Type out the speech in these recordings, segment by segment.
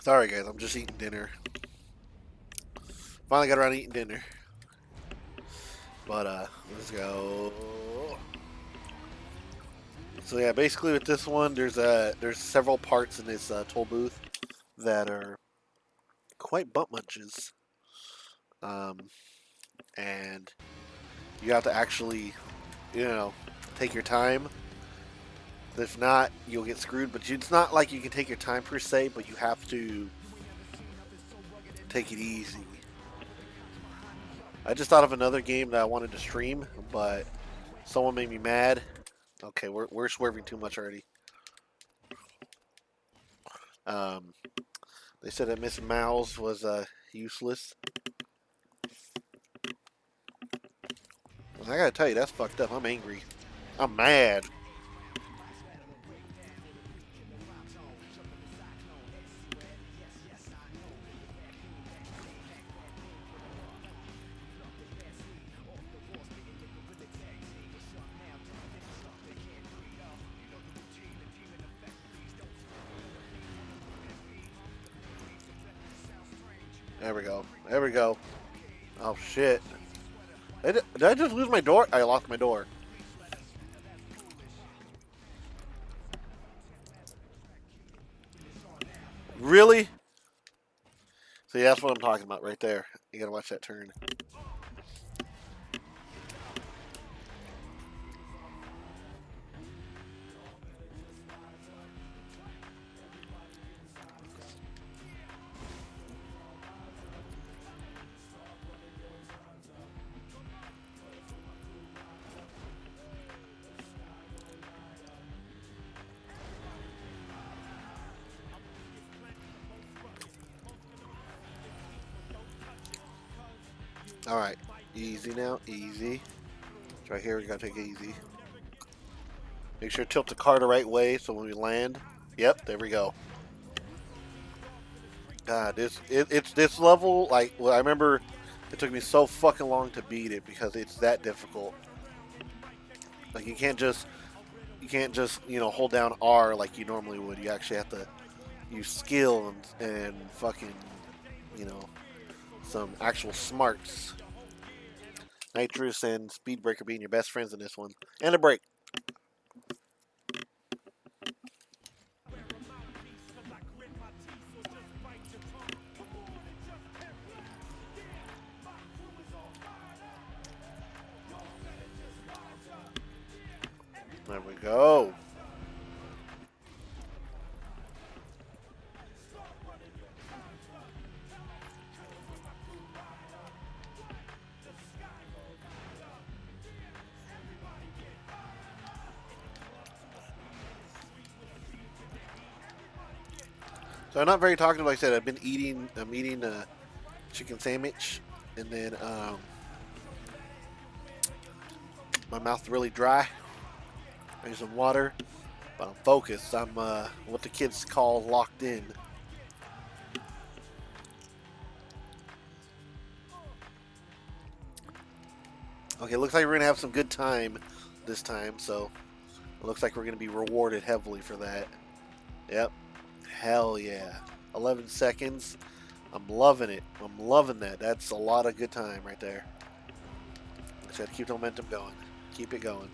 Sorry, guys. I'm just eating dinner. Finally got around to eating dinner. But let's go. So yeah, basically with this one, there's several parts in this toll booth that are quite butt munches, um, and you have to actually, you know, take your time. If not, you'll get screwed. But it's not like you can take your time per se, but you have to take it easy. I just thought of another game that I wanted to stream, but someone made me mad. Okay, we're swerving too much already. Um, they said that Miss Mouse was useless. I gotta tell you, that's fucked up. I'm angry. I'm mad. There we go. There we go. Oh shit. Did I just lose my door? I lost my door. Really? See, that's what I'm talking about right there. You gotta watch that turn. Alright. Easy now. Easy. It's right here. We gotta take it easy. Make sure to tilt the car the right way so when we land. Yep, there we go. God, it's this level. Like, well, I remember it took me so fucking long to beat it because it's that difficult. Like you can't just hold down R like you normally would. You actually have to use skill and fucking you know some actual smarts. Nitrous and Speedbreaker being your best friends in this one, and a break. There we go. So I'm not very talkative. Like I said, I'm eating a chicken sandwich, and then my mouth's really dry. I need some water, but I'm focused. I'm what the kids call locked in. Okay, looks like we're gonna have some good time this time. So it looks like we're gonna be rewarded heavily for that. Yep. Hell yeah. 11 seconds. I'm loving it. I'm loving that. That's a lot of good time right there. Just have to keep the momentum going. Keep it going.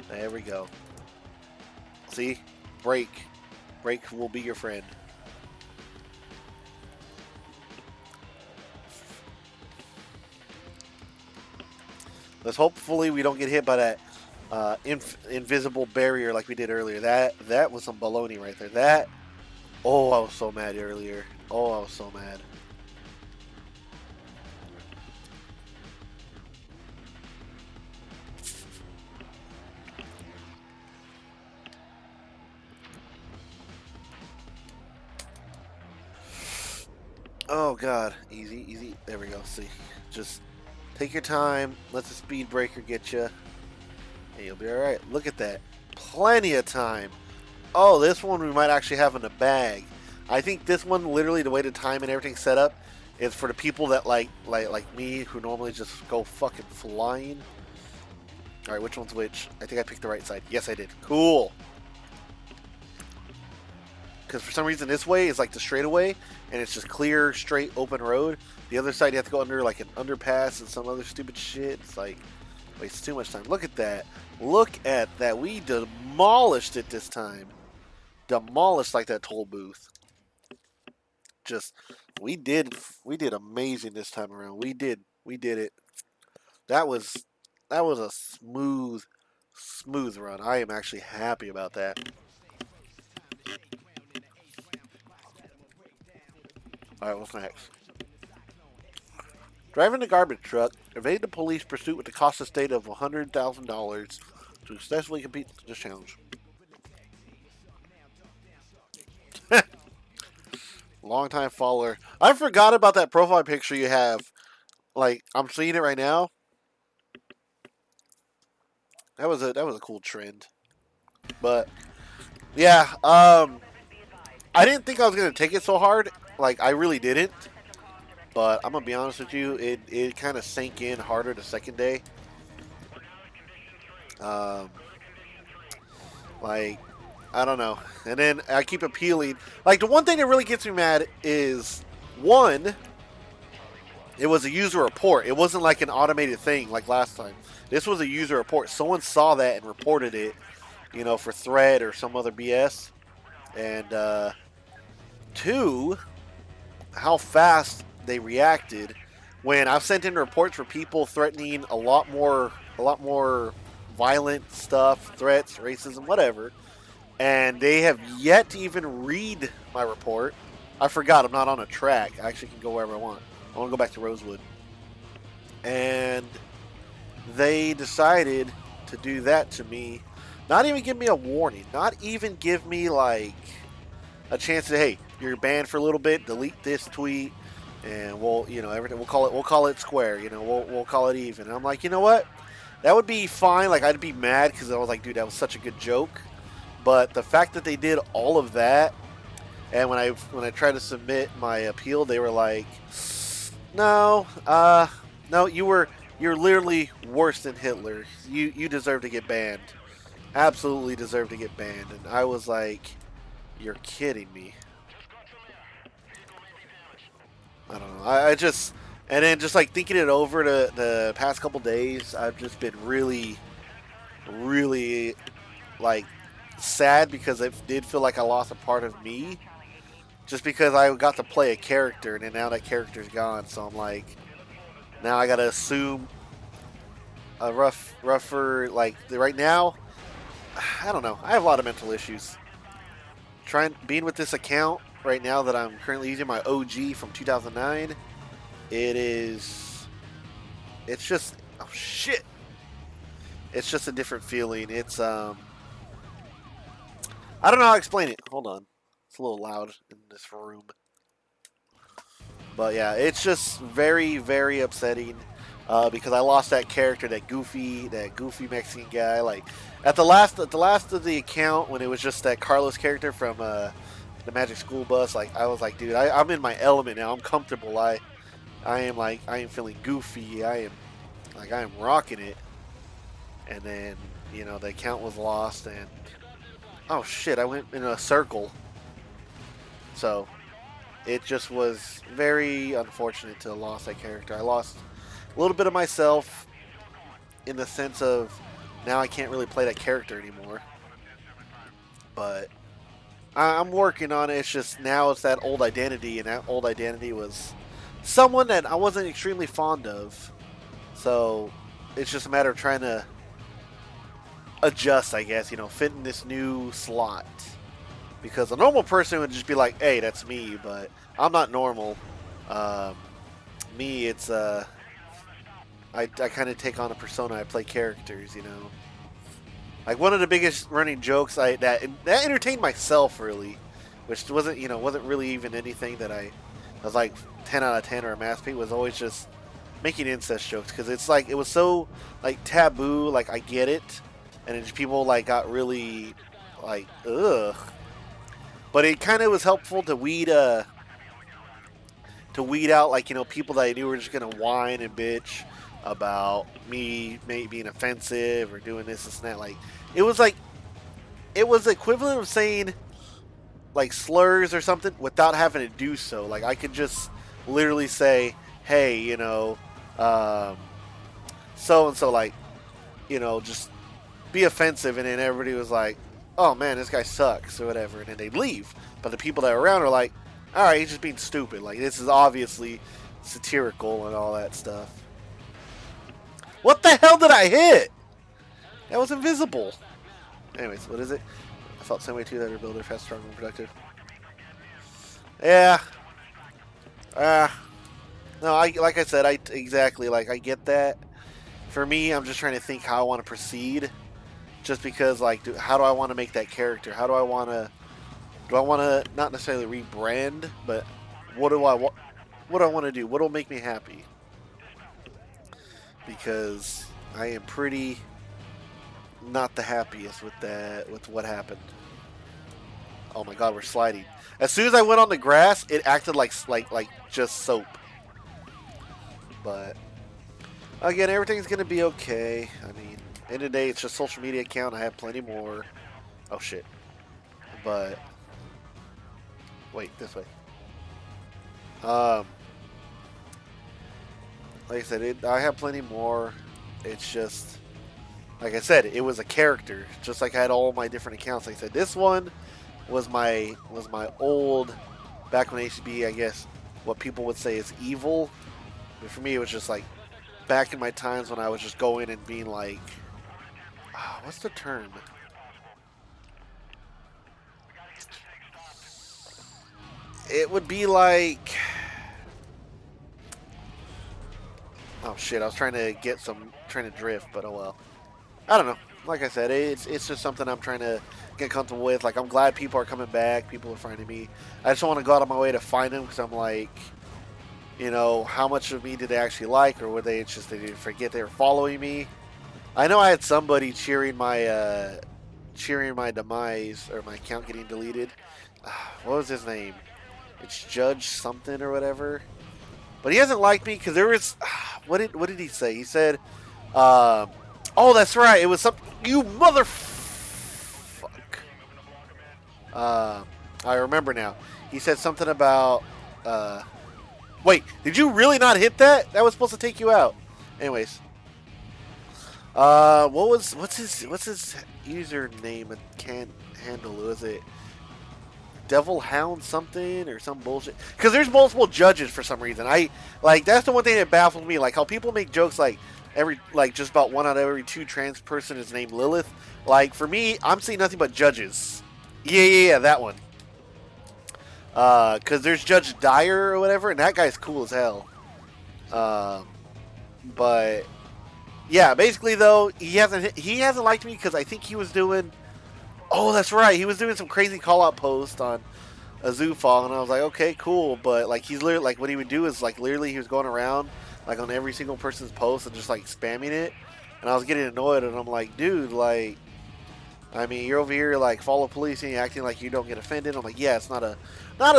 There we go. See? Break. Break will be your friend. Let's hopefully we don't get hit by that invisible barrier like we did earlier. That was some baloney right there. Oh, I was so mad earlier. Oh, I was so mad. Oh god, easy, easy. There we go. See, just take your time. Let the speed breaker get you, and you'll be all right. Look at that, plenty of time. Oh, this one we might actually have in the bag. I think this one, literally, the way the time and everything's set up, is for the people that like me, who normally just go fucking flying. All right, which one's which? I think I picked the right side. Yes, I did. Cool. Because for some reason this way is like the straightaway, and it's just clear, straight, open road. The other side you have to go under like an underpass and some other stupid shit. It's like wastes too much time. Look at that. Look at that. We demolished it this time. Demolished like that toll booth. Just we did amazing this time around. We did it. That was a smooth run. I am actually happy about that. Alright, what's next? Driving the garbage truck, evade the police pursuit with the cost estate of $100,000 to successfully compete this challenge. Longtime follower. I forgot about that profile picture you have. Like, I'm seeing it right now. That was a cool trend. But yeah, I didn't think I was gonna take it so hard. Like, I really didn't. But I'm gonna be honest with you, it kind of sank in harder the second day. Like, I don't know. And then I keep appealing. Like, the one thing that really gets me mad is, one, it was a user report. It wasn't like an automated thing like last time. This was a user report. Someone saw that and reported it, you know, for threat or some other BS. And two, how fast they reacted when I've sent in reports for people threatening a lot more violent stuff, threats, racism, whatever, and they have yet to even read my report. I forgot I'm not on a track. I actually can go wherever I want. I want to go back to Rosewood. And they decided to do that to me. Not even give me a warning. Not even give me like a chance to, hey, you're banned for a little bit, delete this tweet, and we'll, you know, everything, we'll call it square, you know, we'll call it even. And I'm like, you know what? That would be fine. Like, I'd be mad because I was like, dude, that was such a good joke. But the fact that they did all of that, and when I tried to submit my appeal, they were like, no, you're literally worse than Hitler. You deserve to get banned. Absolutely deserve to get banned. And I was like, you're kidding me. I don't know. I just, and then just like thinking it over the past couple days, I've just been really like sad because it did feel like I lost a part of me just because I got to play a character and then now that character's gone. So I'm like, now I got to assume a rougher, like right now, I don't know. I have a lot of mental issues. Being with this account right now that I'm currently using, my OG from 2009, it's just, oh shit. It's just a different feeling. It's, I don't know how to explain it. Hold on. It's a little loud in this room. But yeah, it's just very, very upsetting because I lost that character, that goofy Mexican guy. Like at the last of the account, when it was just that Carlos character from the Magic School Bus, like I was like, dude, I'm in my element now. I'm comfortable. I am feeling goofy. I am rocking it. And then, you know, the account was lost and oh shit, I went in a circle. So it just was very unfortunate to have lost that character. I lost a little bit of myself in the sense of now I can't really play that character anymore. But I'm working on it. It's just now it's that old identity, and that old identity was someone that I wasn't extremely fond of. So it's just a matter of trying to adjust, I guess, you know, fit in this new slot. Because a normal person would just be like, hey, that's me, but I'm not normal. Me, it's, I kind of take on a persona. I play characters, you know. Like, one of the biggest running jokes that entertained myself, really, which wasn't, you know, wasn't really even anything that I was like 10 out of 10 or a masterpiece, was always just making incest jokes. Because it's like, it was so, like, taboo, like, I get it. And then people, like, got really, like, ugh. But it kind of was helpful to weed out, like, you know, people that I knew were just going to whine and bitch. about me being offensive or doing this and that. Like it was equivalent of saying like slurs or something without having to do so. Like I could just literally say, hey, so and so, like, just be offensive, and then everybody was like, oh man, this guy sucks or whatever, and then they'd leave. But the people that are around are like, all right, he's just being stupid. Like this is obviously satirical and all that stuff. What the hell did I hit? That was invisible. Anyways, what is it? I felt same way too. That rebuilder fast, strong, and productive. Yeah. No, like I said, I get that. For me, I'm just trying to think how I want to proceed. Just because, like, how do I want to make that character? How do I want to? Do I want to not necessarily rebrand, but what do I want? What do I want to do? What will make me happy? Because I am pretty not the happiest with that, with what happened. Oh my god, we're sliding. As soon as I went on the grass, it acted like just soap. But again, everything's gonna be okay. I mean, end of the day, it's just social media account. I have plenty more. Oh shit. But wait, this way. Like I said, I have plenty more. It's just, like I said, it was a character. Just like I had all my different accounts. Like I said, this one was my old, back when I used to be, I guess, what people would say is evil. But for me, it was just like back in my times when I was just going and being like, what's the term? It would be like, oh shit, I was trying to drift, but oh well. I don't know. Like I said, it's just something I'm trying to get comfortable with. Like, I'm glad people are coming back. People are finding me. I just want to go out of my way to find them because I'm like, how much of me did they actually like, or were they just, they didn't forget they were following me? I know I had somebody cheering my demise, or my account getting deleted. What was his name? It's Judge something or whatever. But he hasn't liked me because there was, what did he say? He said, oh, that's right. It was something, you motherfuck. I remember now. He said something about, wait, did you really not hit that? That was supposed to take you out. Anyways. What's his username and can't handle? Was it Devil Hound something or some bullshit? Because there's multiple judges for some reason. That's the one thing that baffled me. Like how people make jokes like just about 1 out of every 2 trans person is named Lilith. Like for me, I'm seeing nothing but judges. Yeah, that one. Because there's Judge Dyer or whatever, and that guy's cool as hell. But yeah, basically though, he hasn't liked me because I think he was doing. Oh, that's right. He was doing some crazy call-out post on a zoo fall, and I was like, okay, cool. But like, he's literally like, what he would do is like, literally, he was going around like on every single person's post and just like spamming it, and I was getting annoyed, and I'm like, dude, like, I mean, you're over here like follow police and you're acting like you don't get offended. I'm like, yeah, it's not a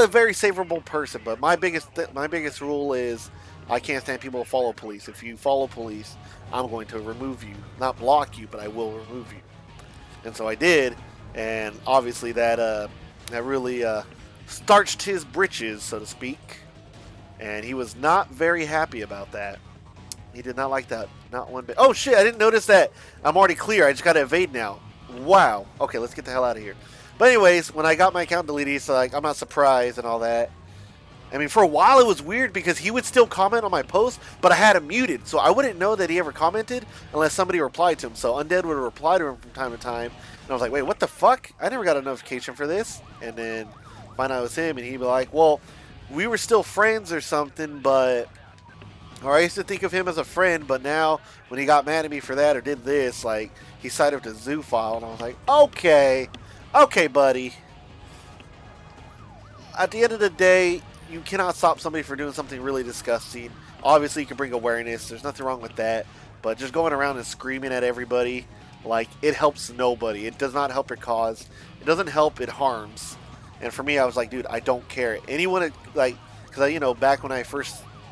very favorable person, but my biggest rule is I can't stand people who follow police. If you follow police, I'm going to remove you, not block you, but I will remove you. And so I did. And obviously that really starched his britches, so to speak. And he was not very happy about that. He did not like that, not one bit. Oh shit, I didn't notice that. I'm already clear. I just got to evade now. Wow. Okay, let's get the hell out of here. But anyways, when I got my account deleted, so like I'm not surprised and all that. I mean, for a while it was weird because he would still comment on my post, but I had him muted, so I wouldn't know that he ever commented unless somebody replied to him. So Undead would reply to him from time to time, and I was like, wait, what the fuck? I never got a notification for this. And then find out it was him, and he'd be like, well, we were still friends or something, but, or I used to think of him as a friend, but now when he got mad at me for that or did this, like, he sided with the Zoophile, and I was like, okay, buddy. At the end of the day, you cannot stop somebody for doing something really disgusting. Obviously, you can bring awareness. There's nothing wrong with that. But just going around and screaming at everybody, like, it helps nobody. It does not help your cause. It doesn't help. It harms. And for me, I was like, dude, I don't care. Anyone, like, because, back when I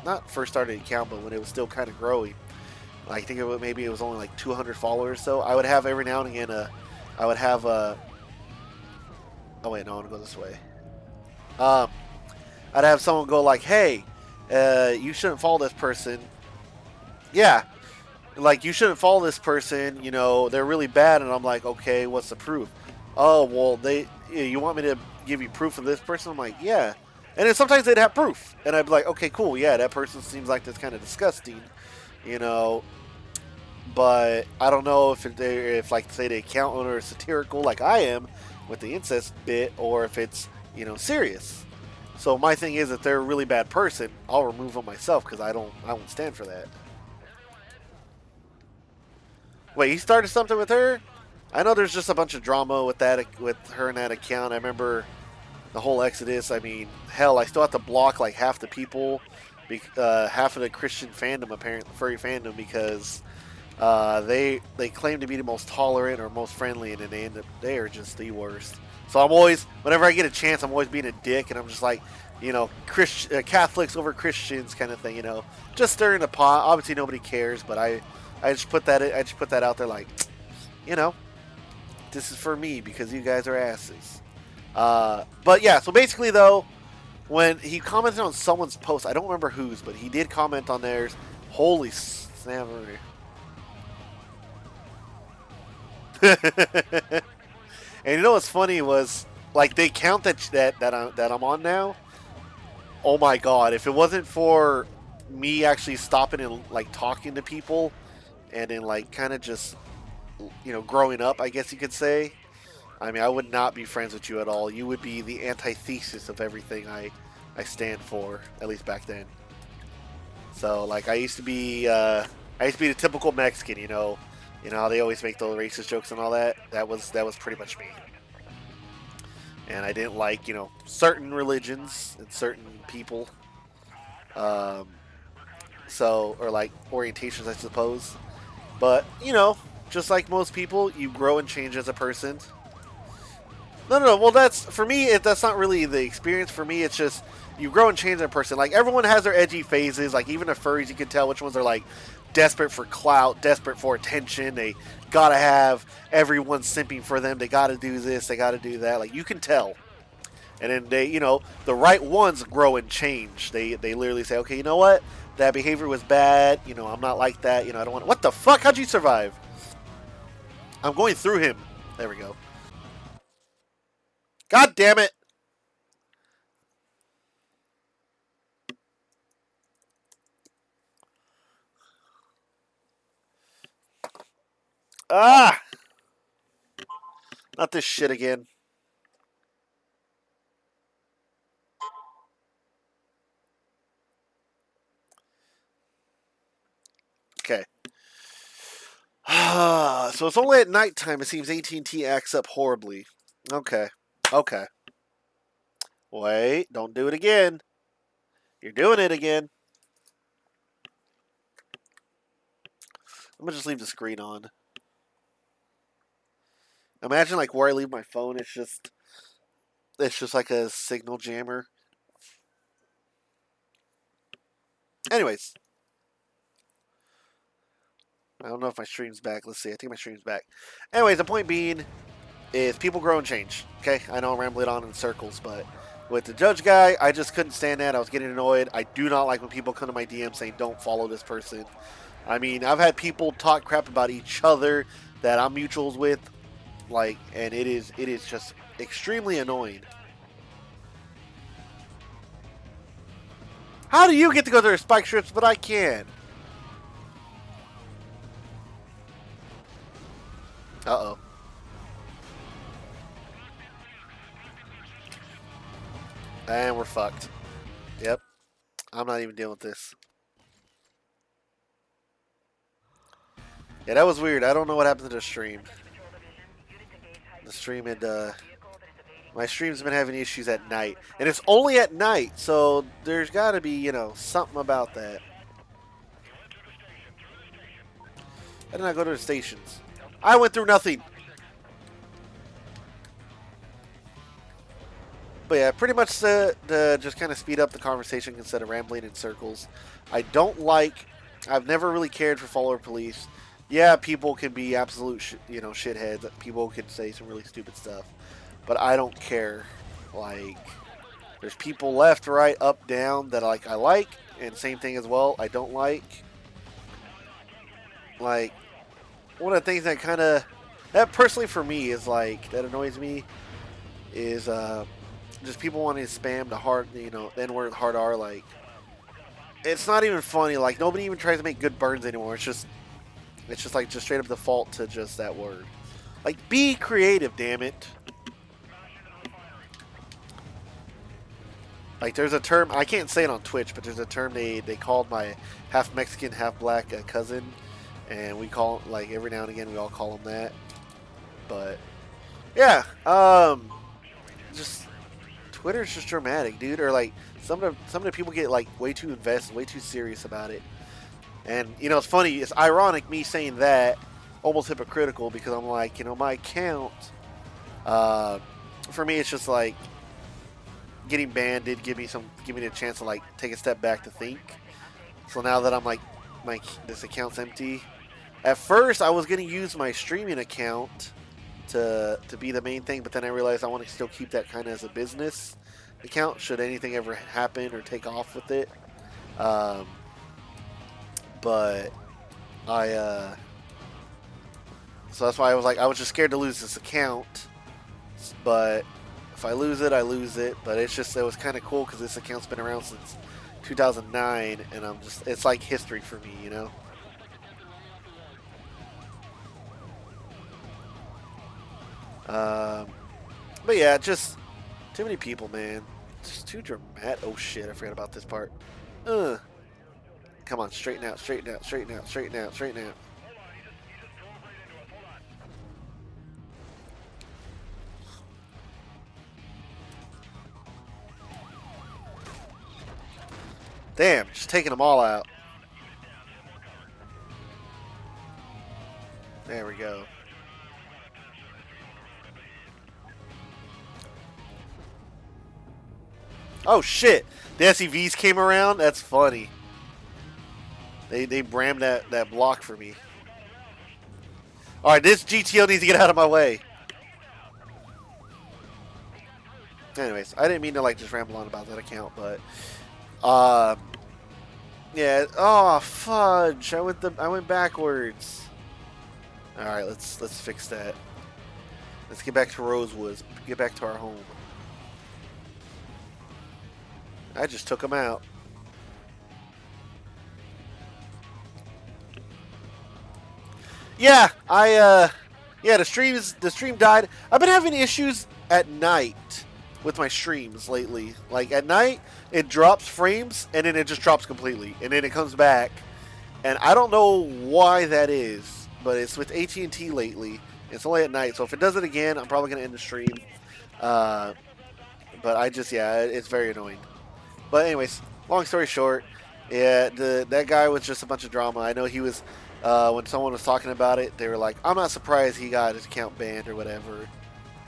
not first started the account, but when it was still kind of growing, I think maybe it was only like 200 followers. So I would have every now and again I would have oh wait, no, I want to go this way. I'd have someone go like, hey, you shouldn't follow this person. Yeah, like, you shouldn't follow this person, you know, they're really bad. And I'm like, okay, what's the proof? Oh, well, you want me to give you proof of this person? I'm like, yeah. And then sometimes they'd have proof. And I'd be like, okay, cool, yeah, that person seems like that's kind of disgusting, you know. But I don't know if like, say, the account owner is satirical like I am with the incest bit, or if it's, you know, serious. So my thing is, if they're a really bad person, I'll remove them myself, because I won't stand for that. Wait, he started something with her? I know there's just a bunch of drama with her and that account. I remember the whole Exodus. I mean, hell, I still have to block like half the people, half of the Christian fandom, apparently furry fandom, because they claim to be the most tolerant or most friendly, and then they are just the worst. So I'm always, whenever I get a chance, I'm always being a dick, and I'm just like, you know, Catholics over Christians kind of thing, you know, just stirring the pot. Obviously, nobody cares, but I just put that out there, like, you know, this is for me because you guys are asses. But yeah, so basically though, when he commented on someone's post, I don't remember whose, but he did comment on theirs. Holy snap! And you know what's funny was, like, they count that I'm on now. Oh my god! If it wasn't for me actually stopping and like talking to people, and then like kind of just, you know, growing up, I guess you could say, I mean, I would not be friends with you at all. You would be the antithesis of everything I stand for, at least back then. So like, I used to be the typical Mexican, you know how they always make those racist jokes and all that. That was pretty much me. And I didn't like, you know, certain religions and certain people. So, or like orientations, I suppose. But, you know, just like most people, you grow and change as a person. No. Well, that's, for me, that's not really the experience. For me, it's just, you grow and change as a person. Like, everyone has their edgy phases. Like, even the furries, you can tell which ones are, like, desperate for clout, desperate for attention. They gotta have everyone simping for them. They gotta do this, they gotta do that. Like, you can tell. And then they, you know, the right ones grow and change. They literally say, okay, you know what? That behavior was bad. You know, I'm not like that. You know, I don't want. What the fuck? How'd you survive? I'm going through him. There we go. God damn it! Ah! Not this shit again. Okay. So it's only at nighttime. It seems AT&T acts up horribly. Okay. Okay. Wait, don't do it again. You're doing it again. I'm gonna just leave the screen on. Imagine like where I leave my phone, it's just like a signal jammer. Anyways. I don't know if my stream's back. Let's see. I think my stream's back. Anyways, the point being is people grow and change. Okay? I know I'm rambling on in circles, but with the judge guy, I just couldn't stand that. I was getting annoyed. I do not like when people come to my DM saying, don't follow this person. I mean, I've had people talk crap about each other that I'm mutuals with, like, and it is just extremely annoying. How do you get to go to their spike strips, but I can't? Uh-oh. And we're fucked. Yep. I'm not even dealing with this. Yeah, that was weird. I don't know what happened to the stream. The stream had, my stream's been having issues at night. And it's only at night, so there's gotta be, you know, something about that. How did I go to the stations? I went through nothing. But yeah, pretty much to just kind of speed up the conversation instead of rambling in circles. I don't like I've never really cared for follower police. Yeah, people can be absolute shitheads. People can say some really stupid stuff, but I don't care. Like, there's people left, right, up, down that I like, and same thing as well. I don't like. Like, one of the things that personally for me is like that annoys me is just people wanting to spam the N-word hard R. Like, it's not even funny. Like, nobody even tries to make good burns anymore. It's just like just straight up default to just that word. Like, be creative, damn it. Like, there's a term, I can't say it on Twitch, but there's a term they called my half Mexican, half black cousin, and we call, like, every now and again we all call him that. But yeah, just Twitter's just dramatic, dude. Or like some of the people get like way too invested, way too serious about it. And you know, it's funny, it's ironic me saying that, almost hypocritical, because I'm like, you know, my account, for me, it's just like getting banned did give me a chance to like take a step back to think. So now that I'm like, this account's empty. At first, I was gonna use my streaming account to be the main thing, but then I realized I want to still keep that kind of as a business account should anything ever happen or take off with it. But so that's why I was just scared to lose this account. But if I lose it, I lose it. But it was kind of cool because this account's been around since 2009, and it's like history for me, you know. But yeah, just too many people, man. Just too dramatic. Oh shit, I forgot about this part. Come on, straighten out, straighten out, straighten out, straighten out, straighten out. Damn, just taking them all out. There we go. Oh shit! The SEVs came around? That's funny. They brammed that block for me. Alright, this GTO needs to get out of my way. Anyways, I didn't mean to like just ramble on about that account, but yeah. Oh fudge! I went backwards. Alright, let's fix that. Let's get back to Rosewoods. Get back to our home. I just took him out. Yeah, the stream died. I've been having issues at night with my streams lately. Like at night, it drops frames and then it just drops completely, and then it comes back. And I don't know why that is, but it's with AT&T lately. It's only at night, so if it does it again, I'm probably gonna end the stream. But it's very annoying. But anyways, long story short, yeah, that guy was just a bunch of drama. I know he was, when someone was talking about it, they were like, I'm not surprised he got his account banned or whatever.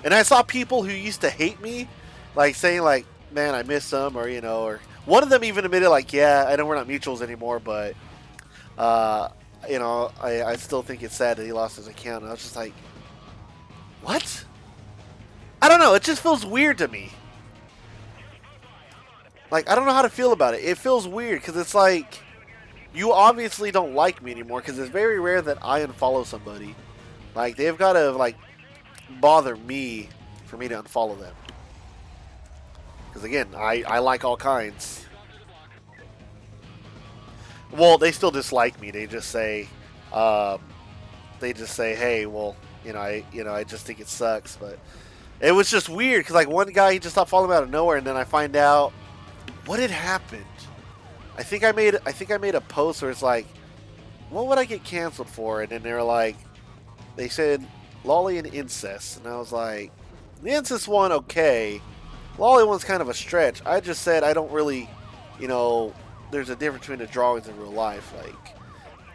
And I saw people who used to hate me, like saying like, man, I miss him, or, you know, or one of them even admitted like, yeah, I know we're not mutuals anymore, but, you know, I still think it's sad that he lost his account. And I was just like, what? I don't know. It just feels weird to me. Like, I don't know how to feel about it. It feels weird because it's like, you obviously don't like me anymore, because it's very rare that I unfollow somebody. Like, they've got to, like, bother me for me to unfollow them. Because, again, I like all kinds. Well, they still dislike me. They just say, hey, well, I just think it sucks. But it was just weird because, like, one guy, he just stopped following me out of nowhere, and then I find out what had happened. I think I made a post where it's like, what would I get canceled for? And then they were like, they said lolly and incest, and I was like, the incest one, okay. Lolly one's kind of a stretch. I just said I don't really, there's a difference between the drawings and real life.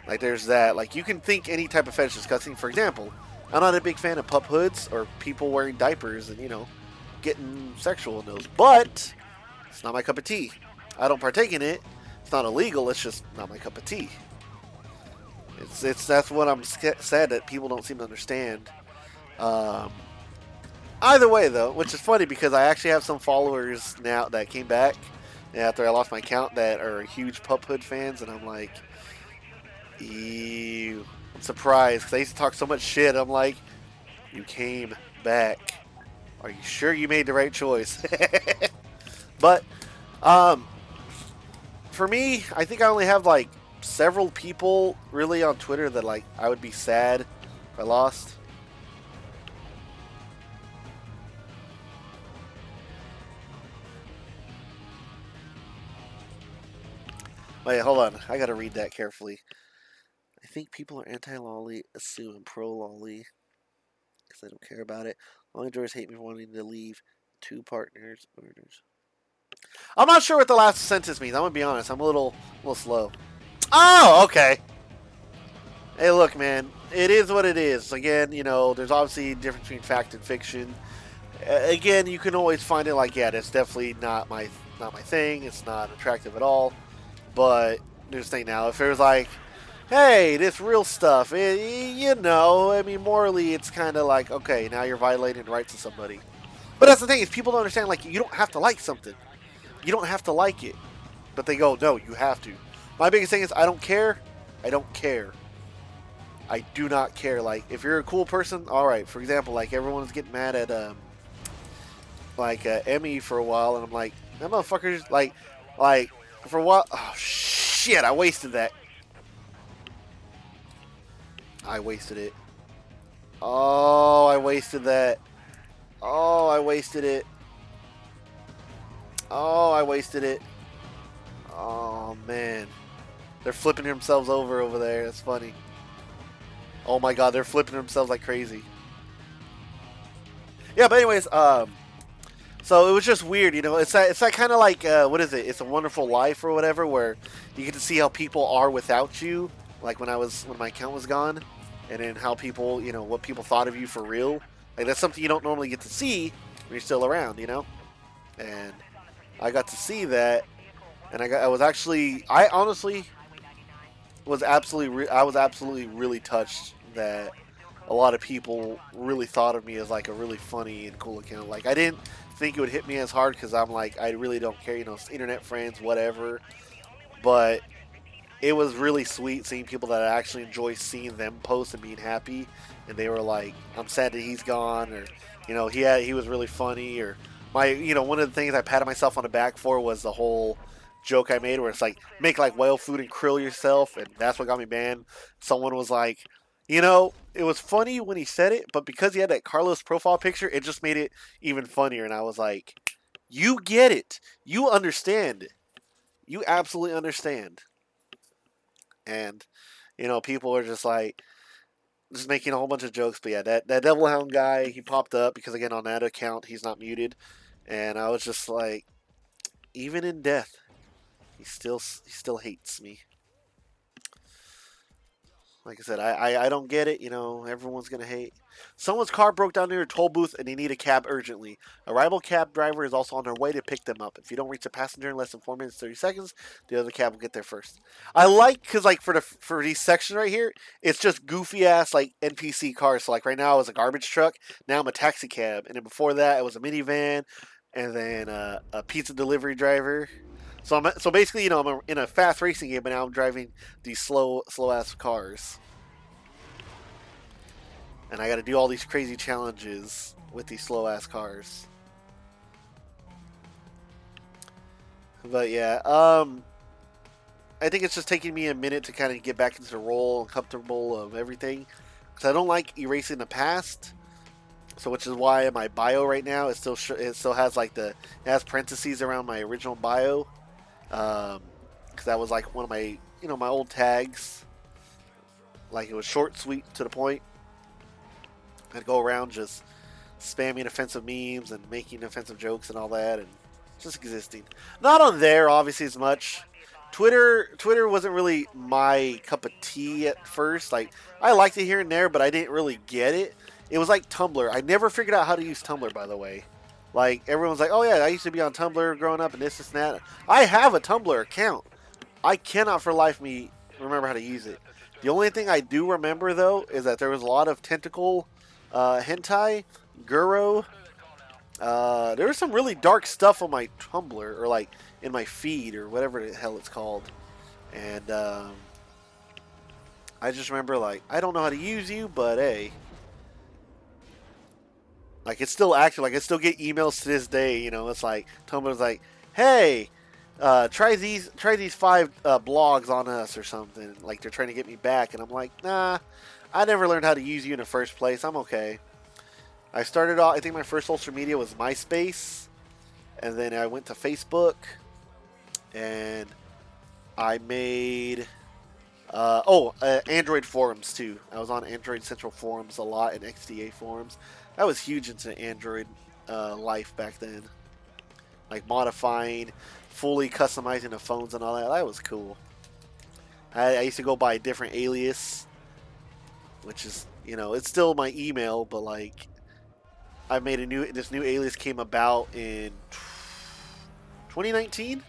Like there's that. Like, you can think any type of fetish disgusting. For example, I'm not a big fan of pup hoods or people wearing diapers and, getting sexual in those. But it's not my cup of tea. I don't partake in it. It's not illegal. It's just not my cup of tea. It's that's what I'm sad that people don't seem to understand. Um, Either way, though, which is funny because I actually have some followers now that came back after I lost my account that are huge Pup Hood fans, and I'm like, ew. I'm surprised because I used to talk so much shit. I'm like, you came back. Are you sure you made the right choice? But um, for me, I think I only have like several people really on Twitter that like I would be sad if I lost. Wait, hold on. I gotta read that carefully. I think people are anti-lolly, assume I'm pro-lolly because I don't care about it. Lolly enjoyers hate me for wanting to leave two partners. I'm not sure what the last sentence means. I'm gonna be honest. I'm a little slow. Oh, okay. Hey, look, man. It is what it is. Again, you know, there's obviously a difference between fact and fiction. Again, you can always find it like, yeah, that's definitely not my thing. It's not attractive at all. But there's the thing now. If it was like, hey, this real stuff, you know, I mean, morally, it's kind of like, okay, now you're violating the rights of somebody. But that's the thing is, people don't understand. Like, you don't have to like something. You don't have to like it. But they go, no, you have to. My biggest thing is, I don't care. I don't care. I do not care. Like, if you're a cool person, all right. For example, like everyone was getting mad at Emmy for a while, and I'm like, that motherfucker's like for a while. Oh shit! I wasted that. I wasted it. Oh, I wasted that. Oh, I wasted it. Oh, I wasted it. Oh man, they're flipping themselves over there. That's funny. Oh my god, they're flipping themselves like crazy. Yeah, but anyways, so it was just weird, you know. It's that kind of like what is it? It's a Wonderful Life or whatever, where you get to see how people are without you. Like when my account was gone, and then how people, you know, what people thought of you for real. Like that's something you don't normally get to see when you're still around, you know. And I got to see that, and I honestly I was absolutely really touched that a lot of people really thought of me as like a really funny and cool account. Like I didn't think it would hit me as hard because I'm like I really don't care, you know, internet friends, whatever. But it was really sweet seeing people that I actually enjoy seeing them post and being happy, and they were like, "I'm sad that he's gone," or you know, he was really funny, or one of the things I patted myself on the back for was the whole joke I made where it's like make like whale food and krill yourself, and that's what got me banned. Someone was like, you know, it was funny when he said it, but because he had that Carlos profile picture, it just made it even funnier. And I was like, you get it, you understand, you absolutely understand. And you know, people are just like just making a whole bunch of jokes. But yeah, that Devil Hound guy, he popped up because again on that account he's not muted, and I was just like, even in death, he still hates me. Like I said, I don't get it. You know, everyone's gonna hate. Someone's car broke down near a toll booth and they need a cab urgently. A rival cab driver is also on their way to pick them up. If you don't reach the passenger in less than 4 minutes 30 seconds, the other cab will get there first. I like because like for these sections right here, it's just goofy ass like NPC cars. So like right now I was a garbage truck. Now I'm a taxi cab, and then before that it was a minivan, and then a pizza delivery driver. So basically, you know, I'm in a fast racing game, but now I'm driving these slow ass cars, and I got to do all these crazy challenges with these slow ass cars. But yeah, I think it's just taking me a minute to kind of get back into the role and comfortable of everything, because I don't like erasing the past. So which is why my bio right now it still has like it has parentheses around my original bio. Because that was like one of my my old tags. Like it was short, sweet, to the point. I'd go around just spamming offensive memes and making offensive jokes and all that, and just existing. Not on there, obviously, as much. Twitter wasn't really my cup of tea at first. Like I liked it here and there, but I didn't really get it. It was like Tumblr. I never figured out how to use Tumblr, by the way. Like everyone's like, oh yeah, I used to be on Tumblr growing up, and this and that. I have a Tumblr account. I cannot for life me remember how to use it. The only thing I do remember though is that there was a lot of tentacle hentai, guro. There was some really dark stuff on my Tumblr or like in my feed or whatever the hell it's called, and I just remember like I don't know how to use you, but hey, like it's still active. Like I still get emails to this day. You know, it's like Tumblr's like, hey, try these 5 blogs on us or something. Like they're trying to get me back, and I'm like, nah, I never learned how to use you in the first place. I'm okay. I started off. I think my first social media was MySpace, and then I went to Facebook, and I made Android forums too. I was on Android Central forums a lot and XDA forums. I was huge into Android life back then, like modifying, fully customizing the phones and all that. That was cool. I used to go by a different alias, which is it's still my email, but like I made this new alias came about in 2019.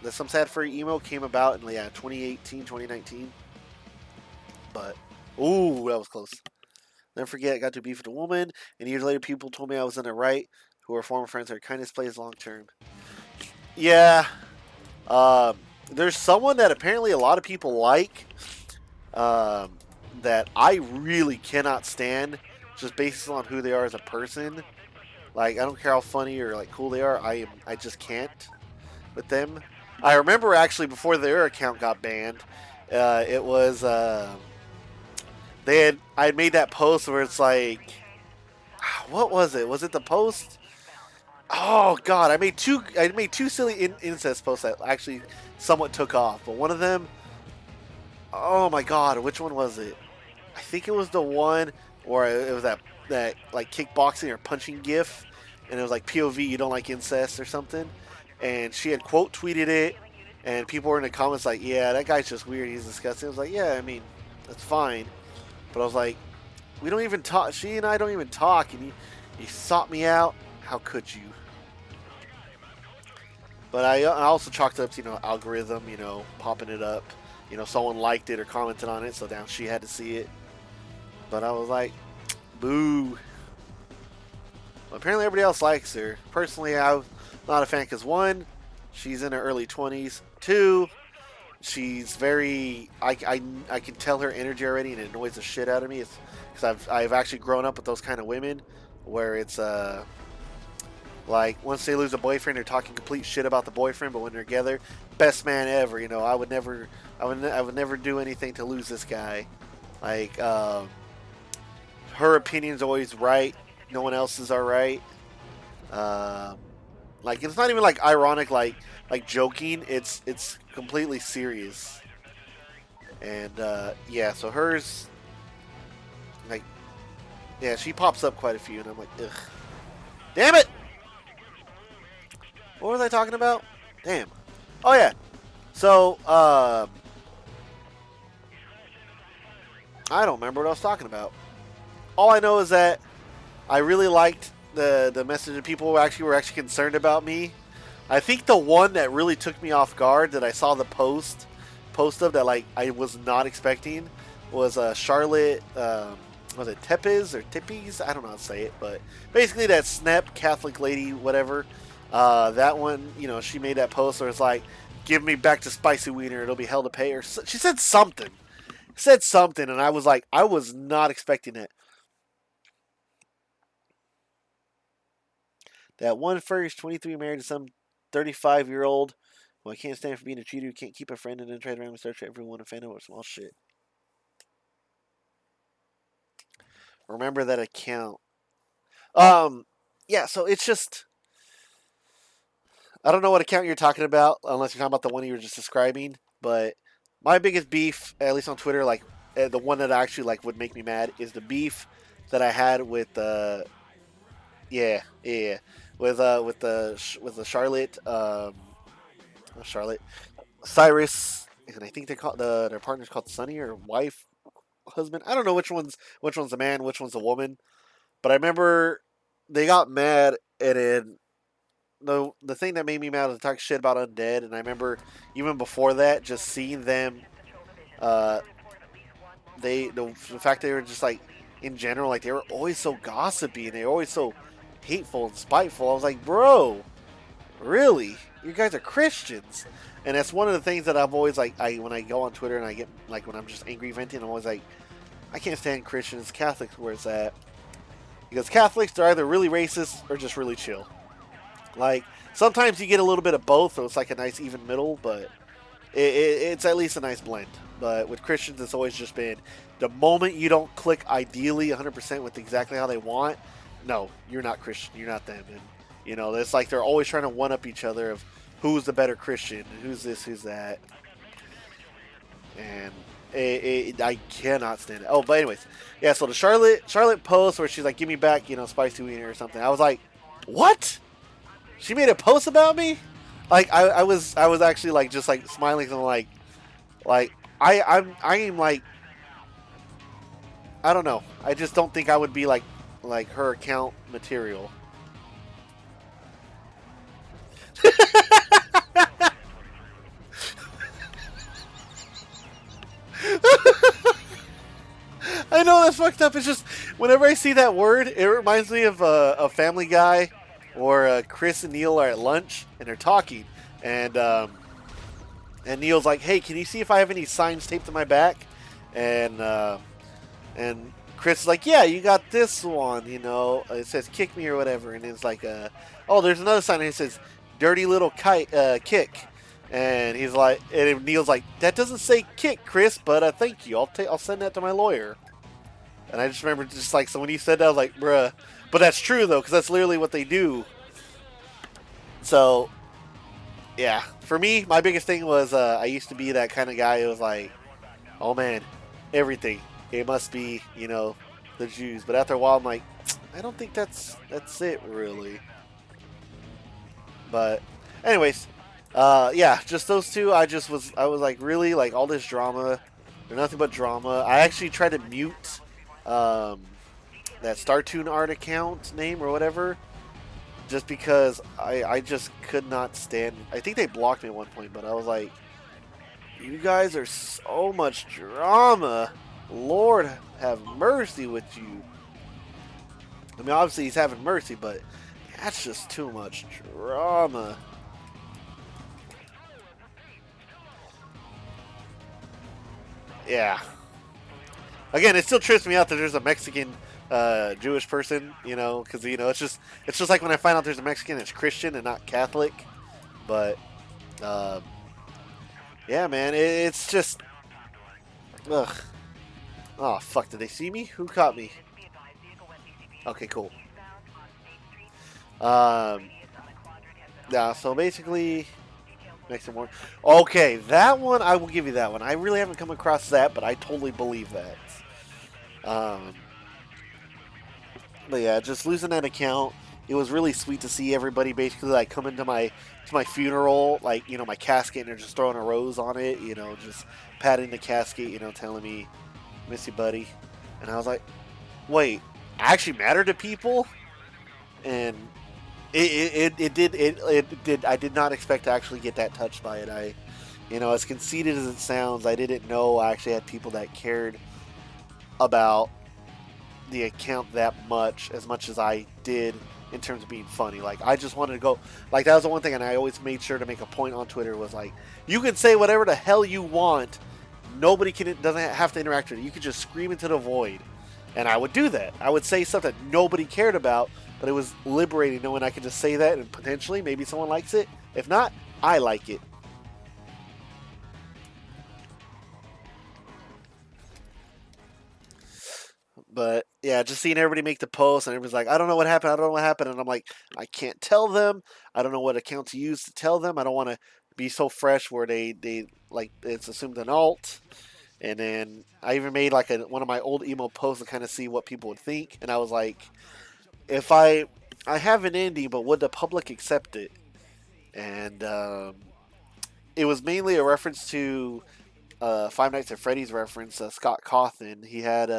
The Some Sad Furry Emo came about in 2018, 2019. But ooh, that was close. Never forget, I got to beef with a woman, and years later, people told me I was in the right. Who are former friends, their kindness plays long term. Yeah, there's someone that apparently a lot of people like, um, that I really cannot stand, just based on who they are as a person. Like I don't care how funny or like cool they are, I just can't with them. I remember actually before their account got banned, it was I had made that post where it's like, what was it? Was it the post? Oh God, I made two silly incest posts that actually somewhat took off, but one of them, oh my God, which one was it? I think it was the one where it was that like kickboxing or punching gif, and it was like POV, you don't like incest or something, and she had quote tweeted it, and people were in the comments like, yeah, that guy's just weird, he's disgusting. I was like, yeah, I mean, that's fine, but I was like, we don't even talk. She and I don't even talk, and you sought me out. How could you? But I also chalked up to algorithm, popping it up. Someone liked it or commented on it, so now she had to see it. But I was like, boo. Well, apparently everybody else likes her. Personally, I'm not a fan because one, she's in her early 20s. Two, she's very. I can tell her energy already, and it annoys the shit out of me. It's because I've actually grown up with those kind of women, where it's like once they lose a boyfriend, they're talking complete shit about the boyfriend, but when they're together, best man ever. I would never do anything to lose this guy. Like her opinion's always right. No one else's are right. Uh, like it's not even like ironic, like joking. It's completely serious. And yeah, so hers, like, yeah, she pops up quite a few, and I'm like, ugh, damn it! What was I talking about? Damn. Oh yeah. So I don't remember what I was talking about. All I know is that I really liked the message that people were actually concerned about me. I think the one that really took me off guard that I saw the post of that like I was not expecting was Charlotte. Was it Tepes or Tippies? I don't know how to say it, but basically that Snap Catholic lady, whatever. That one, she made that post where it's like, "Give me back to Spicy Wiener. It'll be hell to pay." Or she said something, and I was like, I was not expecting it. That one furry's 23, married to some 35-year-old who I can't stand for being a cheater who can't keep a friend and then try to randomly search for everyone offended with small shit. Remember that account. Um, yeah, so it's just I don't know what account you're talking about unless you're talking about the one you were just describing. But my biggest beef, at least on Twitter, like the one that actually like would make me mad, is the beef that I had with yeah with the Charlotte Charlotte Cyrus, and I think they call their partner's called Sunny or wife husband. I don't know which one's a man, which one's a woman. But I remember they got mad, and then the thing that made me mad was to talk shit about Undead. And I remember even before that, just seeing them, uh, the fact they were just like in general, like they were always so gossipy and they were always so hateful and spiteful. I was like, bro, really? You guys are Christians. And that's one of the things that I've always like. When I go on Twitter and I get like when I'm just angry venting, I'm always like, I can't stand Christians, Catholics. Where it's at, because Catholics they're either really racist or just really chill. Like sometimes you get a little bit of both, so it's like a nice even middle. But it's at least a nice blend. But with Christians, it's always just been the moment you don't click ideally 100% with exactly how they want. No, you're not Christian. You're not them. And you know, it's like they're always trying to one up each other of who's the better Christian, who's this, who's that, and I cannot stand it. Oh, but anyways, yeah. So the Charlotte post where she's like, "Give me back, spicy wiener or something." I was like, "What?" She made a post about me. Like I was actually like just like smiling and like I am like I don't know. I just don't think I would be like her account material. I know that's fucked up. It's just whenever I see that word, it reminds me of a Family Guy or Chris and Neil are at lunch and they're talking, and Neil's like, "Hey, can you see if I have any signs taped to my back?" And Chris is like, "Yeah, you got this one. It says kick me or whatever." And it's like, "Oh, there's another sign and it says dirty little kite kick." And he's like, and Neil's like, "That doesn't say kick, Chris, but thank you. I'll send that to my lawyer." And I just remember just like, so when he said that, I was like, bruh. But that's true though, because that's literally what they do. So, yeah, for me, my biggest thing was I used to be that kind of guy who was like, oh man, everything. It must be, the Jews. But after a while, I'm like, I don't think that's it really. But, anyways, yeah, just those two. I was like, really, like all this drama. They're nothing but drama. I actually tried to mute that StarToon Art account name or whatever, just because I just could not stand. I think they blocked me at one point, but I was like, you guys are so much drama. Lord have mercy with you. I mean, obviously he's having mercy, but that's just too much drama. Yeah. Again, it still trips me out that there's a Mexican Jewish person, because it's just like when I find out there's a Mexican, it's Christian and not Catholic. But yeah, man, it's just ugh. Oh fuck! Did they see me? Who caught me? Okay, cool. Yeah. So basically, Mexican war. Okay, that one I will give you that one. I really haven't come across that, but I totally believe that. But yeah, just losing that account, it was really sweet to see everybody basically like come into my funeral, like my casket, and they're just throwing a rose on it, just patting the casket, telling me, "Miss you, buddy," and I was like, "Wait, I actually matter to people?" And it did. I did not expect to actually get that touched by it. As conceited as it sounds, I didn't know I actually had people that cared about the account that much as I did in terms of being funny. Like I just wanted to go, like that was the one thing, and I always made sure to make a point on Twitter was like, you can say whatever the hell you want, nobody doesn't have to interact with it. You can just scream into the void, and I would do that. I would say stuff that nobody cared about, but it was liberating knowing I could just say that and potentially maybe someone likes it. If not, I like it. But yeah, just seeing everybody make the post and everybody's like, I don't know what happened. I don't know what happened. And I'm like, I can't tell them. I don't know what account to use to tell them. I don't want to be so fresh where they like it's assumed an alt. And then I even made like one of my old emo posts to kind of see what people would think. And I was like, if I have an indie, but would the public accept it? And it was mainly a reference to Five Nights at Freddy's reference. Scott Cawthon. He had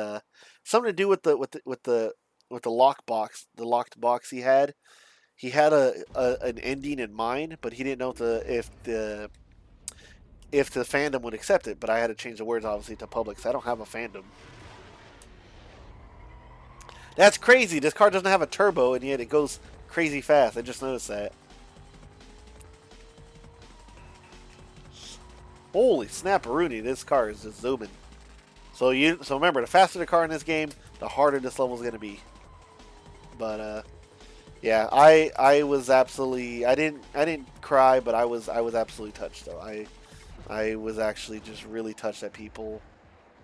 something to do with the lock box, the locked box he had. He had an ending in mind, but he didn't know if the if the fandom would accept it, but I had to change the words obviously to public because I don't have a fandom. That's crazy. This car doesn't have a turbo, and yet it goes crazy fast. I just noticed that. Holy snapperoonie, this car is just zooming. So remember, the faster the car in this game, the harder this level is going to be. But yeah, I was absolutely, I didn't cry, but I was absolutely touched though. I was actually just really touched that people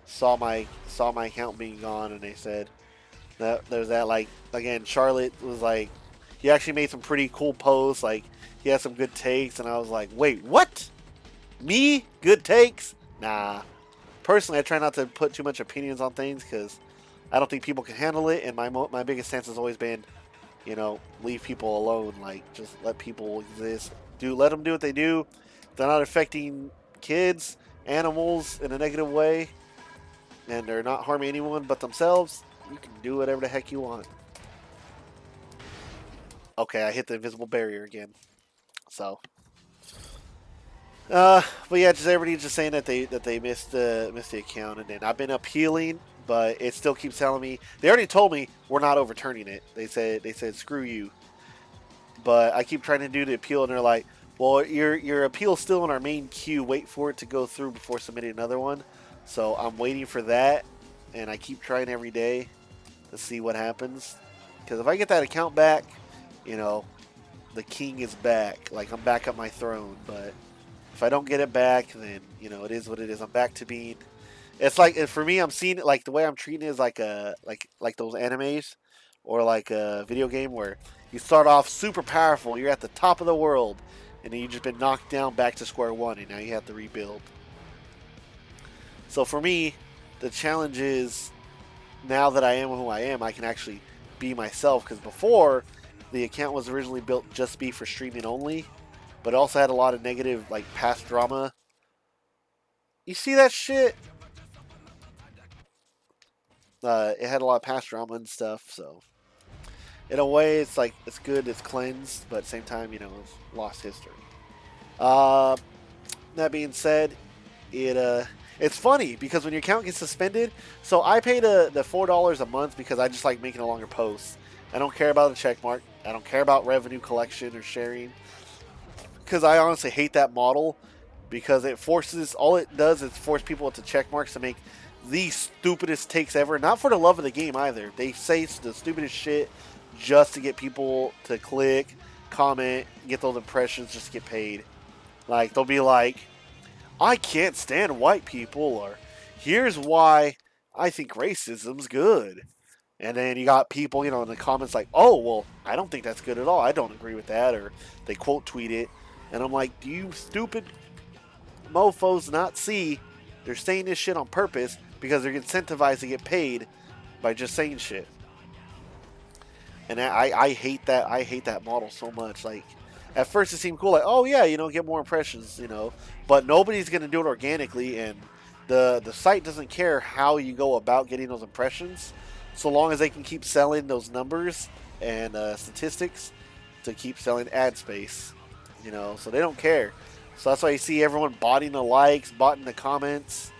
saw my account being gone, and they said that there's that, like, again, Charlotte was like, he actually made some pretty cool posts, like he had some good takes, and I was like, wait, what? Me? Good takes? Nah. Personally, I try not to put too much opinions on things because I don't think people can handle it, and my biggest stance has always been, you know, leave people alone. Like, just let people exist. Let them do what they do. They're not affecting kids, animals in a negative way, and they're not harming anyone but themselves. You can do whatever the heck you want. Okay, I hit the invisible barrier again. So, but yeah, just everybody's just saying that they missed the account, and then I've been appealing, but it still keeps telling me. They already told me we're not overturning it. They said screw you. But I keep trying to do the appeal, and they're like, well, your appeal's still in our main queue. Wait for it to go through before submitting another one. So I'm waiting for that, and I keep trying every day to see what happens. Because if I get that account back, you know, the king is back. Like, I'm back at my throne. But if I don't get it back, then, you know, it is what it is. I'm back to being. It's like, for me, I'm seeing it like the way I'm treating it is like like those animes, or like a video game where you start off super powerful, you're at the top of the world, and then you've just been knocked down back to square one, and now you have to rebuild. So for me, the challenge is, now that I am who I am, I can actually be myself. Because before, the account was originally built just to be for streaming only, but it also had a lot of negative, like, past drama. You see that shit? It had a lot of past drama and stuff, so in a way, it's like, it's good, it's cleansed, but at the same time, you know, it's lost history. That being said, it's funny because when your account gets suspended, so I pay the $4 a month because I just like making a longer post. I don't care about the check mark. I don't care about revenue collection or sharing, because I honestly hate that model, because it forces, all it does is force people into check marks to make the stupidest takes ever. Not for the love of the game either. They say the stupidest shit just to get people to click, comment, get those impressions, just to get paid. Like, they'll be like, I can't stand white people, or here's why I think racism's good. And then you got people, you know, in the comments like, oh, well, I don't think that's good at all. I don't agree with that. Or they quote tweet it. And I'm like, do you stupid mofos not see they're saying this shit on purpose because they're incentivized to get paid by just saying shit? And I hate that. I hate that model so much. Like, at first it seemed cool, like, oh yeah, you know, get more impressions, you know, but nobody's gonna do it organically, and the site doesn't care how you go about getting those impressions, so long as they can keep selling those numbers and statistics to keep selling ad space, you know. So they don't care. So that's why you see everyone botting the likes, botting the comments.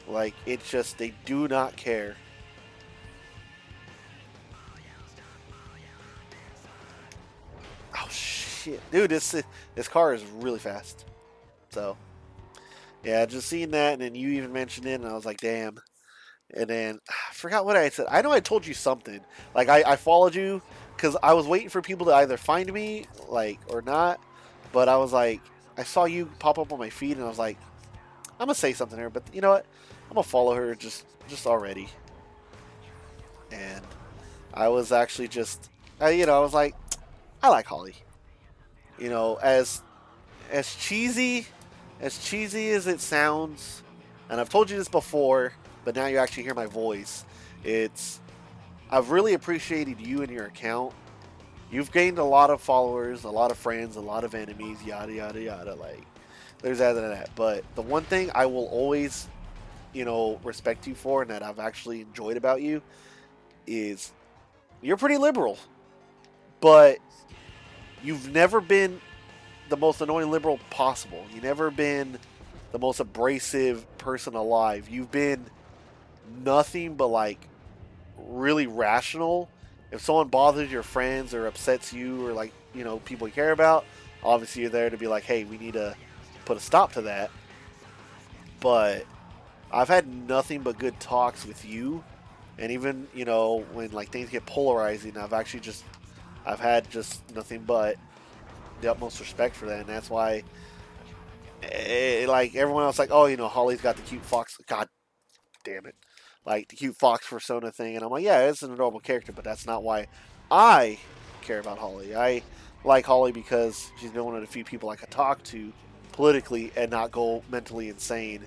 Like, it's just, they do not care. Oh shit, dude! This car is really fast. So yeah, just seeing that, and then you even mentioned it, and I was like, damn. And then I forgot what I said. I know I told you something. Like, I followed you because I was waiting for people to either find me, like, or not. But I was like, I saw you pop up on my feed, and I was like, I'm gonna say something here. But you know what? I'm gonna follow her just already. And I was actually just, you know, I was like, I like Holly. You know, as cheesy as it sounds, and I've told you this before, but now you actually hear my voice. I've really appreciated you and your account. You've gained a lot of followers, a lot of friends, a lot of enemies, yada yada yada. Like, there's that and that. But the one thing I will always, you know, respect you for, and that I've actually enjoyed about you, is you're pretty liberal, but you've never been the most annoying liberal possible. You've never been the most abrasive person alive. You've been nothing but like really rational. If someone bothers your friends or upsets you or like, you know, people you care about, obviously you're there to be like, hey, we need to put a stop to that. But I've had nothing but good talks with you, and even, you know, when like things get polarizing, I've had just nothing but the utmost respect for that, and that's why like everyone else like, oh, you know, Holly's got the cute fox. God damn it. Like the cute fox persona thing, and I'm like, yeah, it's an adorable character, but that's not why I care about Holly. I like Holly because she's been one of the few people I could talk to politically and not go mentally insane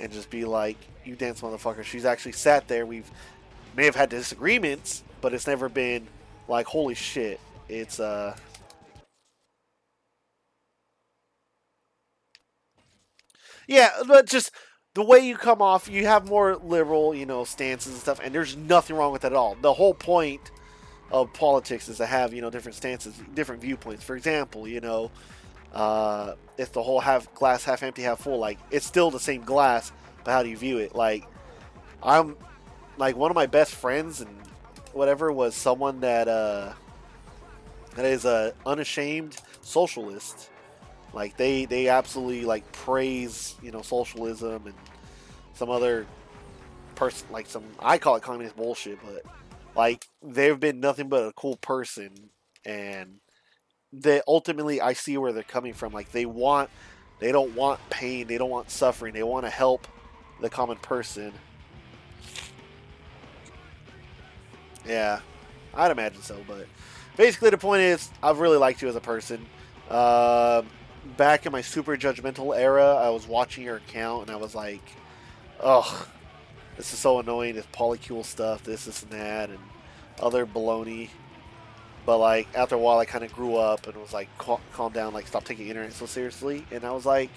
and just be like, you dance motherfucker. She's actually sat there. We've may have had disagreements, but it's never been like, holy shit. It's yeah, but just the way you come off, you have more liberal, you know, stances and stuff, and there's nothing wrong with that at all. The whole point of politics is to have, you know, different stances, different viewpoints. For example, you know, if the whole glass half empty, half full, like it's still the same glass, but how do you view it? Like I'm like one of my best friends and whatever was someone that is a unashamed socialist. Like they absolutely like praise, you know, socialism and some other person, like some, I call it communist bullshit, but like they've been nothing but a cool person, and they ultimately, I see where they're coming from. Like they don't want pain, they don't want suffering, they want to help the common person. Yeah, I'd imagine so, but basically the point is, I've really liked you as a person. Um, Back in my super judgmental era, I was watching your account and I was like, ugh, this is so annoying. This polycule stuff, this and that, and other baloney. But like after a while, I kind of grew up and was like, calm down, like stop taking the internet so seriously. And I was like,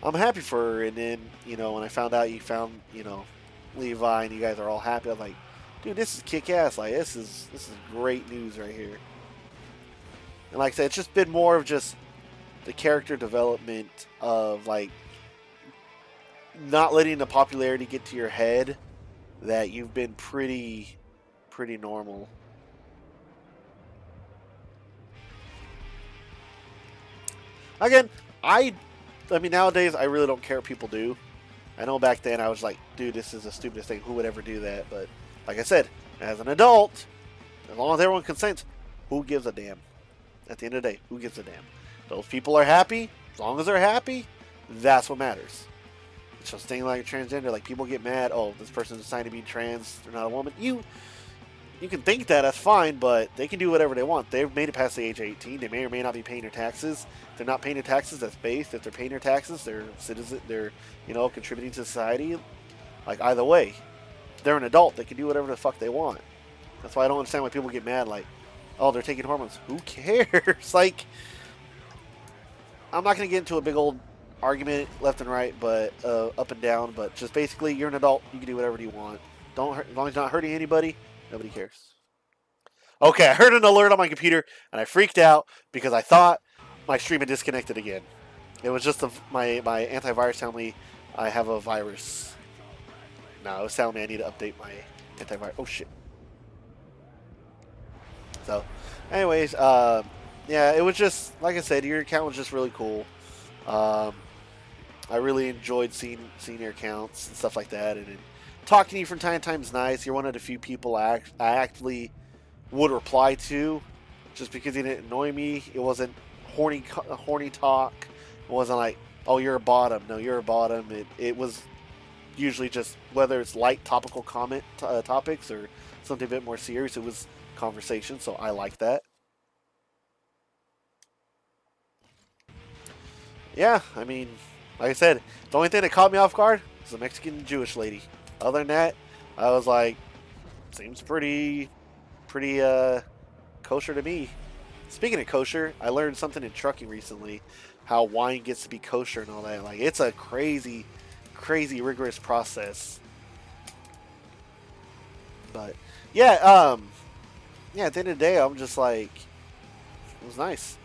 I'm happy for her. And then, you know, when I found out you found, you know, Levi and you guys are all happy, I was like, dude, this is kick ass. Like this is great news right here. And like I said, it's just been more of just the character development of like not letting the popularity get to your head. That you've been pretty normal. Again, I mean nowadays I really don't care what people do. I know back then I was like, dude, this is the stupidest thing. Who would ever do that? But like I said, as an adult, as long as everyone consents, who gives a damn? At the end of the day, who gives a damn? Those people are happy. As long as they're happy, that's what matters. It's just thing like a transgender. Like people get mad. Oh, this person decided to be trans. They're not a woman. You can think that. That's fine, but they can do whatever they want. They've made it past the age of 18. They may or may not be paying their taxes. If they're not paying their taxes, that's based. If they're paying their taxes, they're citizen. They're, you know, contributing to society. Like either way, they're an adult. They can do whatever the fuck they want. That's why I don't understand why people get mad. Like, oh, they're taking hormones. Who cares? Like, I'm not going to get into a big old argument left and right, but up and down. But just basically, you're an adult. You can do whatever you want. Don't hurt, as long as you're not hurting anybody. Nobody cares. Okay, I heard an alert on my computer, and I freaked out because I thought my stream had disconnected again. It was just my antivirus telling me I have a virus. No, it was telling me I need to update my antivirus. Oh, shit. So, anyways, yeah, it was just, like I said, your account was just really cool. I really enjoyed seeing your accounts and stuff like that, and talking to you from time to time is nice. You're one of the few people I actually would reply to, just because you didn't annoy me. It wasn't horny talk. It wasn't like, oh, you're a bottom. No, you're a bottom. It was usually just, whether it's light topical comment topics or something a bit more serious, it was conversation. So I like that. Yeah, I mean, like I said, the only thing that caught me off guard was a Mexican Jewish lady. Other than that, I was like, seems pretty kosher to me. Speaking of kosher, I learned something in trucking recently, how wine gets to be kosher and all that. Like, it's a crazy rigorous process. But yeah, yeah, at the end of the day, I'm just like, it was nice.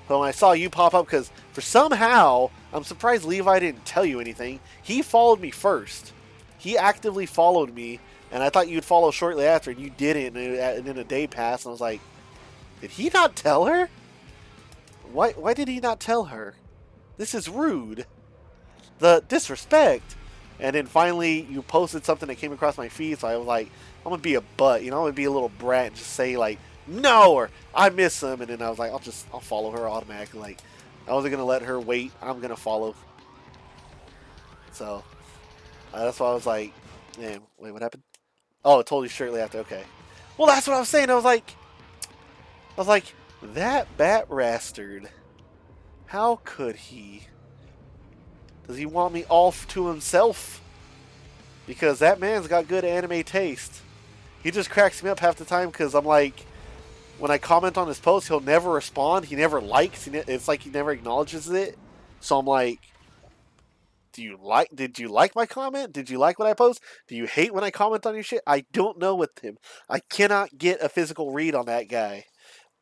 But when I saw you pop up, because for somehow I'm surprised Levi didn't tell you anything. He followed me first. He actively followed me, and I thought you'd follow shortly after, and you didn't, and then a day passed, and I was like, did he not tell her? Why did he not tell her? This is rude. The disrespect. And then finally, you posted something that came across my feed, so I was like, I'm going to be a butt, you know, I'm going to be a little brat and just say, like, no, or I miss him, and then I was like, I'll follow her automatically, like, I wasn't going to let her wait, I'm going to follow. So, that's why I was like, man, wait, what happened? Oh, it told you shortly after, okay. Well, that's what I was saying, I was like, that bat rastard, how could he? Does he want me all to himself? Because that man's got good anime taste. He just cracks me up half the time because I'm like, when I comment on his post, he'll never respond. He never likes. It's like he never acknowledges it. So I'm like, did you like my comment? Did you like what I post? Do you hate when I comment on your shit? I don't know with him. I cannot get a physical read on that guy.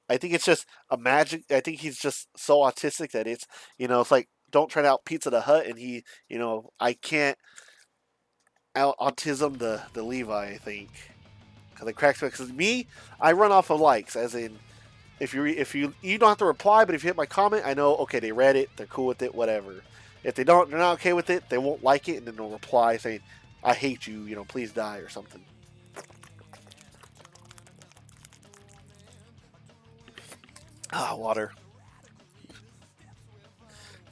I think it's just a magic. I think he's just so autistic that it's, it's like, don't try to out Pizza the Hut, and he, I can't out autism the Levi, I think. Because it cracks me. Because me, I run off of likes, as in, if you don't have to reply, but if you hit my comment, I know, okay, they read it, they're cool with it, whatever. If they're not okay with it, they won't like it, and then they'll reply saying, I hate you, please die, or something. Ah, water.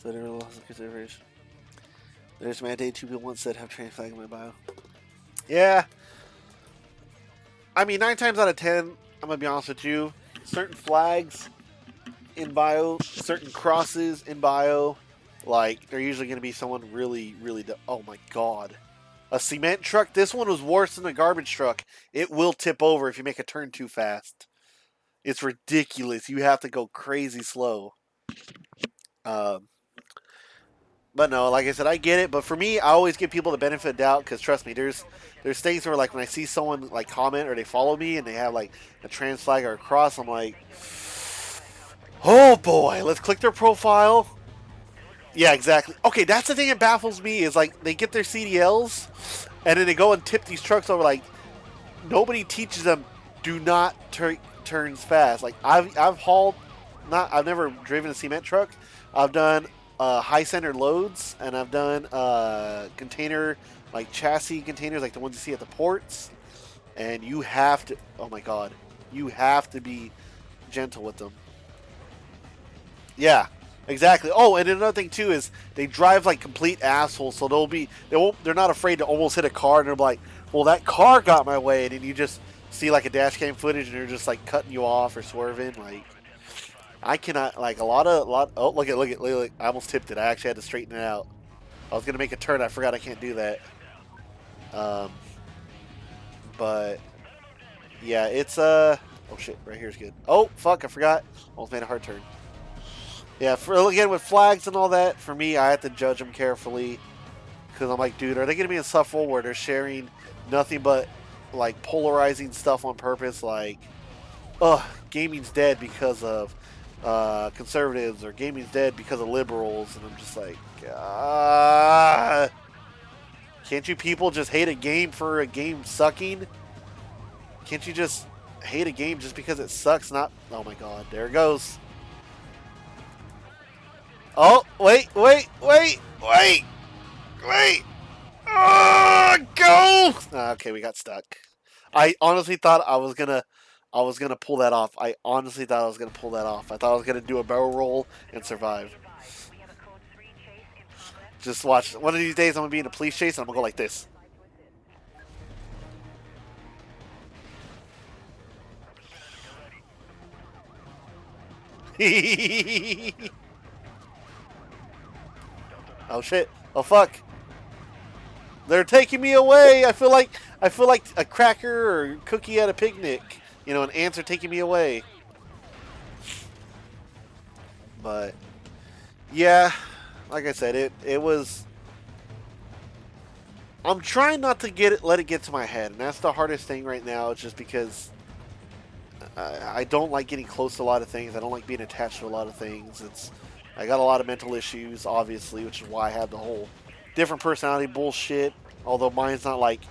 So there was a consideration. There's my day 2 people once said have trans flag in my bio. Yeah. I mean, 9 times out of 10, I'm gonna be honest with you, certain flags in bio, certain crosses in bio, like, they're usually gonna be someone really, really, oh my god. A cement truck? This one was worse than a garbage truck. It will tip over if you make a turn too fast. It's ridiculous. You have to go crazy slow. But no, like I said, I get it. But for me, I always give people the benefit of the doubt because trust me, there's things where like when I see someone like comment or they follow me and they have like a trans flag or a cross, I'm like, oh boy, let's click their profile. Yeah, exactly. Okay, that's the thing that baffles me is like they get their CDLs and then they go and tip these trucks over. Like nobody teaches them do not turns fast. Like I've never driven a cement truck. I've done high center loads, and I've done container, like chassis containers, like the ones you see at the ports. And you have to, oh my god, you have to be gentle with them. Yeah, exactly. Oh, and another thing too is they drive like complete assholes, so they're not afraid to almost hit a car, and they're like, well, that car got my way, and then you just see like a dash cam footage, and they're just like cutting you off or swerving, like. I cannot, like, oh, look at, I almost tipped it. I actually had to straighten it out. I was going to make a turn. I forgot I can't do that. But, yeah, it's, oh, shit, right here is good. Oh, fuck, I forgot. Almost made a hard turn. Yeah, again, with flags and all that, for me, I have to judge them carefully. Because I'm like, dude, are they going to be insufferable where they're sharing nothing but, like, polarizing stuff on purpose? Like, ugh, gaming's dead because of conservatives, or gaming's dead because of liberals, and I'm just like, can't you people just hate a game for a game sucking? Can't you just hate a game just because it sucks? Not, oh my god, there it goes. Oh, wait, go! Okay, we got stuck. I honestly thought I was gonna pull that off. I honestly thought I was gonna pull that off. I thought I was gonna do a barrel roll and survive. Just watch. One of these days I'm gonna be in a police chase and I'm gonna go like this. Oh shit. Oh fuck. They're taking me away. I feel like a cracker or cookie at a picnic. And ants are taking me away. But yeah, like I said, it was. I'm trying not to let it get to my head, and that's the hardest thing right now. It's just because I don't like getting close to a lot of things. I don't like being attached to a lot of things. I got a lot of mental issues, obviously, which is why I have the whole different personality bullshit. Although mine's not like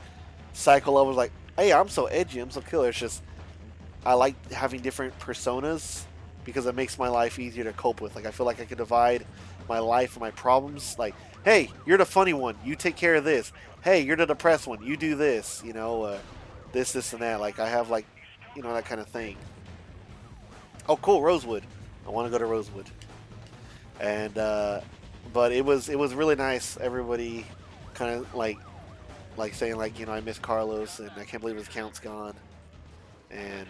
psycho levels, like, hey, I'm so edgy, I'm so killer. It's just I like having different personas because it makes my life easier to cope with. Like, I feel like I can divide my life and my problems. Like, hey, you're the funny one, you take care of this. Hey, you're the depressed one, you do this. This, and that. Like, I have like, that kind of thing. Oh, cool, Rosewood. I want to go to Rosewood. And but it was really nice. Everybody kind of like saying like, I miss Carlos and I can't believe his account's gone. And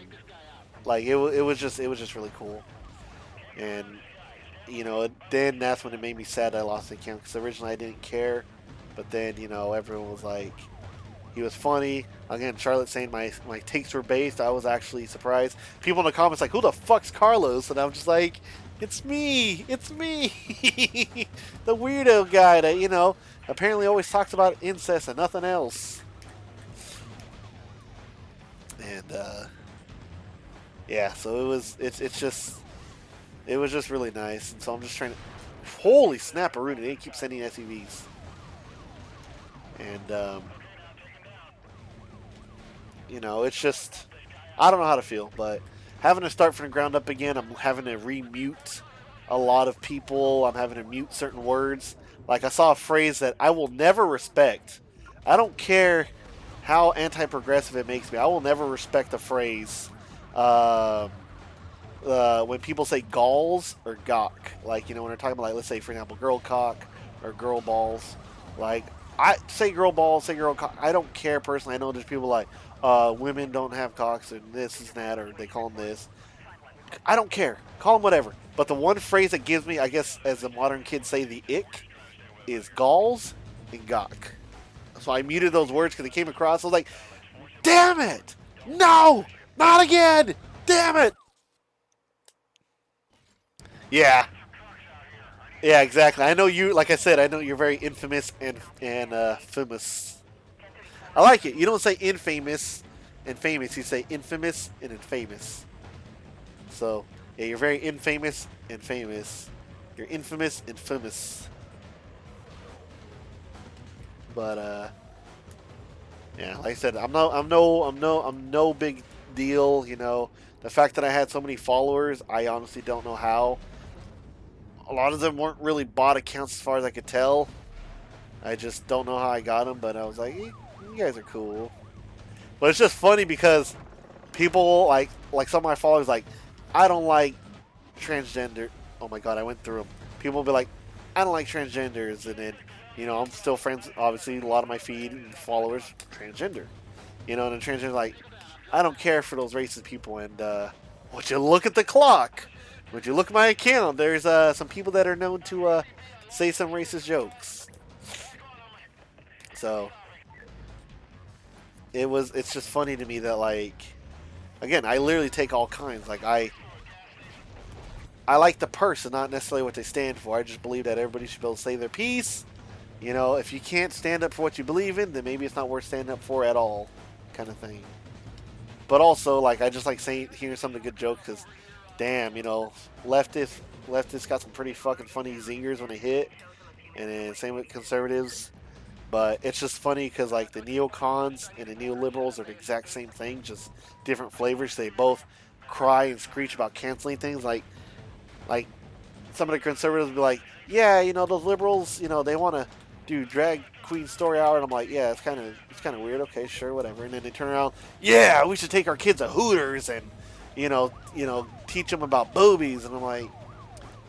like it was just really cool. And then that's when it made me sad I lost the account, because originally I didn't care, but then everyone was like, he was funny. Again, Charlotte saying my takes were based. I was actually surprised. People in the comments like, who the fuck's Carlos? And I'm just like, it's me, the weirdo guy that apparently always talks about incest and nothing else. And yeah, so it was just really nice. And so I'm just trying to, holy snap, Aruna, they keep sending SUVs. And it's just, I don't know how to feel, but having to start from the ground up again, I'm having to remute a lot of people. I'm having to mute certain words. Like, I saw a phrase that I will never respect. I don't care how anti-progressive it makes me. I will never respect a phrase when people say galls or gawk. Like, when they're talking about, like, let's say, for example, girl cock or girl balls. Like, I say girl balls, say girl cock. I don't care personally. I know there's people like, women don't have cocks and this is that, or they call them this. I don't care. Call them whatever. But the one phrase that gives me, I guess, as the modern kids say, the ick, is galls and gawk. So I muted those words because they came across. I was like, damn it! No! Not again! Damn it! Yeah. Yeah, exactly. I know you, like I said, I know you're very infamous and famous. I like it. You don't say infamous and famous. You say infamous and infamous. So, yeah, you're very infamous and famous. You're infamous and famous. But yeah, like I said, I'm no big deal. The fact that I had so many followers, I honestly don't know how. A lot of them weren't really bot accounts as far as I could tell. I just don't know how I got them, but I was like, you guys are cool. But it's just funny because people like some of my followers like, I don't like transgender. Oh my god, I went through them. People will be like, I don't like transgenders, and then I'm still friends. Obviously, a lot of my feed and followers transgender. And the transgender like, I don't care for those racist people. And would you look at the clock? Would you look at my account? There's some people that are known to say some racist jokes. So it's just funny to me that, like, again, I literally take all kinds. Like, I like the person, not necessarily what they stand for. I just believe that everybody should be able to say their piece. If you can't stand up for what you believe in, then maybe it's not worth standing up for at all, kind of thing. But also, like, I just like hearing some of the good jokes because, damn, leftists got some pretty fucking funny zingers when they hit, and then same with conservatives. But it's just funny because, like, the neocons and the neoliberals are the exact same thing, just different flavors. They both cry and screech about canceling things. Like some of the conservatives will be like, yeah, those liberals, they want to do drag queen story hour, and I'm like, yeah, it's kind of weird. Okay, sure, whatever. And then they turn around, yeah, we should take our kids to Hooters and teach them about boobies. And I'm like,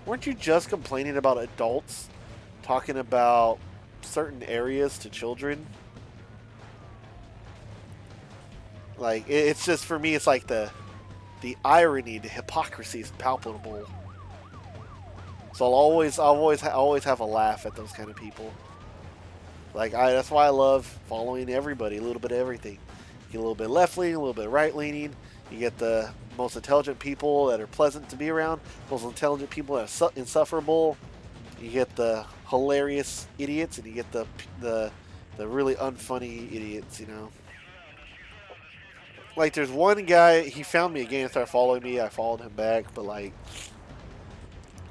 weren't you just complaining about adults talking about certain areas to children? Like, it's just, for me, it's like the irony, the hypocrisy is palpable. So I'll always have a laugh at those kind of people. Like, that's why I love following everybody, a little bit of everything. You get a little bit left leaning, a little bit right leaning. You get the most intelligent people that are pleasant to be around, most intelligent people that are insufferable. You get the hilarious idiots, and you get the really unfunny idiots. Like, there's one guy, he found me again and started following me. I followed him back, but like,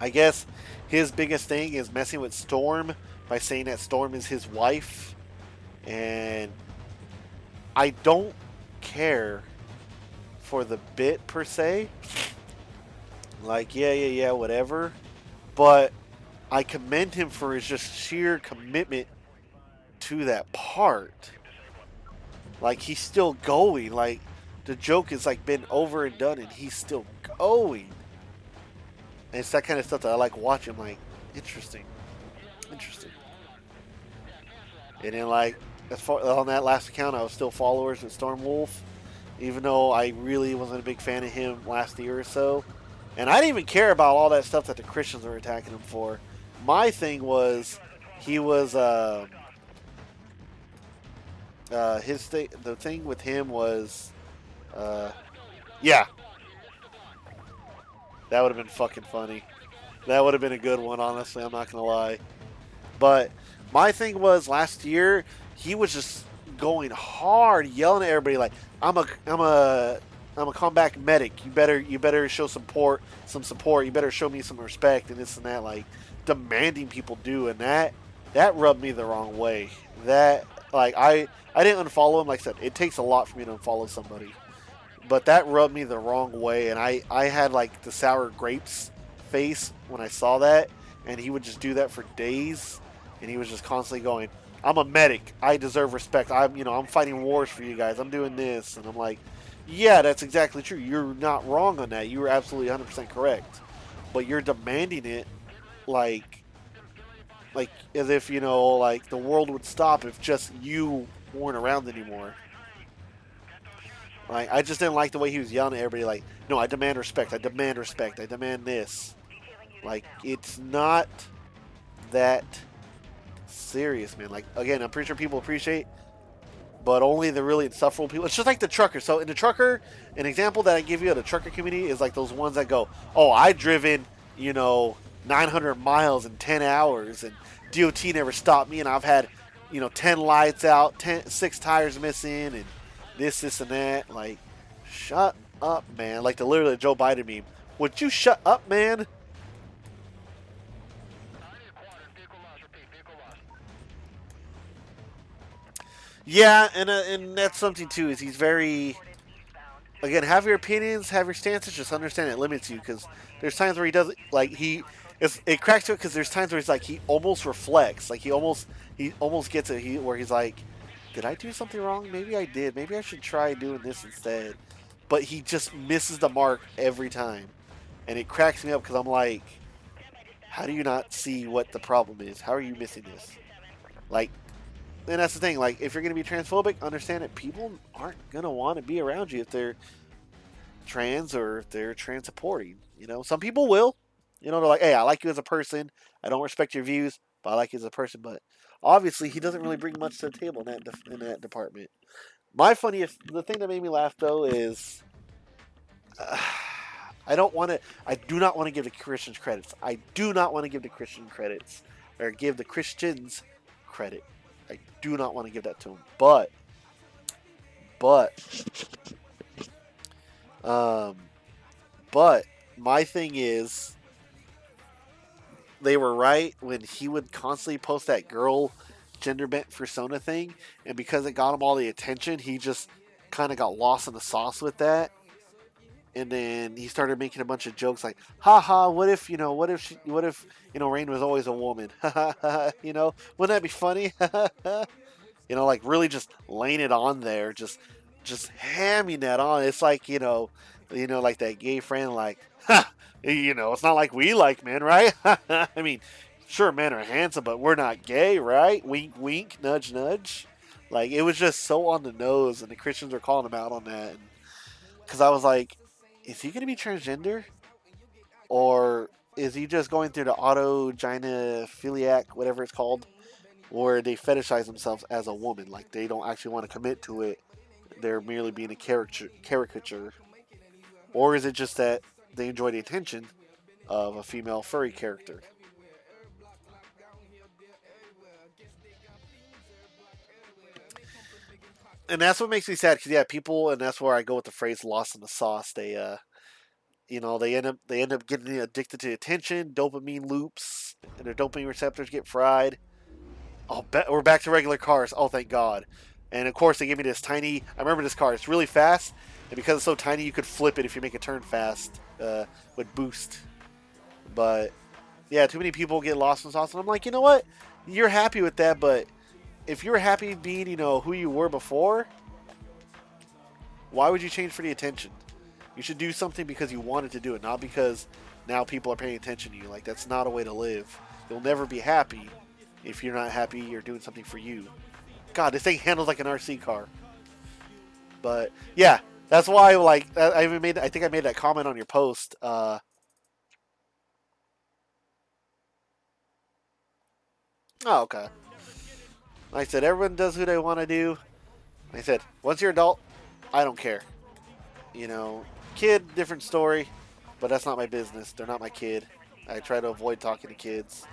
I guess his biggest thing is messing with Storm by saying that Storm is his wife, and I don't care for the bit per se. Like, yeah, whatever. But I commend him for his just sheer commitment to that part. Like, he's still going. Like, the joke is like been over and done, and he's still going. And it's that kind of stuff that I like watching. I'm like, interesting, interesting. And then like, as far on that last account, I was still followers with Stormwolf, even though I really wasn't a big fan of him last year or so. And I didn't even care about all that stuff that the Christians were attacking him for. My thing was, he was his thing. The thing with him was, yeah, that would have been fucking funny. That would have been a good one, honestly. I'm not gonna lie. But my thing was last year, he was just going hard, yelling at everybody like, I'm a comeback medic. You better show some support. You better show me some respect and this and that." Like, demanding people do, and that rubbed me the wrong way. That, like, I didn't unfollow him. Like I said, it takes a lot for me to unfollow somebody, but that rubbed me the wrong way, and I had like the sour grapes face when I saw that, and he would just do that for days, and he was just constantly going, "I'm a medic. I deserve respect. I'm fighting wars for you guys. I'm doing this," and I'm like, "Yeah, that's exactly true. You're not wrong on that. You were absolutely 100% correct, but you're demanding it like as if like the world would stop if just you weren't around anymore." Like, I just didn't like the way he was yelling at everybody. Like, "No, I demand respect. I demand respect. I demand this." Like, it's not that serious, man. Like, again, I'm pretty sure people appreciate, but only the really insufferable people. It's just like the trucker. So in the trucker, an example that I give you of the trucker community is like those ones that go, "Oh, I driven, 900 miles in 10 hours, and DOT never stopped me, and I've had, 10 lights out, 6 tires missing, and this, and that." Like, shut up, man. Like the literally Joe Biden meme. Would you shut up, man? Yeah, and that's something too. Is he's very, again, have your opinions, have your stances. Just understand it limits you, because there's times where he does like it cracks to it, because there's times where he's like he almost reflects, like he almost gets it. Where he's like, "Did I do something wrong? Maybe I did. Maybe I should try doing this instead." But he just misses the mark every time, and it cracks me up because I'm like, "How do you not see what the problem is? How are you missing this?" Like, and that's the thing. Like, if you're gonna be transphobic, understand that people aren't gonna want to be around you if they're trans or if they're trans supporting. Some people will. They're like, "Hey, I like you as a person. I don't respect your views, but I like you as a person." But obviously, he doesn't really bring much to the table in that department. The thing that made me laugh though is, uh, I do not want to give the Christians credits. I do not want to give the Christian credits or give the Christians credit. I do not want to give that to them. But, um, but my thing is, they were right when he would constantly post that girl gender bent persona thing, and because it got him all the attention, he just kind of got lost in the sauce with that. And then he started making a bunch of jokes like, "Haha, what if Rain was always a woman? Wouldn't that be funny?" Like really just laying it on there, just hamming that on. It's like, like that gay friend, like, "Ha, it's not like we like men, right?" I mean, sure, men are handsome, but we're not gay, right? Wink, wink, nudge, nudge. Like, it was just so on the nose, and the Christians were calling him out on that. Because I was like, is he going to be transgender? Or is he just going through the autogynephiliac, whatever it's called, where they fetishize themselves as a woman? Like, they don't actually want to commit to it. They're merely being a caricature. Or is it just that they enjoy the attention of a female furry character? And that's what makes me sad, because yeah, people, and that's where I go with the phrase "lost in the sauce." They you know, they end up getting addicted to attention, dopamine loops, and their dopamine receptors get fried. Oh, we're back to regular cars. Oh, thank God. And of course, they gave me this tiny. I remember this car. It's really fast, and because it's so tiny, you could flip it if you make a turn fast with boost. But yeah, too many people get lost in sauce, and I'm like, you know what? You're happy with that, but if you're happy being, you know, who you were before, why would you change for the attention? You should do something because you wanted to do it, not because now people are paying attention to you. Like, that's not a way to live. You'll never be happy if you're not happy you're doing something for you. God, this thing handles like an RC car. But yeah, that's why like I think I made that comment on your post. Oh, okay. Like I said, everyone does who they want to do. Like I said, once you're adult, I don't care. You know, kid, different story, but that's not my business. They're not my kid. I try to avoid talking to kids.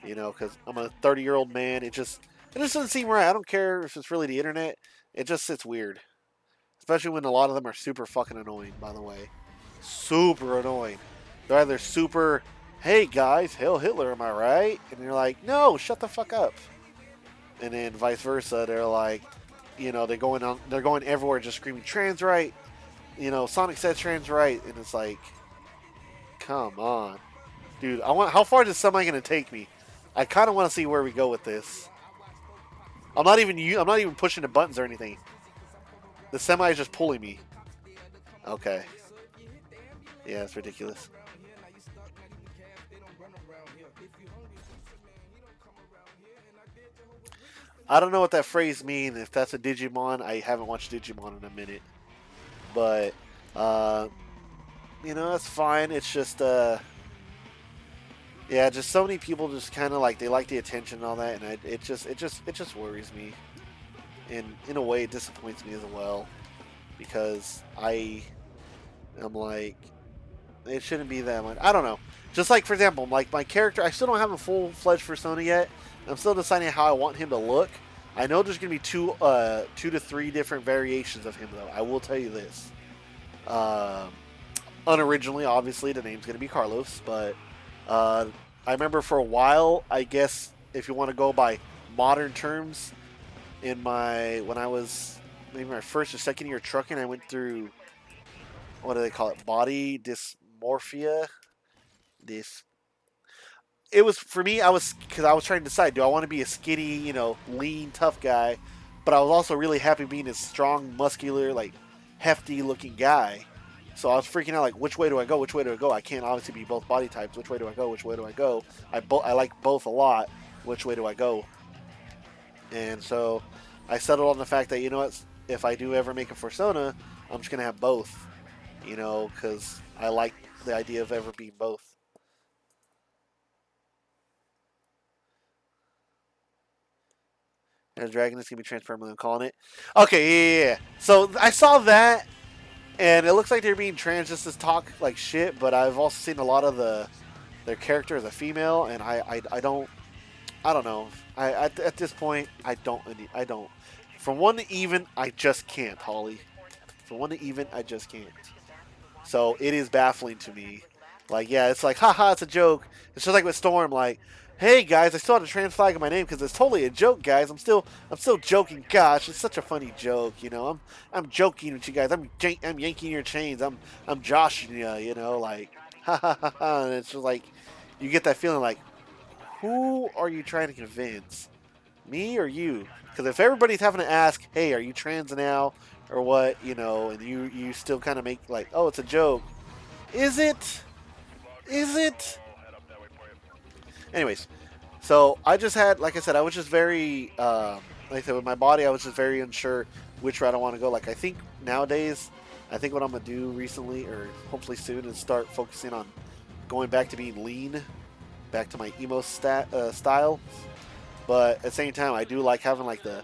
You know, because I'm a 30-year-old man. It just doesn't seem right. I don't care if it's really the internet. It just sits weird, especially when a lot of them are super fucking annoying. By the way, super annoying. They're either super, hey guys, hail Hitler, am I right? And you're like, no, shut the fuck up. And then vice versa, they're like, you know, they're going everywhere just screaming trans right. You know, Sonic says trans right, and it's like, come on, dude. How far is somebody gonna take me? I kind of want to see where we go with this. I'm not even pushing the buttons or anything. The semi is just pulling me. Okay. Yeah, it's ridiculous. I don't know what that phrase means. If that's a Digimon, I haven't watched Digimon in a minute. But, you know, that's fine. It's just, yeah, just so many people just kind of like they like the attention and all that, and it just worries me, and in a way, it disappoints me as well, because I'm like, it shouldn't be that much. I don't know. Just like for example, like my character, I still don't have a full-fledged persona yet. I'm still deciding how I want him to look. I know there's gonna be two to three different variations of him though. I will tell you this. Unoriginally, obviously, the name's gonna be Carlos, but I remember for a while, I guess if you want to go by modern terms, when I was maybe my first or second year trucking, I went through, what do they call it, body dysmorphia. This it was for me. Because I was trying to decide, do I want to be a skinny, you know, lean, tough guy, but I was also really happy being a strong, muscular, like hefty looking guy. So I was freaking out, like, which way do I go? Which way do I go? I can't obviously be both body types. Which way do I go? Which way do I go? I like both a lot. Which way do I go? And so I settled on the fact that, you know what, if I do ever make a persona, I'm just gonna have both. You know, because I like the idea of ever being both. And a dragon is gonna be transformed. I'm calling it. Okay, yeah. So I saw that, and it looks like they're being trans just to talk like shit. But I've also seen a lot of their character as a female, and I don't know. At this point, I don't. From one to even, I just can't, Holly. From one to even, I just can't. So it is baffling to me. Like, yeah, it's like, haha, it's a joke. It's just like with Storm, like, hey guys, I still have a trans flag in my name because it's totally a joke, guys. I'm still joking. Gosh, it's such a funny joke, you know. I'm joking with you guys. I'm yanking your chains. I'm joshing you, you know, like, ha ha ha ha. And it's just like, you get that feeling like, who are you trying to convince? Me or you? Because if everybody's having to ask, hey, are you trans now? Or what, you know, and you still kind of make like, oh, it's a joke. Is it? Is it? Anyways, so I just had, like I said, I was just very, like I said, with my body, I was just very unsure which route I want to go. Like, I think nowadays, I think what I'm going to do recently, or hopefully soon, is start focusing on going back to being lean, back to my emo style. But at the same time, I do like having like the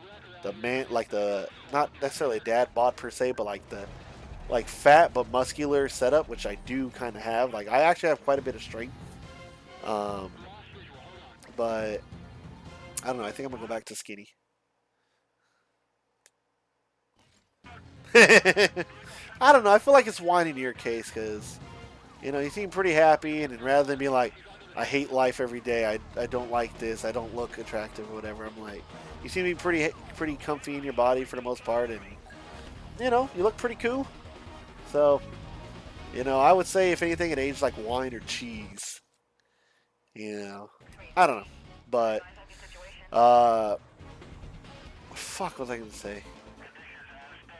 man, like the, not necessarily a dad bod per se, but like the like fat but muscular setup, which I do kind of have. Like, I actually have quite a bit of strength. Um, but I don't know. I think I'm gonna go back to skinny. I don't know. I feel like it's whining in your case because You know, you seem pretty happy, and rather than being like, I hate life every day, I don't like this, I don't look attractive or whatever, I'm like, you seem to be pretty comfy in your body for the most part, and, you know, you look pretty cool. So, you know, I would say if anything, it aged like wine or cheese. You know, I don't know, but fuck, what was I gonna say?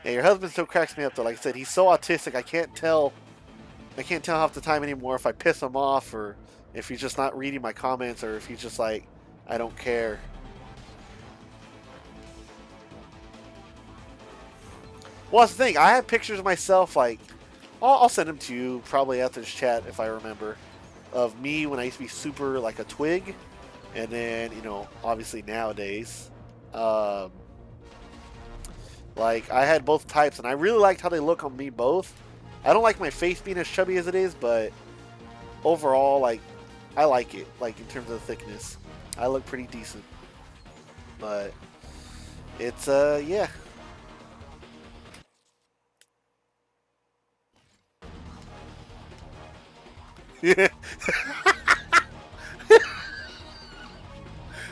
Yeah, your husband still cracks me up though. Like I said, he's so autistic. I can't tell. I can't tell half the time anymore if I piss him off or if he's just not reading my comments or if he's just like, I don't care. Well, that's the thing. I have pictures of myself. Like, I'll send them to you probably after this chat if I remember. Of me when I used to be super like a twig, and then you know, obviously nowadays. Like, I had both types, and I really liked how they look on me both. I don't like my face being as chubby as it is, but overall, like, I like it, like, in terms of the thickness. I look pretty decent. But, it's, yeah. Yeah.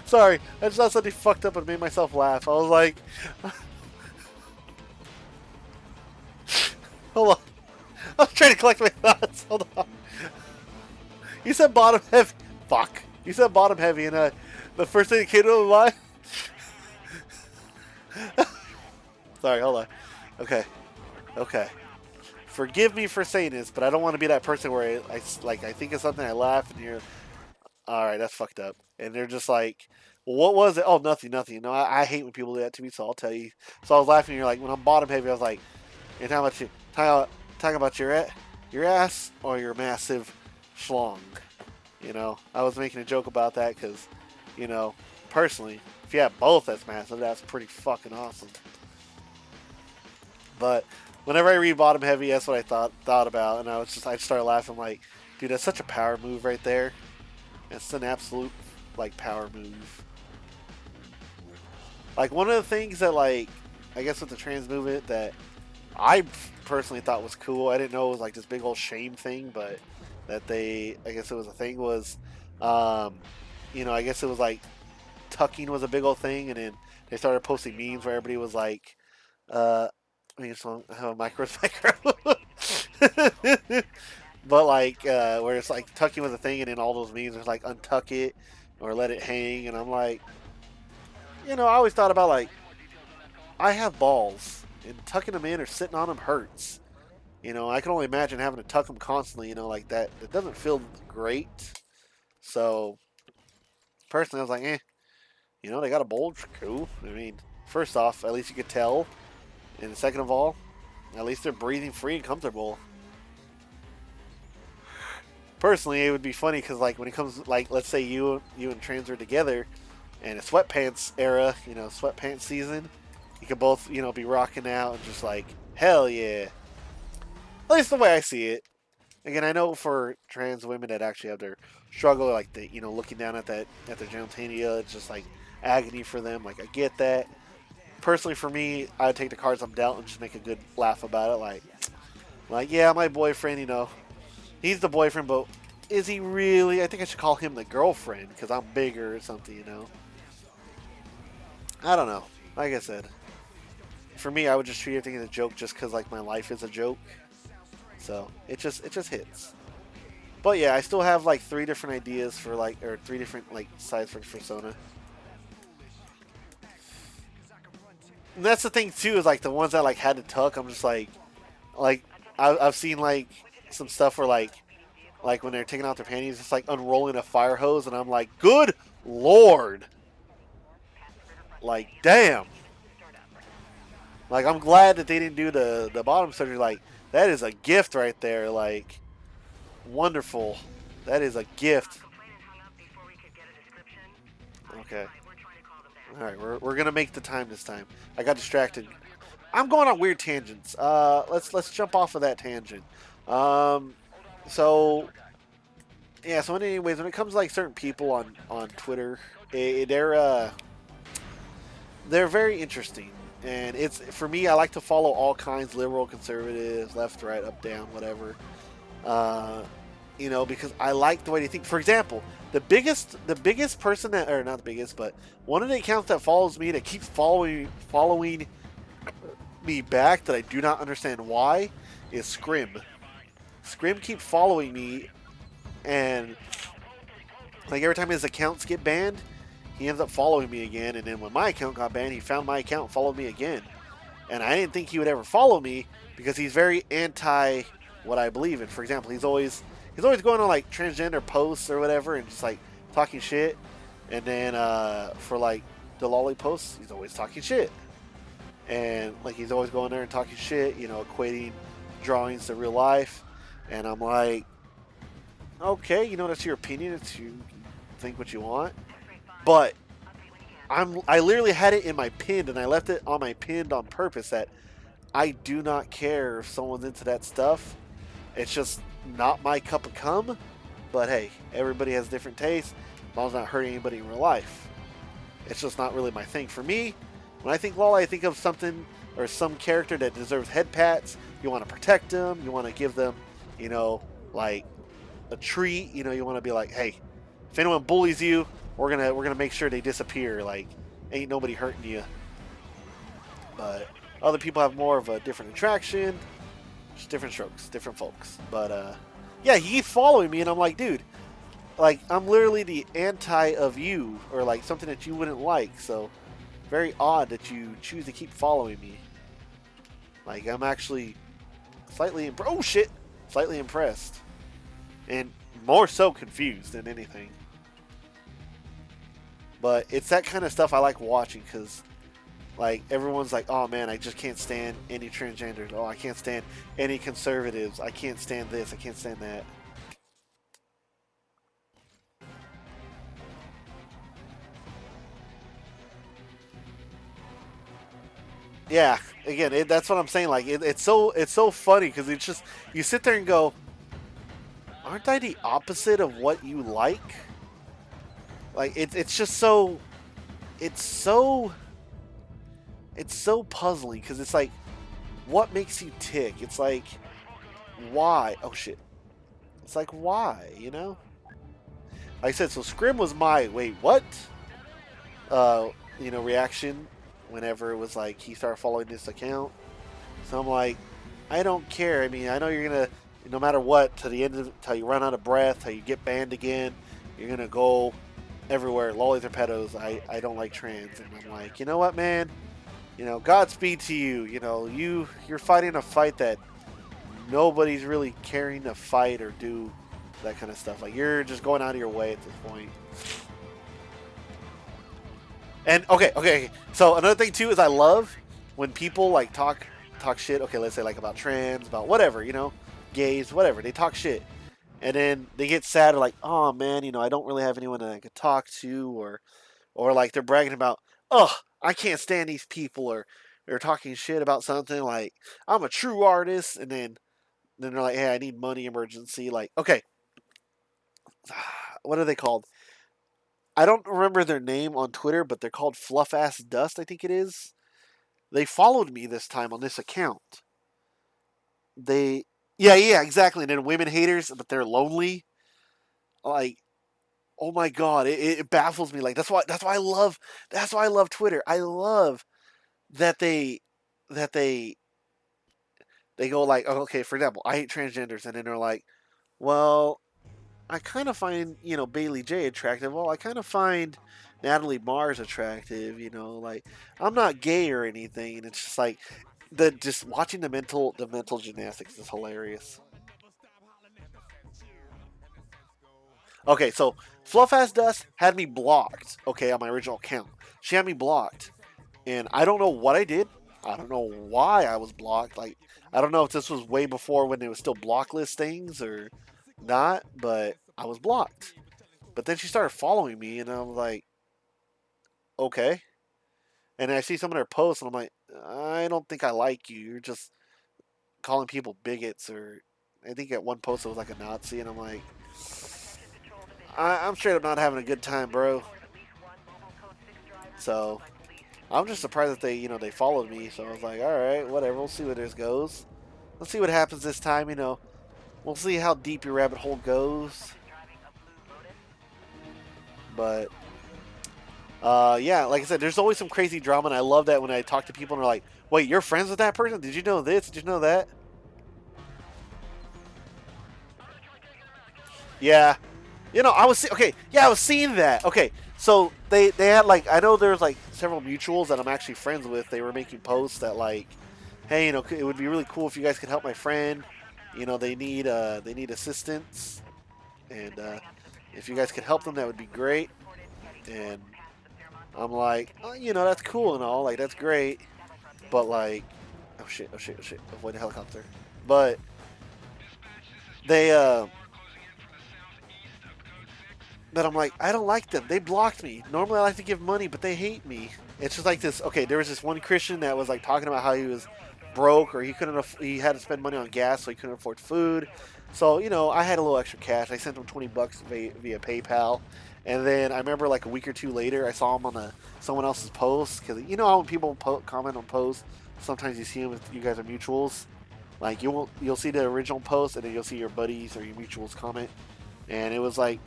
Sorry, I just saw something fucked up and made myself laugh. I was like... Hold on. I was trying to collect my thoughts. Hold on. You said bottom heavy. Fuck. You said bottom heavy, and the first thing that came to my mind. Sorry, hold on. Okay. Okay. Forgive me for saying this, but I don't want to be that person where I think of something, I laugh, and you're, all right, that's fucked up. And they're just like, well, what was it? Oh, nothing, nothing. No, I hate when people do that to me, so I'll tell you. So I was laughing, and you're like, when I'm bottom heavy, I was like, you're talking about your ass or your massive schlong. You know, I was making a joke about that because, you know, personally, if you have both that's massive, that's pretty fucking awesome. But whenever I read bottom heavy, that's what I thought about, and I just started laughing like, dude, that's such a power move right there. It's an absolute like power move. Like one of the things that like I guess with the trans movement that I personally thought was cool. I didn't know it was like this big old shame thing, but that I guess it was a thing was, you know, I guess it was like tucking was a big old thing, and then they started posting memes where everybody was like, I mean, I have a micro but like, where it's like tucking was a thing, and then all those memes was like untuck it or let it hang, and I'm like, you know, I always thought about like, I have balls. And tucking them in or sitting on them hurts. You know, I can only imagine having to tuck them constantly, you know, like that. It doesn't feel great. So, personally, I was like, you know, they got a bulge. Cool. I mean, first off, at least you could tell. And second of all, at least they're breathing free and comfortable. Personally, it would be funny because, like, when it comes, like, let's say you and trans are together and a sweatpants era, you know, sweatpants season, you could both, you know, be rocking out and just like, hell yeah. At least the way I see it. Again, I know for trans women that actually have their struggle, like the, you know, looking down at their genitalia, it's just like agony for them. Like I get that. Personally, for me, I would take the cards I'm dealt and just make a good laugh about it. Like yeah, my boyfriend, you know, he's the boyfriend, but is he really? I think I should call him the girlfriend because I'm bigger or something, you know. I don't know. Like I said, for me, I would just treat everything as a joke just because like my life is a joke. So it just hits. But yeah, I still have like 3 different ideas for like, or 3 different like sides for Persona. And that's the thing too, is like the ones that like had to tuck. I'm just like I've seen like some stuff where like when they're taking out their panties, it's like unrolling a fire hose, and I'm like, good lord, like damn. Like I'm glad that they didn't do the bottom surgery. Like that is a gift right there. Like wonderful, that is a gift. Okay. Alright, we're gonna make the time this time. I got distracted. I'm going on weird tangents. Let's jump off of that tangent. So yeah, so anyways, when it comes to like certain people on Twitter, they're very interesting. And it's, for me, I like to follow all kinds, liberal, conservative, left, right, up, down, whatever. you know, because I like the way they think. For example, the biggest person that, or not the biggest, but one of the accounts that follows me, that keeps following me back, that I do not understand why, is Scrim. Scrim keeps following me, and like every time his accounts get banned, he ends up following me again. And then when my account got banned, he found my account and followed me again. And I didn't think he would ever follow me because he's very anti what I believe in. For example, he's always going on like transgender posts or whatever and just like talking shit. And then for like the lolly posts, he's always talking shit. And like he's always going there and talking shit, you know, equating drawings to real life. And I'm like, okay, you know, that's your opinion. It's you think what you want. But I literally had it in my pinned, and I left it on my pinned on purpose, that I do not care if someone's into that stuff. It's just not my cup of cum. But hey, everybody has different tastes. As long as I'm not hurting anybody in real life. It's just not really my thing. For me, when I think LOL, I think of something or some character that deserves head pats. You want to protect them. You want to give them, you know, like a treat. You know, you want to be like, hey, if anyone bullies you, we're gonna make sure they disappear. Like, ain't nobody hurting you. But other people have more of a different attraction. Just different strokes, different folks. But yeah, he keeps following me, and I'm like, dude, like I'm literally the anti of you, or like something that you wouldn't like. So very odd that you choose to keep following me. Like I'm actually slightly slightly impressed, and more so confused than anything. But it's that kind of stuff I like watching, because like everyone's like, oh man, I just can't stand any transgenders. Oh, I can't stand any conservatives. I can't stand this. I can't stand that. Yeah, again, that's what I'm saying. Like it's so funny, because it's just, you sit there and go, aren't I the opposite of what you like? Like it's just so it's so it's so puzzling, because it's like, what makes you tick? It's like, why? Oh shit! It's like, why? You know? Like I said, so Scrim was my wait what? You know, reaction whenever it was like he started following this account. So I'm like, I don't care. I mean, I know you're gonna, no matter what, to the end of, till you run out of breath, till you get banned again, you're gonna go everywhere. Lollies or pedos. I don't like trans, and I'm like, you know what, man? You know, Godspeed to you. You know, you're fighting a fight that nobody's really caring to fight or do that kind of stuff. Like you're just going out of your way at this point. And okay. So another thing too is I love when people like talk shit. Okay, let's say like about trans, about whatever, you know, gays, whatever. They talk shit, and then they get sad or like, oh man, you know, I don't really have anyone that I could talk to, or like they're bragging about, oh, I can't stand these people, or they're talking shit about something like, I'm a true artist, and then they're like, hey, I need money emergency. Like, okay, what are they called? I don't remember their name on Twitter, but they're called Fluff Ass Dust, I think it is. They followed me this time on this account. They, yeah, exactly. And then women haters, but they're lonely. Like, oh my god, it baffles me. Like that's why I love Twitter. I love that they they go like, oh, okay, for example, I hate transgenders, and then they're like, well, I kind of find, you know, Bailey J attractive. Well, I kind of find Natalie Mars attractive. You know, like I'm not gay or anything, and it's just like the just watching the mental gymnastics is hilarious. Okay, so Fluff Ass Dust had me blocked. Okay, on my original account, she had me blocked, and I don't know what I did. I don't know why I was blocked. Like I don't know if this was way before when they was still block list things or not, but I was blocked. But then she started following me, and I was like, okay. And I see some of her posts, and I'm like, I don't think I like you. You're just calling people bigots, or I think at one post it was like a Nazi, and I'm like, I'm straight up not having a good time, bro. So I'm just surprised that they, you know, they followed me. So I was like, all right, whatever. We'll see where this goes. Let's see what happens this time. You know, we'll see how deep your rabbit hole goes. But yeah, like I said, there's always some crazy drama, and I love that when I talk to people and they're like, "Wait, you're friends with that person? Did you know this? Did you know that?" Yeah, I was okay. Yeah, I was seeing that. Okay, so they had like I know there's like several mutuals that I'm actually friends with. They were making posts that like, hey, it would be really cool if you guys could help my friend. They need assistance, and if you guys could help them, that would be great. And I'm like, oh, that's cool and all, like that's great, but like, oh shit, avoid the helicopter. But they but I'm like, I don't like them. They blocked me. Normally I like to give money, but they hate me. It's just like this. Okay, there was this one Christian that was like talking about how he was broke or he had to spend money on gas, so he couldn't afford food. So I had a little extra cash. I sent him $20 via PayPal, and then I remember like a week or two later, I saw him on someone else's post because how when people comment on posts, sometimes you see them if you guys are mutuals. Like you'll see the original post, and then you'll see your buddies or your mutuals comment, and it was a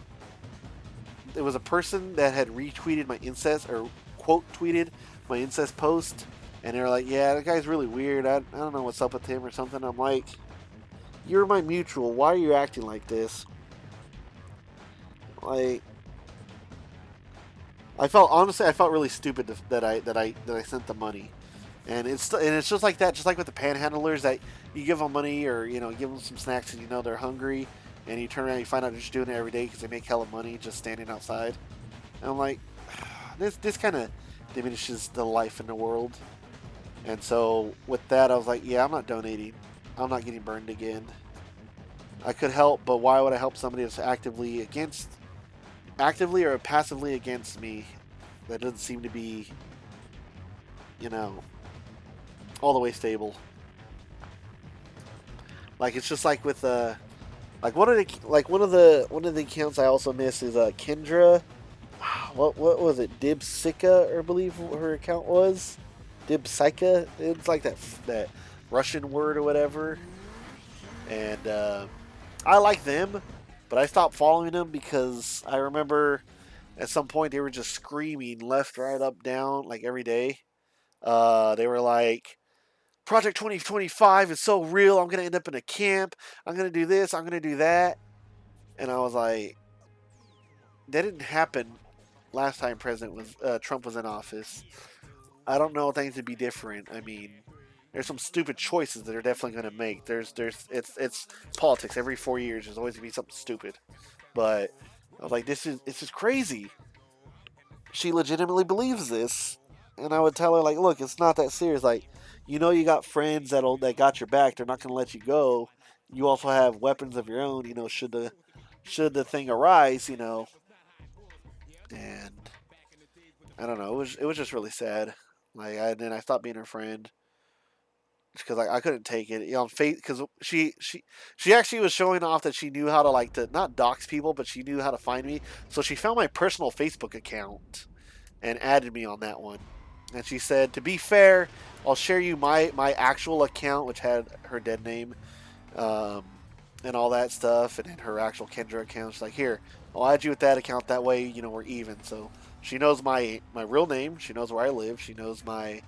person that had retweeted my incest or quote tweeted my incest post, and they were like, "Yeah, that guy's really weird. I don't know what's up with him or something." I'm like, "You're my mutual. Why are you acting like this?" Like, I felt really stupid that I sent the money, and it's just like that, just like with the panhandlers that you give them money or give them some snacks and they're hungry, and you turn around and you find out they're just doing it every day because they make hella money just standing outside. And I'm like, this kind of diminishes the life in the world. And so with that, I was like, yeah, I'm not donating. I'm not getting burned again. I could help, but why would I help somebody that's actively or passively against me? That doesn't seem to be, all the way stable. Like it's just like with like one of the accounts I also miss is Kendra. What was it? Dibsika, I believe her account was. Dibsika. It's like that Russian word or whatever. And I like them, but I stopped following them because I remember at some point they were just screaming left, right, up, down like every day. They were like, Project 2025 is so real. I'm gonna end up in a camp. I'm gonna do this. I'm gonna do that. And I was like, that didn't happen last time Trump was in office. I don't know if things would be different. I mean, there's some stupid choices that are definitely going to make. It's politics. Every 4 years, there's always going to be something stupid. But I was like, it's just crazy. She legitimately believes this, and I would tell her like, look, it's not that serious. Like, you got friends that got your back. They're not going to let you go. You also have weapons of your own. Should the thing arise. And I don't know. It was just really sad. Like then I stopped being her friend because I couldn't take it. On faith because she actually was showing off that she knew how to to not dox people, but she knew how to find me. So she found my personal Facebook account and added me on that one. And she said, to be fair, I'll share you my actual account, which had her dead name, um, and all that stuff, and then her actual Kendra account. She's like, here, I'll add you with that account. That way, we're even. So she knows my real name. She knows where I live. She knows my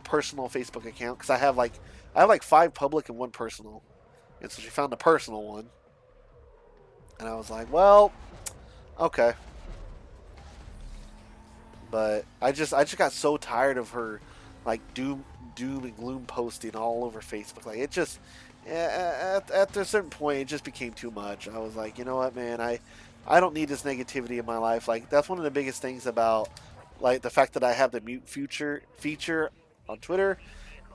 personal Facebook account because I have like 5 public and 1 personal, and so she found the personal one, and I was like, well, okay. But I just got so tired of her like doom and gloom posting all over Facebook. Like it just at a certain point it just became too much. I was like, you know what, man, I don't need this negativity in my life. Like that's one of the biggest things about like the fact that I have the mute feature on Twitter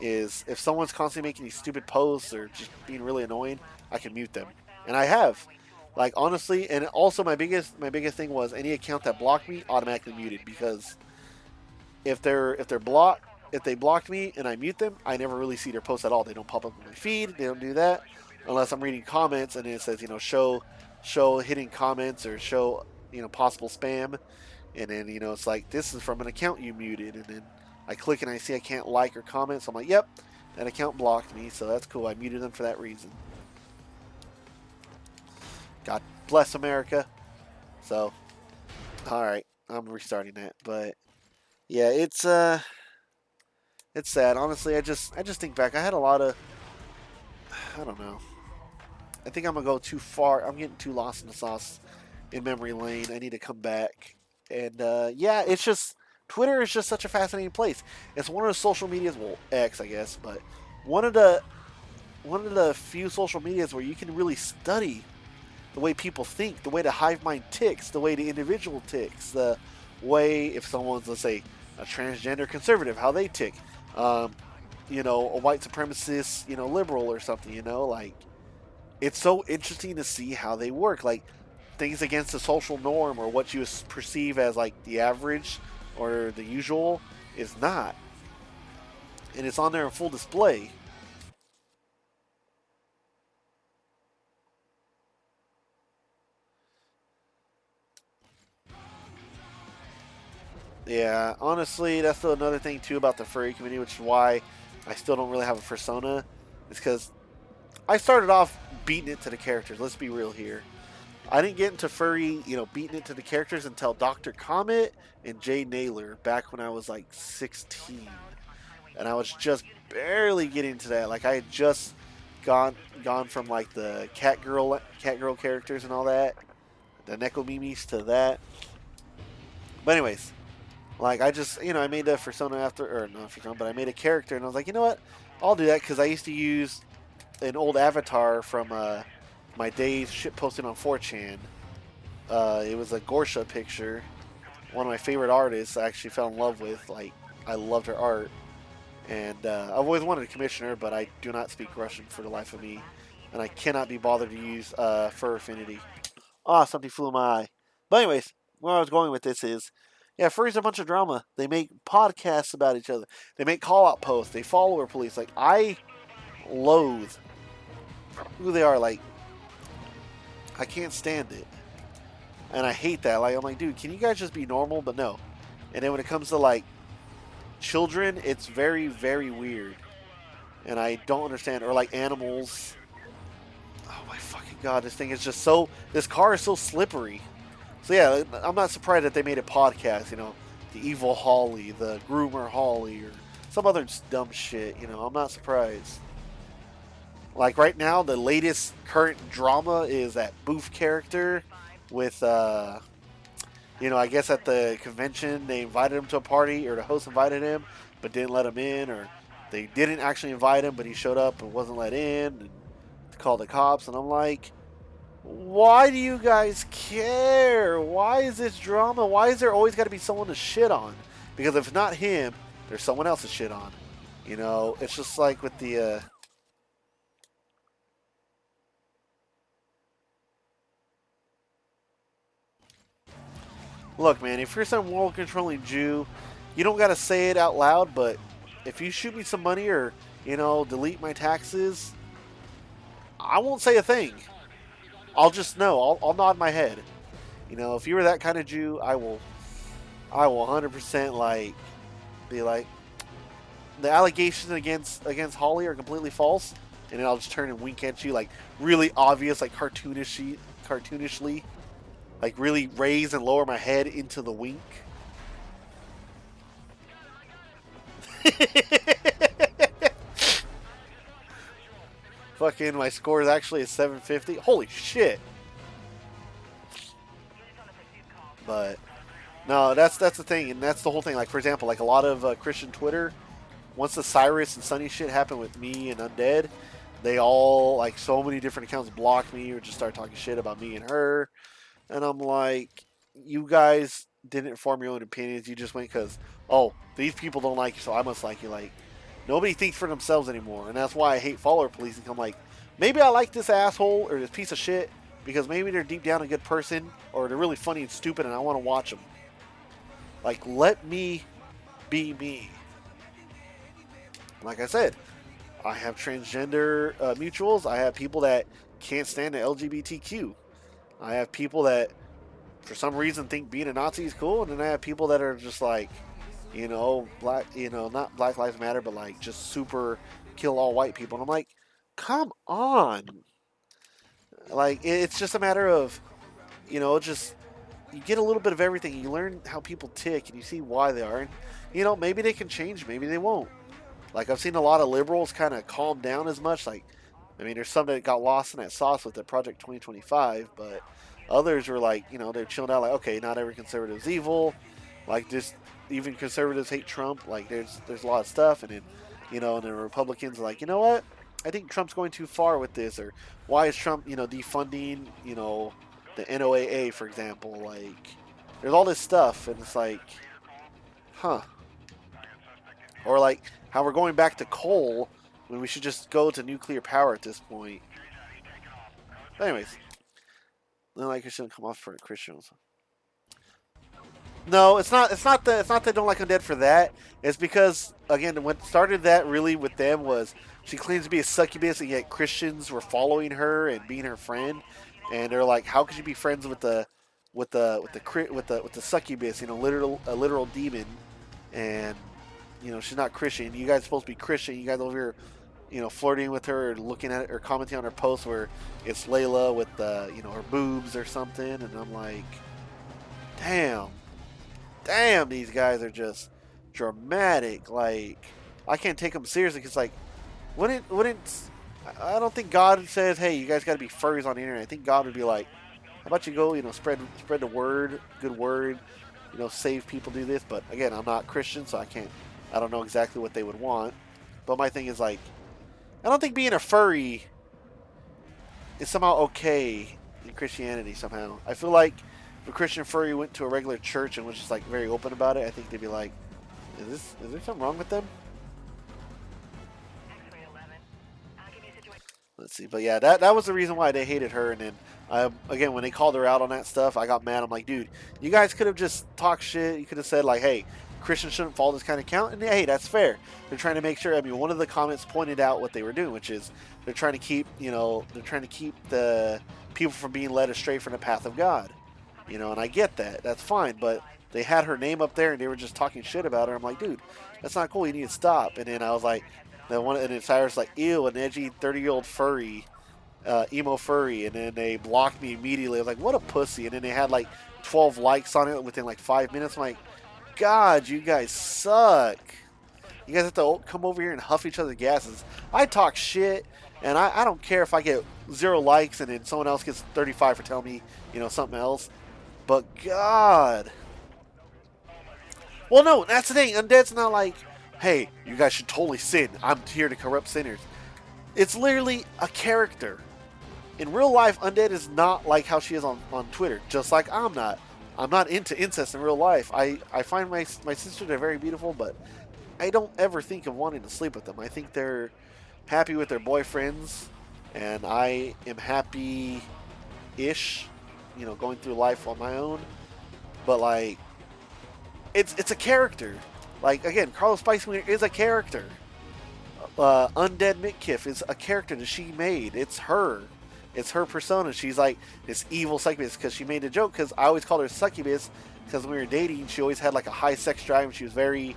is if someone's constantly making these stupid posts or just being really annoying, I can mute them. And I have. Like honestly, and also my biggest thing was any account that blocked me automatically muted because if they blocked me and I mute them, I never really see their posts at all. They don't pop up in my feed. They don't do that unless I'm reading comments and it says show hidden comments or show possible spam, and then it's like this is from an account you muted, and then I click and I see I can't like or comment, so I'm like, yep, That account blocked me, so that's cool. I muted them for that reason. God bless America. So, all right, I'm restarting that. But yeah, it's sad. Honestly, I just think back. I had a lot of, I don't know. I think I'm gonna go too far. I'm getting too lost in the sauce in memory lane. I need to come back. And yeah, it's just Twitter is just such a fascinating place. It's one of the social medias, well, X, I guess, but one of the few social medias where you can really study the way people think, the way the hive mind ticks, the way the individual ticks, the way if someone's, let's say, a transgender conservative, how they tick, you know, a white supremacist, you know, liberal or something, you know, like it's so interesting to see how they work, like things against the social norm or what you perceive as like the average or the usual is not, and it's on there in full display. Yeah, honestly, that's still another thing too about the furry community, which is why I still don't really have a persona. Is because I started off beating it to the characters. Let's be real here. I didn't get into furry, you know, beating it to the characters until Dr. Comet and Jay Naylor back when I was like 16, and I was just barely getting into that. Like I had just gone from like the cat girl characters and all that, the Neko Mimis to that. But anyways, like I just, you know, I made a persona after, or not persona, but I made a character, and I was like, you know what, I'll do that because I used to use an old avatar from my days shit posting on 4chan. It was a Gorsha picture, one of my favorite artists. I actually fell in love with. Like I loved her art, and I've always wanted to commission her, but I do not speak Russian for the life of me, and I cannot be bothered to use Fur Affinity. Ah, something flew in my eye. But anyways, where I was going with this is, yeah, furry's a bunch of drama. They make podcasts about each other. They make call-out posts. They follower police. Like, I loathe who they are. Like, I can't stand it. And I hate that. Like, I'm like, dude, can you guys just be normal? But no. And then when it comes to, like, children, it's very, very weird. And I don't understand. Or, like, animals. Oh, my fucking God. This thing is just so... This car is so slippery. So yeah, I'm not surprised that they made a podcast, you know, the evil Holly, the groomer Holly, or some other dumb shit, you know, I'm not surprised. Like right now, the latest current drama is that Boof character with, you know, I guess at the convention they invited him to a party, or the host invited him, but didn't let him in, or they didn't actually invite him, but he showed up and wasn't let in, and called the cops, and I'm like, why do you guys care? Why is this drama? Why is there always got to be someone to shit on? Because if not him, there's someone else to shit on. You know, it's just like with the... Look, man, if you're some world-controlling Jew, you don't got to say it out loud, but if you shoot me some money or, you know, delete my taxes, I won't say a thing. I'll just know. I'll nod my head. You know, if you were that kind of Jew, I will 100% like be like, the allegations against Holly are completely false, and then I'll just turn and wink at you, like really obvious, like cartoonishly, like really raise and lower my head into the wink. Fucking, my score is actually a 750. Holy shit! But no, that's the thing, and that's the whole thing. Like for example, like a lot of Christian Twitter, once the Cyrus and Sunny shit happened with me and Undead, they all, like, so many different accounts blocked me or just started talking shit about me and her, and I'm like, you guys didn't form your own opinions. You just went because, oh, these people don't like you, so I must like you. Like, nobody thinks for themselves anymore, and that's why I hate follower policing. I'm like, maybe I like this asshole or this piece of shit because maybe they're deep down a good person, or they're really funny and stupid, and I want to watch them. Like, let me be me. Like I said, I have transgender mutuals. I have people that can't stand the LGBTQ. I have people that, for some reason, think being a Nazi is cool, and then I have people that are just like, you know, black, you know, not Black Lives Matter, but like just super kill all white people. And I'm like, come on. Like, it's just a matter of, just you get a little bit of everything. You learn how people tick and you see why they are. And, maybe they can change, maybe they won't. Like, I've seen a lot of liberals kind of calm down as much. Like, I mean, there's some that got lost in that sauce with the Project 2025, but others were like, they're chilling out, like, okay, not every conservative is evil. Like, just even conservatives hate Trump. Like, there's a lot of stuff, and then, and the Republicans are like, you know what? I think Trump's going too far with this, or why is Trump, defunding, the NOAA, for example? Like, there's all this stuff, and it's like, huh? Or like how we're going back to coal when we should just go to nuclear power at this point. But anyways, then like I shouldn't come off for Christians. No, it's not. It's not that they don't like Undead for that. It's because again, what started that really with them was she claims to be a succubus, and yet Christians were following her and being her friend, and they're like, "How could you be friends with the succubus? A literal demon, and she's not Christian. You guys are supposed to be Christian. You guys over here, flirting with her or looking at it or commenting on her posts where it's Layla with her boobs or something." And I'm like, damn, these guys are just dramatic. Like, I can't take them seriously because, like, wouldn't I don't think God says, hey, you guys got to be furries on the internet. I think God would be like, how about you go, spread the word, good word, save people, do this. But again, I'm not Christian, so I don't know exactly what they would want. But my thing is, like, I don't think being a furry is somehow okay in Christianity somehow. I feel like if a Christian furry went to a regular church and was just like very open about it, I think they'd be like, is there something wrong with them? Let's see. But yeah, that was the reason why they hated her. And then, again, when they called her out on that stuff, I got mad. I'm like, dude, you guys could have just talked shit. You could have said, like, hey, Christians shouldn't follow this kind of account. And hey, that's fair. They're trying to make sure. I mean, one of the comments pointed out what they were doing, which is they're trying to keep, the people from being led astray from the path of God. And I get that. That's fine. But they had her name up there and they were just talking shit about her. I'm like, dude, that's not cool. You need to stop. And then I was like, and then Cyrus like, ew, an edgy 30-year-old furry, emo furry. And then they blocked me immediately. I was like, what a pussy. And then they had like 12 likes on it within like 5 minutes. I'm like, God, you guys suck. You guys have to come over here and huff each other's gases. I talk shit, and I don't care if I get 0 likes and then someone else gets 35 for telling me, something else. But God. Well, no, that's the thing. Undead's not like, hey, you guys should totally sin. I'm here to corrupt sinners. It's literally a character. In real life, Undead is not like how she is on Twitter, just like I'm not. I'm not into incest in real life. I find my sisters are very beautiful, but I don't ever think of wanting to sleep with them. I think they're happy with their boyfriends, and I am happy-ish, going through life on my own. But, like, it's a character. Like, again, Carlos Spicewinger is a character. Undead Mitkiff is a character that she made. It's her. It's her persona. She's like this evil succubus because she made a joke because I always called her succubus because when we were dating, she always had like a high sex drive and she was very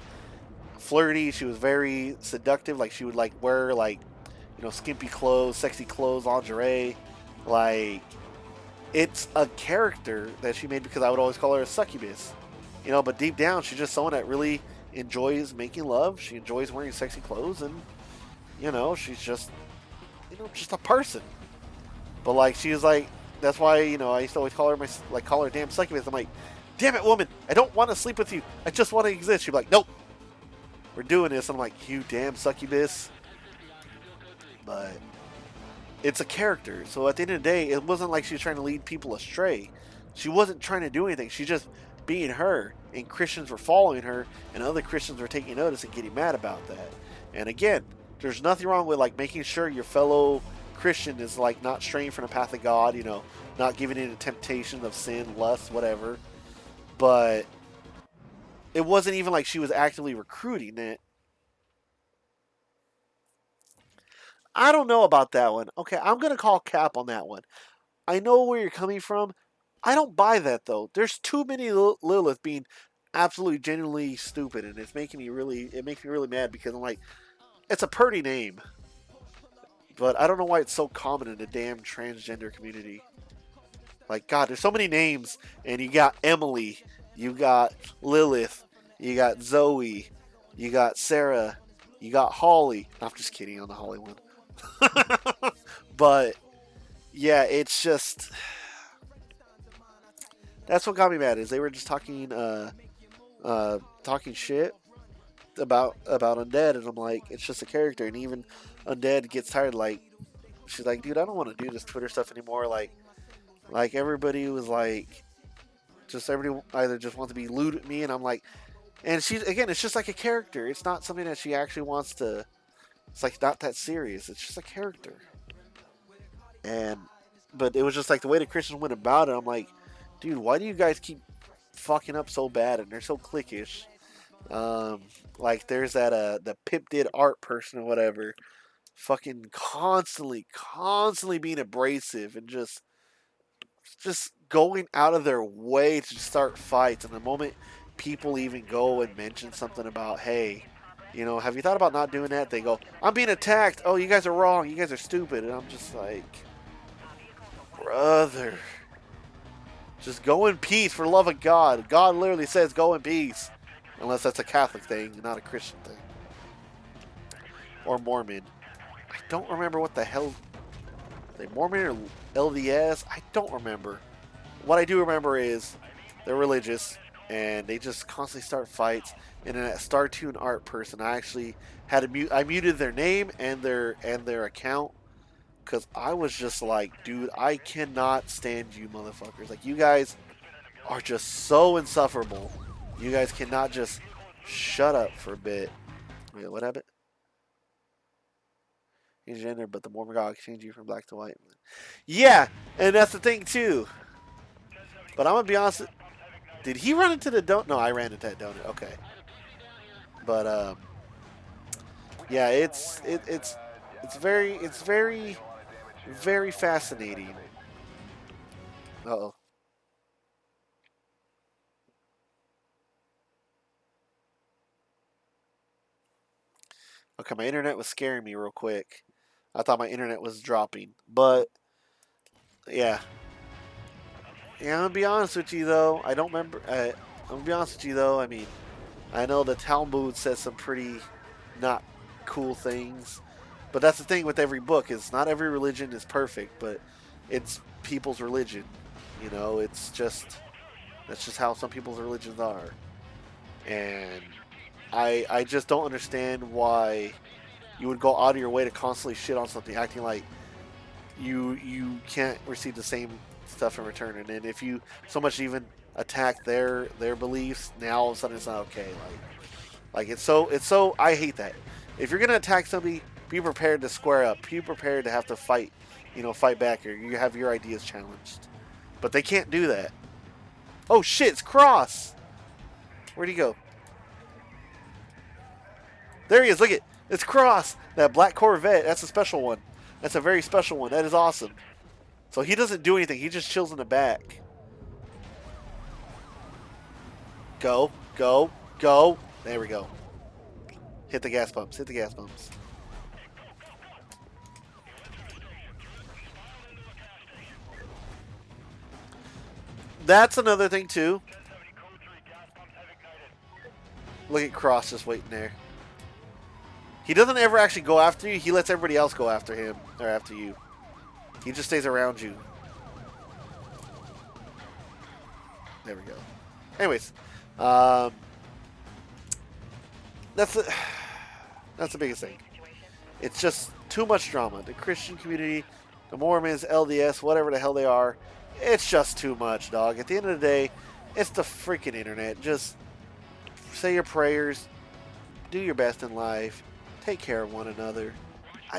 flirty. She was very seductive. Like she would like wear like, skimpy clothes, sexy clothes, lingerie. Like it's a character that she made because I would always call her a succubus. But deep down, she's just someone that really enjoys making love. She enjoys wearing sexy clothes and, she's just, just a person. But like she was like, that's why I used to always call her damn succubus. I'm like, damn it, woman, I don't want to sleep with you. I just want to exist. She'd be like, nope, we're doing this. I'm like, you damn succubus. But it's a character. So at the end of the day, it wasn't like she was trying to lead people astray. She wasn't trying to do anything. She's just being her. And Christians were following her, and other Christians were taking notice and getting mad about that. And again, there's nothing wrong with like making sure your fellow Christian is like not straying from the path of God, not giving in to temptation of sin, lust, whatever. But it wasn't even like she was actively recruiting it. I don't know about that one. Okay, I'm going to call cap on that one. I know where you're coming from. I don't buy that, though. There's too many Lilith being absolutely genuinely stupid, and it makes me really mad because I'm like, it's a pretty name, but I don't know why it's so common in the damn transgender community. Like, God, there's so many names, and you got Emily, you got Lilith, you got Zoe, you got Sarah, you got Holly. No, I'm just kidding on the Holly one. But yeah, it's just that's what got me mad is they were just talking talking shit about Undead, and I'm like, it's just a character, and even Undead gets tired. Like, she's like, dude, I don't want to do this Twitter stuff anymore. Like everybody was like, just everybody either just wants to be lewd at me, and I'm like, and she's again, it's just like a character. It's not something that she actually wants to. It's like not that serious. It's just a character. And but it was just like the way the Christians went about it. I'm like, dude, why do you guys keep fucking up so bad? And they're so cliquish. Like there's that the Pip did art person or whatever, fucking constantly being abrasive and just going out of their way to start fights. And the moment people even go and mention something about, hey, you know, have you thought about not doing that? They go, I'm being attacked. Oh, you guys are wrong. You guys are stupid. And I'm just like, brother, just go in peace for the love of God. God literally says go in peace. Unless that's a Catholic thing, not a Christian thing. Or Mormon. I don't remember what the hell. Are they Mormon or LDS? I don't remember. What I do remember is they're religious and they just constantly start fights. And in that StarTune art person, I actually had to mute. I muted their name and their account because I was just like, dude, I cannot stand you motherfuckers. Like, you guys are just so insufferable. You guys cannot just shut up for a bit. Wait, what happened? Change gender, but the Mormon God changed you from black to white. Yeah, and that's the thing too. But I'm gonna be honest. Did he run into the donut? No, I ran into that donut. Okay. But yeah, it's very fascinating. Uh-oh. Okay, my internet was scaring me real quick. I thought my internet was dropping, but yeah. Yeah, I'm gonna be honest with you though. I don't remember. I'm gonna be honest with you though. I mean, I know the Talmud says some pretty not cool things, but that's the thing with every book is not every religion is perfect, but it's people's religion. You know, it's just that's just how some people's religions are, and I just don't understand why you would go out of your way to constantly shit on something, acting like you can't receive the same stuff in return. And then if you so much even attack their beliefs, now all of a sudden it's not okay. Like it's so I hate that. If you're gonna attack somebody, be prepared to square up. Be prepared to have to fight, fight back, or you have your ideas challenged. But they can't do that. Oh shit, it's Cross. Where'd he go? There he is. Look it. It's Cross. That black Corvette. That's a special one. That's a very special one. That is awesome. So he doesn't do anything. He just chills in the back. Go. Go. Go. There we go. Hit the gas pumps. Hit the gas pumps. That's another thing, too. Look at Cross just waiting there. He doesn't ever actually go after you. He lets everybody else go after him. Or after you. He just stays around you. There we go. Anyways. That's the biggest thing. It's just too much drama. The Christian community, the Mormons, LDS, whatever the hell they are. It's just too much, dog. At the end of the day, it's the freaking internet. Just say your prayers. Do your best in life. Take care of one another.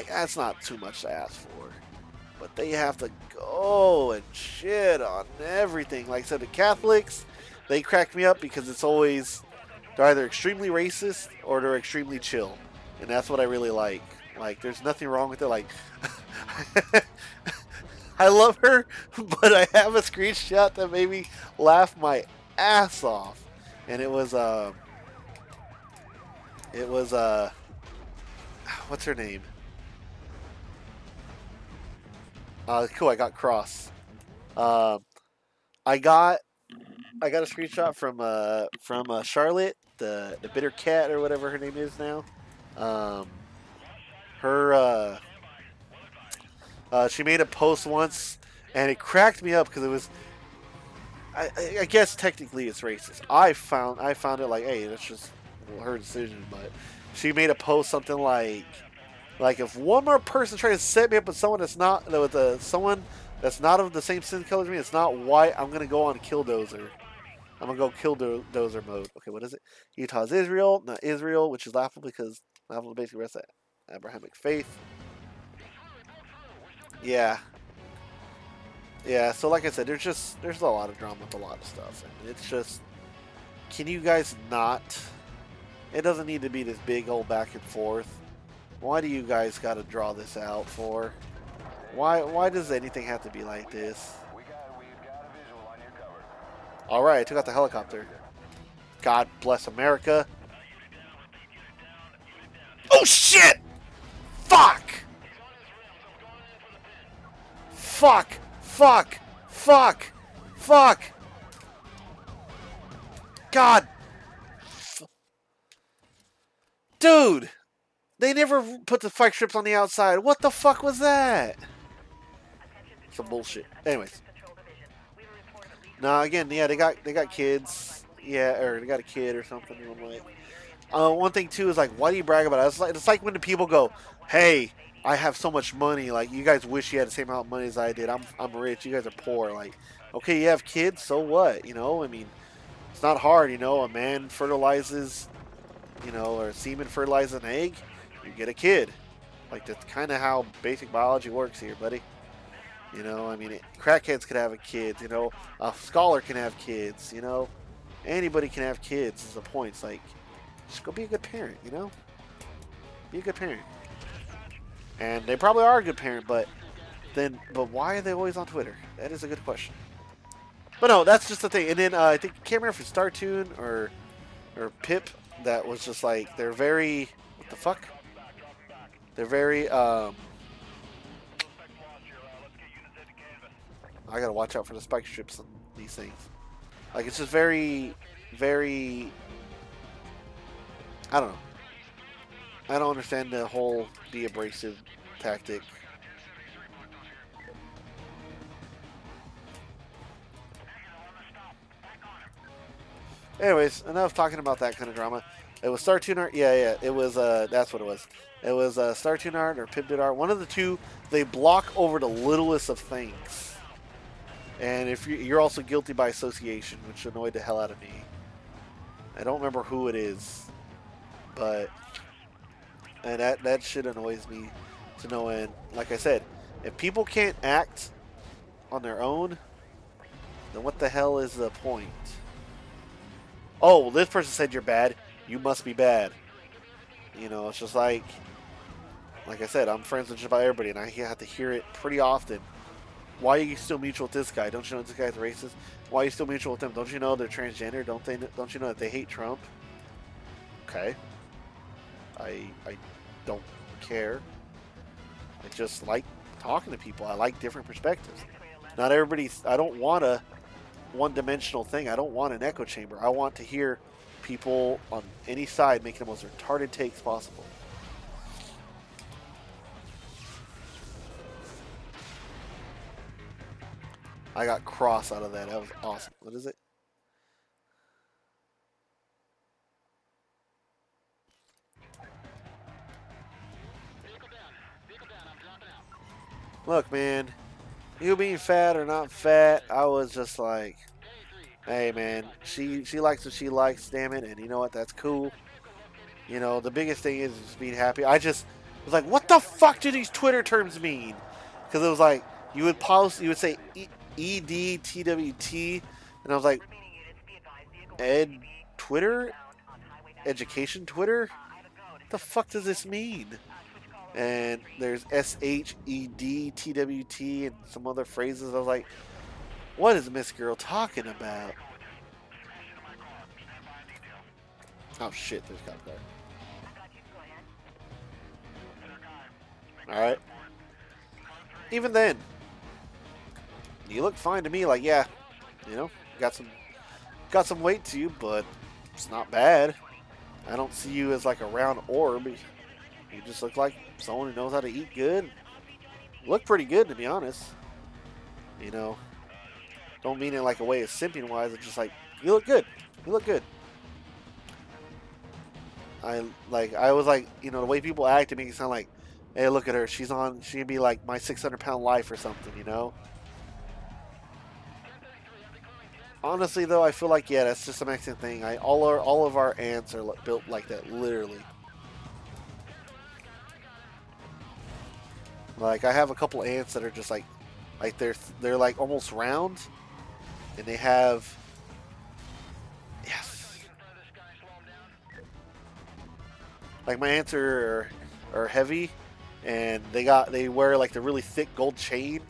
That's not too much to ask for. But they have to go and shit on everything. Like I said, the Catholics, they crack me up because it's always, they're either extremely racist or they're extremely chill. And that's what I really like. Like, there's nothing wrong with it. Like, I love her, but I have a screenshot that made me laugh my ass off. And it was what's her name? Cool. I got Cross. Um, I got a screenshot from Charlotte, the bitter cat or whatever her name is now. Um, her she made a post once, and it cracked me up because it was. I guess technically it's racist. I found it like, hey, that's just her decision. But she made a post something like if one more person tries to set me up with someone that's not someone that's not of the same skin color as me, it's not white, I'm gonna go on Killdozer. I'm gonna go Killdozer mode. Okay, what is it? Utah's Israel, not Israel, which is laughable because laughable basically rests that Abrahamic faith. Yeah. Yeah, so like I said, there's a lot of drama with a lot of stuff, and it's just, can you guys not? It doesn't need to be this big old back and forth. Why do you guys got to draw this out for? Why does anything have to be like this? All right, I took out the helicopter. God bless America. Oh shit! Fuck! Fuck! Fuck! Fuck! Fuck! God! Dude! They never put the spike strips on the outside. What the fuck was that? Some bullshit. Anyways. Nah, again, yeah, they got kids. Yeah, or they got a kid or something. One thing too is like, why do you brag about it? It's like when the people go, "Hey, I have so much money. Like, you guys wish you had the same amount of money as I did. I'm rich. You guys are poor." Like, okay, you have kids, so what? You know, I mean, it's not hard. You know, a man fertilizes, or semen fertilizes an egg, you get a kid. Like, that's kind of how basic biology works here, buddy. You know, I mean, crackheads could have a kid. You know, a scholar can have kids. You know, anybody can have kids. Is the point? It's like, just go be a good parent. You know, be a good parent. And they probably are a good parent, but why are they always on Twitter? That is a good question. But no, that's just the thing. And then I think, can't remember if it's StarToon or Pip that was just like, they're very, what the fuck? They're very I gotta watch out for the spike strips and these things. Like, it's just very, very, I don't know. I don't understand the whole be abrasive tactic. Anyways, enough talking about that kind of drama. It was StarToon Art. Yeah. It was, that's what it was. It was StarToon Art or PipDid Art. One of the two. They block over the littlest of things. And if you're also guilty by association, which annoyed the hell out of me. I don't remember who it is. But, and that shit annoys me to no end. Like I said, if people can't act on their own, then what the hell is the point? Oh, well, this person said you're bad. You must be bad. You know, it's just like I said, I'm friends with just about everybody, and I have to hear it pretty often. Why are you still mutual with this guy? Don't you know this guy's racist? Why are you still mutual with them? Don't you know they're transgender? Don't you know that they hate Trump? Okay. I don't care. I just like talking to people. I like different perspectives. Not everybody's. I don't want a one-dimensional thing. I don't want an echo chamber. I want to hear people on any side making the most retarded takes possible. I got Cross out of that. That was awesome. What is it? Look, man, you being fat or not fat, I was just like, hey, man, she likes what she likes, damn it, and you know what? That's cool. You know, the biggest thing is just being happy. I just was like, what the fuck do these Twitter terms mean? Because it was like, you would say EDTWT, and I was like, Twitter? Education Twitter? What the fuck does this mean? And there's SHEDTWT and some other phrases. I was like, what is Miss Girl talking about? Oh shit, there's cop car. All right. Even then, you look fine to me. Like, yeah, you know, got some weight to you, but it's not bad. I don't see you as like a round orb. You just look like someone who knows how to eat good. Look pretty good, to be honest. You know, don't mean it like a way of simping wise. It's just like you look good. You look good. I was like, you know, the way people act to me, it sound like, hey, look at her. She can be like my 600-pound life or something, you know. Honestly, though, I feel like yeah, that's just a Mexican thing. All of our ants are built like that, literally. Like I have a couple ants that are just like they're like almost round, and they have yes, like my ants are heavy, and they wear like the really thick gold chain.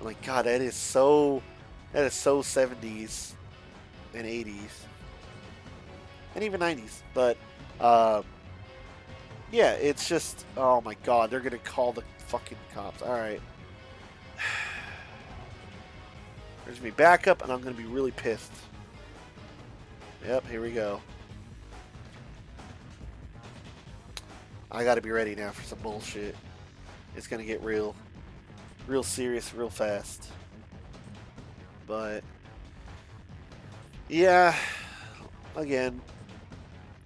I'm like, God, that is so 70s and 80s and even 90s. But yeah, it's just oh my God, they're gonna call the fucking cops. All right. There's gonna be backup, and I'm gonna be really pissed. Yep, here we go. I gotta be ready now for some bullshit. It's gonna get real serious, real fast. But yeah, again,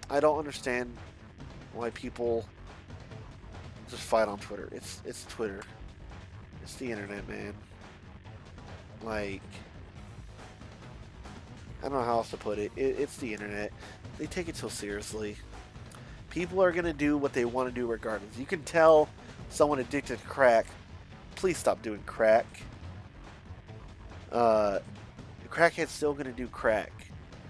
I don't understand why people just fight on Twitter. It's Twitter. It's the internet, man. Like, I don't know how else to put it. It's the internet. They take it so seriously. People are gonna do what they want to do regardless. You can tell someone addicted to crack, please stop doing crack. The crackhead's still gonna do crack.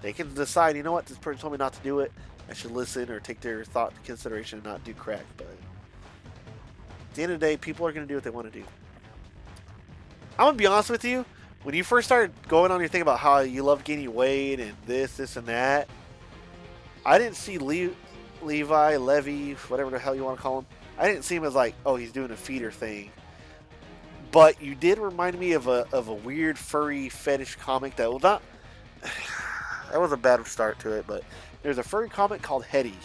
They can decide, you know what, this person told me not to do it. I should listen or take their thought into consideration and not do crack. But at the end of the day, people are gonna do what they want to do. I'm gonna be honest with you. When you first started going on your thing about how you love gaining weight and this, and that, I didn't see Levi, whatever the hell you want to call him. I didn't see him as like, oh, he's doing a feeder thing. But you did remind me of a weird furry fetish comic that was not. That was a bad start to it, but there's a furry comic called Hetty,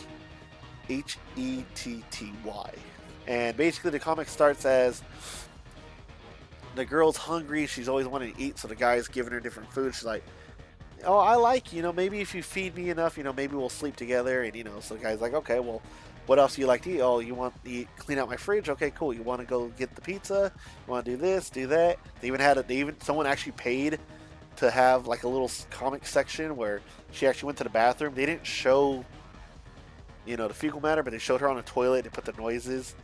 Hetty, and basically the comic starts as the girl's hungry. She's always wanting to eat, so the guy's giving her different food. She's like, oh, I like, you know, maybe if you feed me enough, you know, maybe we'll sleep together. And, you know, so the guy's like, okay, well, what else do you like to eat? Oh, you want to eat, clean out my fridge? Okay, cool. You want to go get the pizza? You want to do this, do that? Someone actually paid to have like a little comic section where she actually went to the bathroom. They didn't show, you know, the fecal matter, but they showed her on the toilet and put the noises.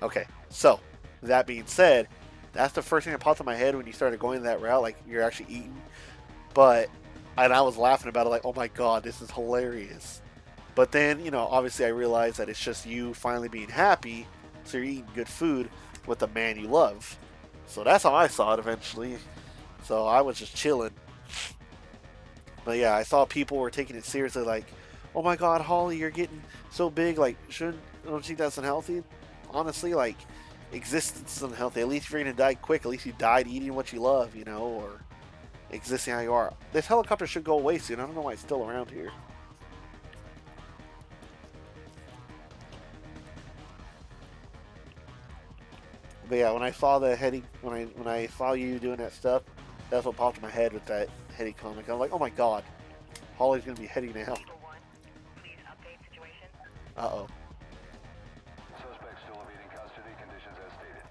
Okay, so that being said, that's the first thing that popped in my head when you started going that route, like you're actually eating. And I was laughing about it, like, oh my God, this is hilarious. But then, you know, obviously I realized that it's just you finally being happy, so you're eating good food with the man you love. So that's how I saw it eventually. So I was just chilling. But yeah, I saw people were taking it seriously, like, oh my God, Holly, you're getting so big, like, don't you think that's unhealthy? Honestly, like, existence is unhealthy. At least if you're gonna die quick, at least you died eating what you love, you know, or existing how you are. This helicopter should go away soon. I don't know why it's still around here. But yeah, when I saw the Hetty, when I saw you doing that stuff, that's what popped in my head with that Hetty comic. I'm like, oh my God, Holly's gonna be Hetty now. Uh-oh. Suspect still evading custody. Conditions as stated.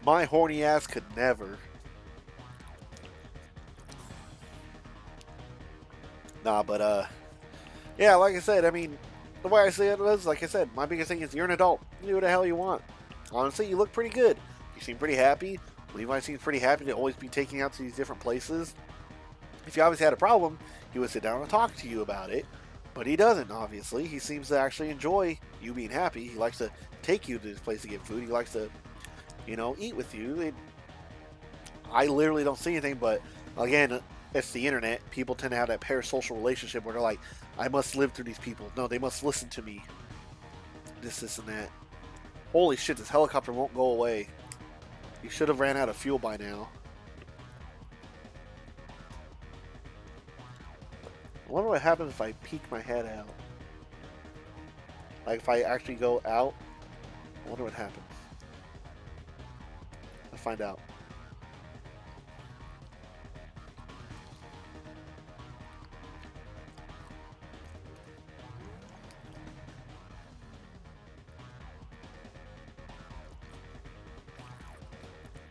My horny ass could never. Nah, but yeah, like I said, I mean, the way I see it was, like I said, my biggest thing is you're an adult. You do what the hell you want. Honestly, you look pretty good. You seem pretty happy. Levi seems pretty happy to always be taking you out to these different places. If you obviously had a problem, he would sit down and talk to you about it. But he doesn't, obviously. He seems to actually enjoy you being happy. He likes to take you to this place to get food. He likes to, you know, eat with you. I literally don't see anything, but again, it's the internet. People tend to have that parasocial relationship where they're like, I must live through these people. No, they must listen to me. This, and that. Holy shit, this helicopter won't go away. You should have ran out of fuel by now. I wonder what happens if I peek my head out. Like if I actually go out, I wonder what happens. Let's find out.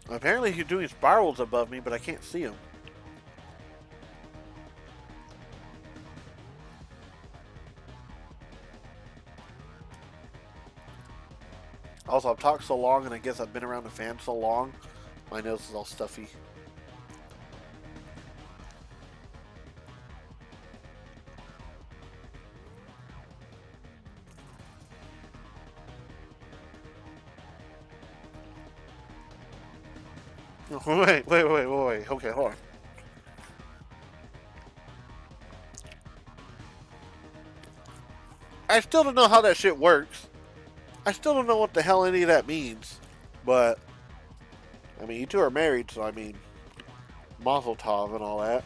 Apparently he's doing spirals above me, but I can't see him. Also, I've talked so long, and I guess I've been around the fan so long, my nose is all stuffy. Wait. Okay, hold on. I still don't know how that shit works. I still don't know what the hell any of that means. But, I mean, you two are married, so I mean, Mazel Tov and all that.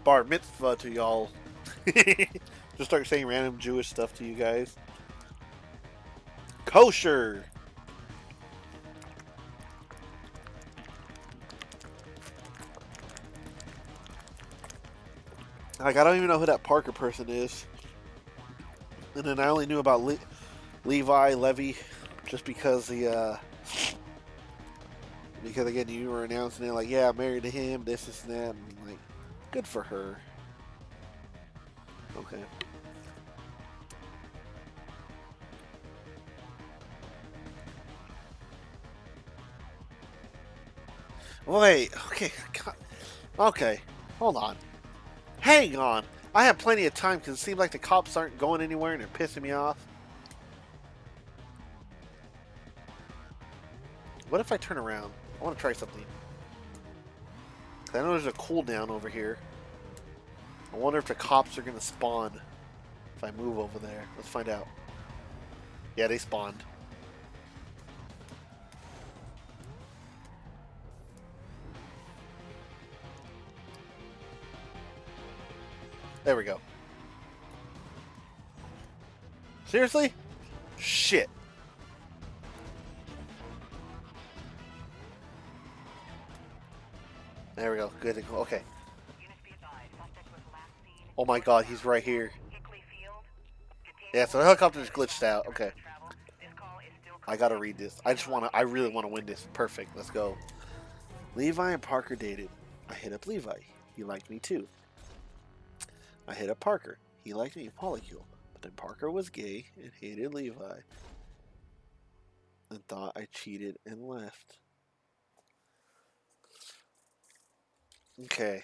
Bar mitzvah to y'all. Just start saying random Jewish stuff to you guys. Kosher! Like, I don't even know who that Parker person is. And then I only knew about Levy, just because because again, you were announcing it like, yeah, I'm married to him, this and that. And I'm like, good for her. Okay. Wait, okay. God. Okay, hold on. Hang on. I have plenty of time because it seems like the cops aren't going anywhere and they're pissing me off. What if I turn around? I want to try something. I know there's a cooldown over here. I wonder if the cops are going to spawn if I move over there. Let's find out. Yeah, they spawned. There we go. Seriously? Shit. There we go. Good. Okay. Oh my god, he's right here. Yeah, so the helicopter's glitched out. Okay. I gotta read this. I really wanna win this. Perfect. Let's go. Levi and Parker dated. I hit up Levi. He liked me too. I hit up Parker. He liked me, polycule. But then Parker was gay and hated Levi. And thought I cheated and left. Okay.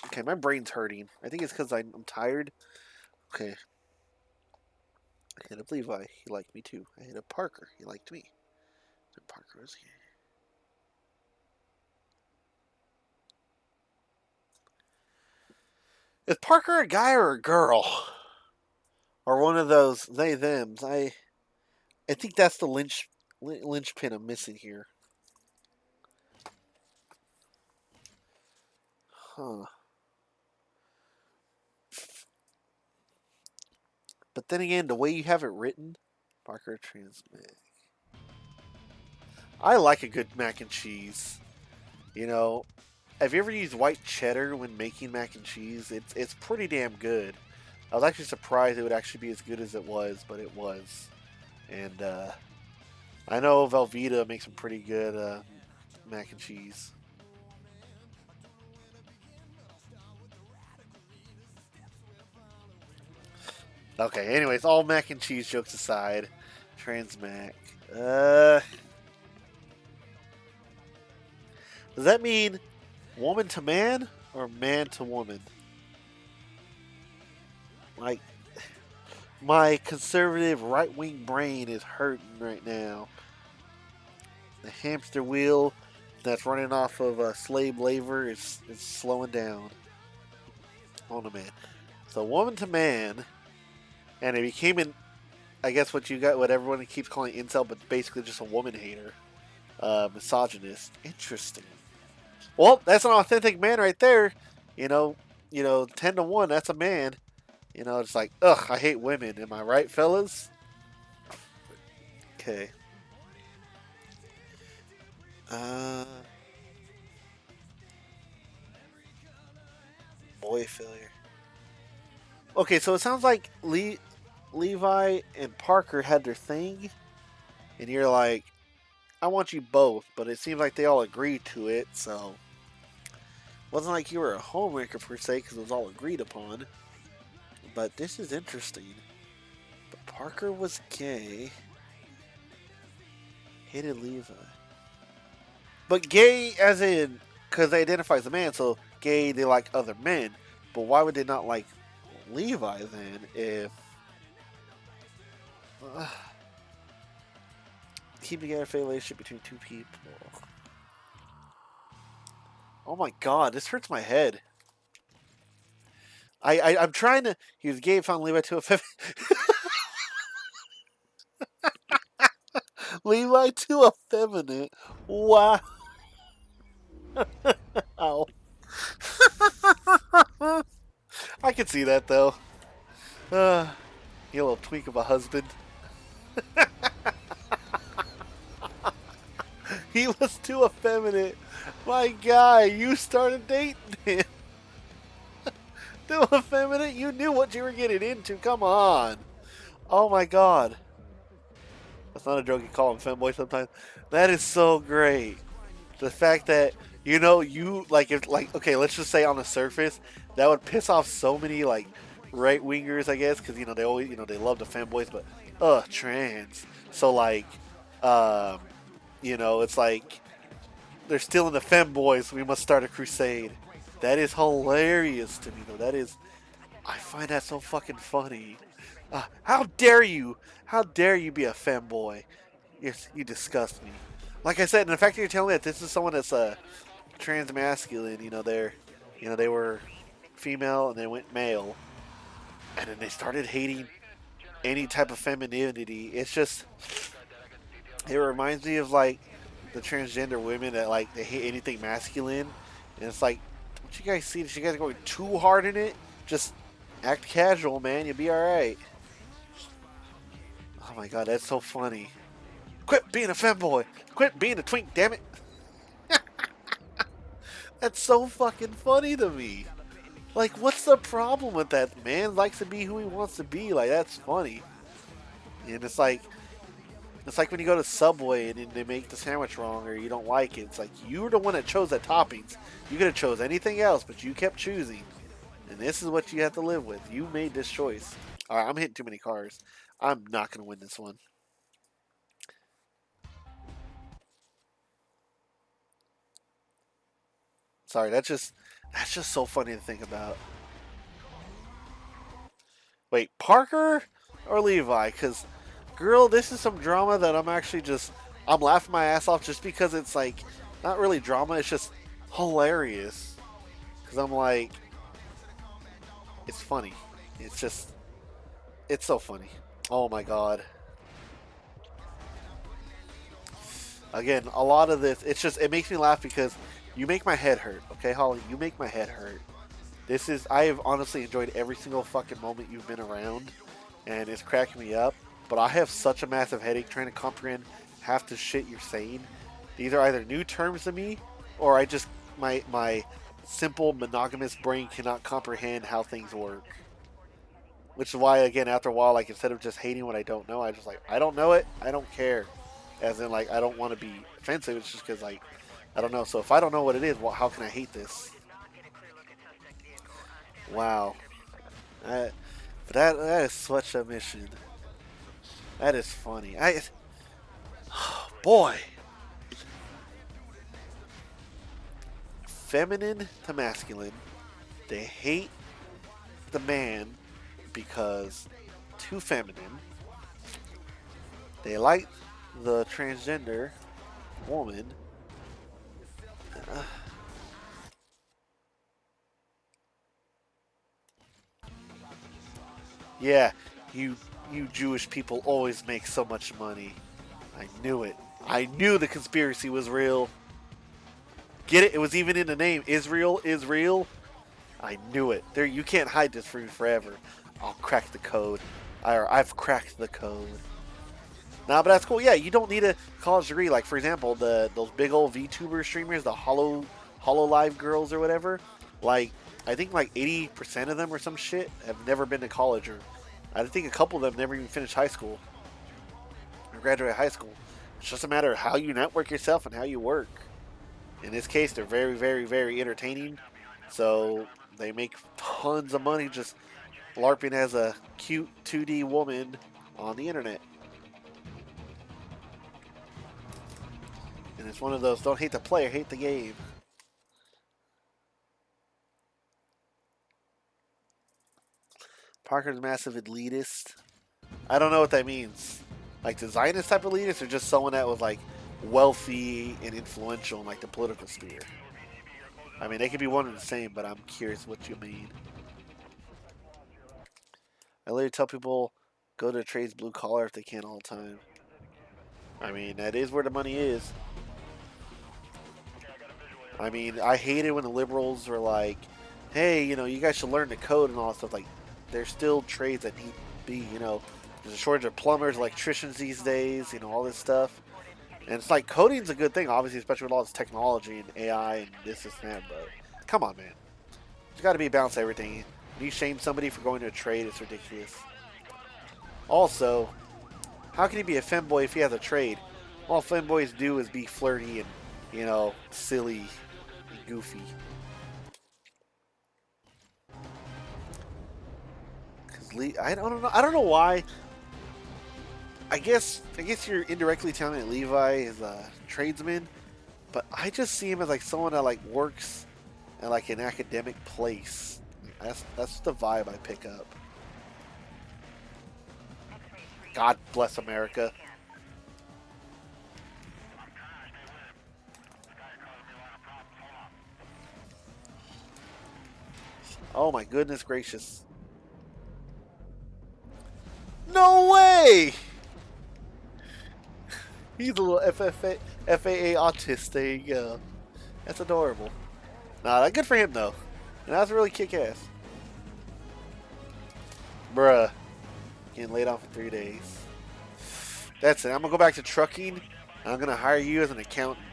Okay, my brain's hurting. I think it's because I'm tired. Okay. I hit up Levi. He liked me too. I hit up Parker. He liked me. And Parker was gay. Is Parker a guy or a girl? Or one of those they thems? I think that's the linchpin I'm missing here. Huh. But then again, the way you have it written, Parker Transmac. I like a good mac and cheese. You know, have you ever used white cheddar when making mac and cheese? It's pretty damn good. I was actually surprised it would actually be as good as it was, but it was. And I know Velveeta makes some pretty good mac and cheese. Okay, anyways, all mac and cheese jokes aside, Transmac. Does that mean woman to man or man to woman? Like, my conservative right-wing brain is hurting right now. The hamster wheel that's running off of slave labor is slowing down on a man. So woman to man, and it became an, I guess what you got, what everyone keeps calling incel, but basically just a woman hater, misogynist. Interesting. Well, that's an authentic man right there. You know, 10 to 1. That's a man. It's like, ugh, I hate women. Am I right, fellas? Okay. Boy failure. Okay, so it sounds like Levi and Parker had their thing, and you're like, I want you both, but it seems like they all agreed to it, so it wasn't like you were a homemaker per se, because it was all agreed upon. But this is interesting. But Parker was gay. Hated Levi. But gay as in, because they identify as a man, so gay, they like other men. But why would they not like Levi then if... keeping a fair relationship between two people. Oh my god, this hurts my head. I'm trying to... He was gay, found Levi too effeminate. Levi too effeminate? Wow. Ow. I can see that though. You little tweak of a husband. He was too effeminate. My guy, you started dating him. Too effeminate? You knew what you were getting into. Come on. Oh my god. That's not a joke. You call him femboy sometimes. That is so great. The fact that you like, if like, okay, let's just say on the surface that would piss off so many like right wingers, I guess, because they always they love the femboys, but trans. So like, it's like they're still in the femboys. We must start a crusade. That is hilarious to me, though. I find that so fucking funny. How dare you? How dare you be a femboy? You disgust me. Like I said, and the fact that you're telling me that this is someone that's trans masculine, they were female and they went male, and then they started hating any type of femininity. It's just, it reminds me of like the transgender women that like they hate anything masculine, and it's like, don't you guys see that you guys are going too hard in it? Just act casual, man. You'll be all right. Oh my god, that's so funny. Quit being a femboy. Quit being a twink, damn it. That's so fucking funny to me. Like, what's the problem with that? Man likes to be who he wants to be. Like, that's funny. And it's like when you go to Subway and they make the sandwich wrong or you don't like it. It's like, you were the one that chose the toppings. You could have chose anything else, but you kept choosing. And this is what you have to live with. You made this choice. Alright, I'm hitting too many cars. I'm not going to win this one. Sorry, that's just so funny to think about. Wait, Parker or Levi? Because, girl, this is some drama that I'm laughing my ass off just because it's like, not really drama, it's just hilarious. Because I'm like, it's funny. It's so funny. Oh my god. Again, a lot of this, it makes me laugh because you make my head hurt, okay, Holly? You make my head hurt. I have honestly enjoyed every single fucking moment you've been around, and it's cracking me up, but I have such a massive headache trying to comprehend half the shit you're saying. These are either new terms to me, or my simple monogamous brain cannot comprehend how things work. Which is why, again, after a while, like, instead of just hating what I don't know, I just like, I don't know it, I don't care. As in, like, I don't want to be offensive, it's just because, like, I don't know. So if I don't know what it is, well, how can I hate this? Wow. But that is such a mission. That is funny. Boy. Feminine to masculine. They hate the man because too feminine. They like the transgender woman Yeah, you Jewish people always make so much money. I knew it. I knew the conspiracy was real. Get it? It was even in the name. Israel is real. I knew it. There, you can't hide this from me forever. I'll crack the code. I've cracked the code. Nah, but that's cool. Yeah, you don't need a college degree. Like for example, those big old VTuber streamers, the Hololive girls or whatever. Like I think like 80% of them or some shit have never been to college, or I think a couple of them never even finished high school or graduate high school. It's just a matter of how you network yourself and how you work. In this case, they're very, very, very entertaining. So they make tons of money just LARPing as a cute 2D woman on the internet. And it's one of those, don't hate the player, hate the game. Parker's massive elitist. I don't know what that means. Like the Zionist type of elitist, or just someone that was like wealthy and influential in like the political sphere? I mean, they could be one and the same, but I'm curious what you mean. I literally tell people go to trades blue collar if they can all the time. I mean, that is where the money is. I mean, I hated when the liberals were like, hey, you know, you guys should learn the code and all that stuff. Like, there's still trades that need to be, you know, there's a shortage of plumbers, electricians these days, you know, all this stuff. And it's like, coding's a good thing, obviously, especially with all this technology and AI and this and that, but come on, man. There's got to be a balance to everything. When you shame somebody for going to a trade, it's ridiculous. Also, how can he be a femboy if he has a trade? All femboys do is be flirty and, you know, silly and goofy. I don't know why. I guess you're indirectly telling me that Levi is a tradesman, but I just see him as like someone that like works at like an academic place. That's the vibe I pick up. God bless America. Oh my goodness gracious. No way! He's a little FAA autist. There you go. That's adorable. Nah, good for him though. And that's really kick-ass. Bruh. Getting laid off in 3 days. That's it. I'm gonna go back to trucking. And I'm gonna hire you as an accountant.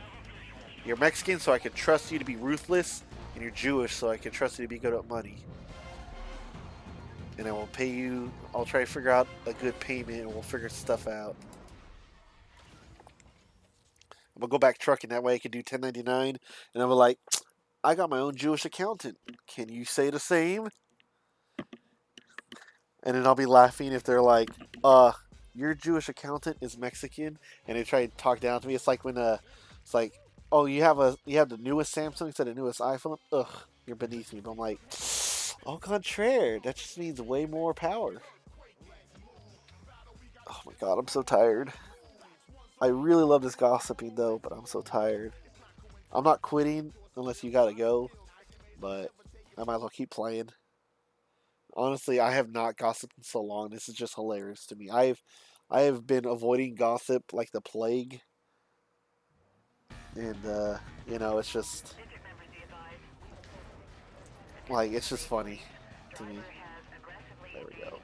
You're Mexican, so I can trust you to be ruthless. And you're Jewish, so I can trust you to be good at money. And I will pay you. I'll try to figure out a good payment, and we'll figure stuff out. I'm gonna go back trucking. That way I can do 1099. And I'm like, I got my own Jewish accountant. Can you say the same? And then I'll be laughing if they're like, your Jewish accountant is Mexican, and they try to talk down to me. It's like when it's like, oh, you have the newest Samsung instead of the newest iPhone. Ugh, you're beneath me. But I'm like, au contraire, that just means way more power. Oh my god, I'm so tired. I really love this gossiping though, but I'm so tired. I'm not quitting unless you gotta go, but I might as well keep playing. Honestly, I have not gossiped in so long. This is just hilarious to me. I have been avoiding gossip like the plague. And you know, it's just like, it's just funny to me. There we go.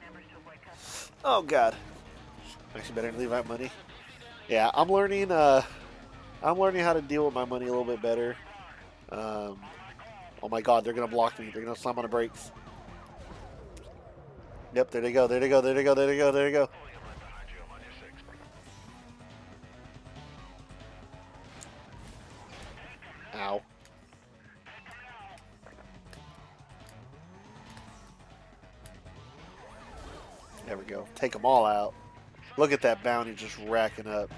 Oh god. Actually better than leave out money. Yeah, I'm learning how to deal with my money a little bit better. Oh my god, they're gonna block me. They're gonna slam on the brakes. Yep, there they go, there they go, there they go, there they go, there they go. Ow. There we go. Take them all out. Look at that bounty just racking up.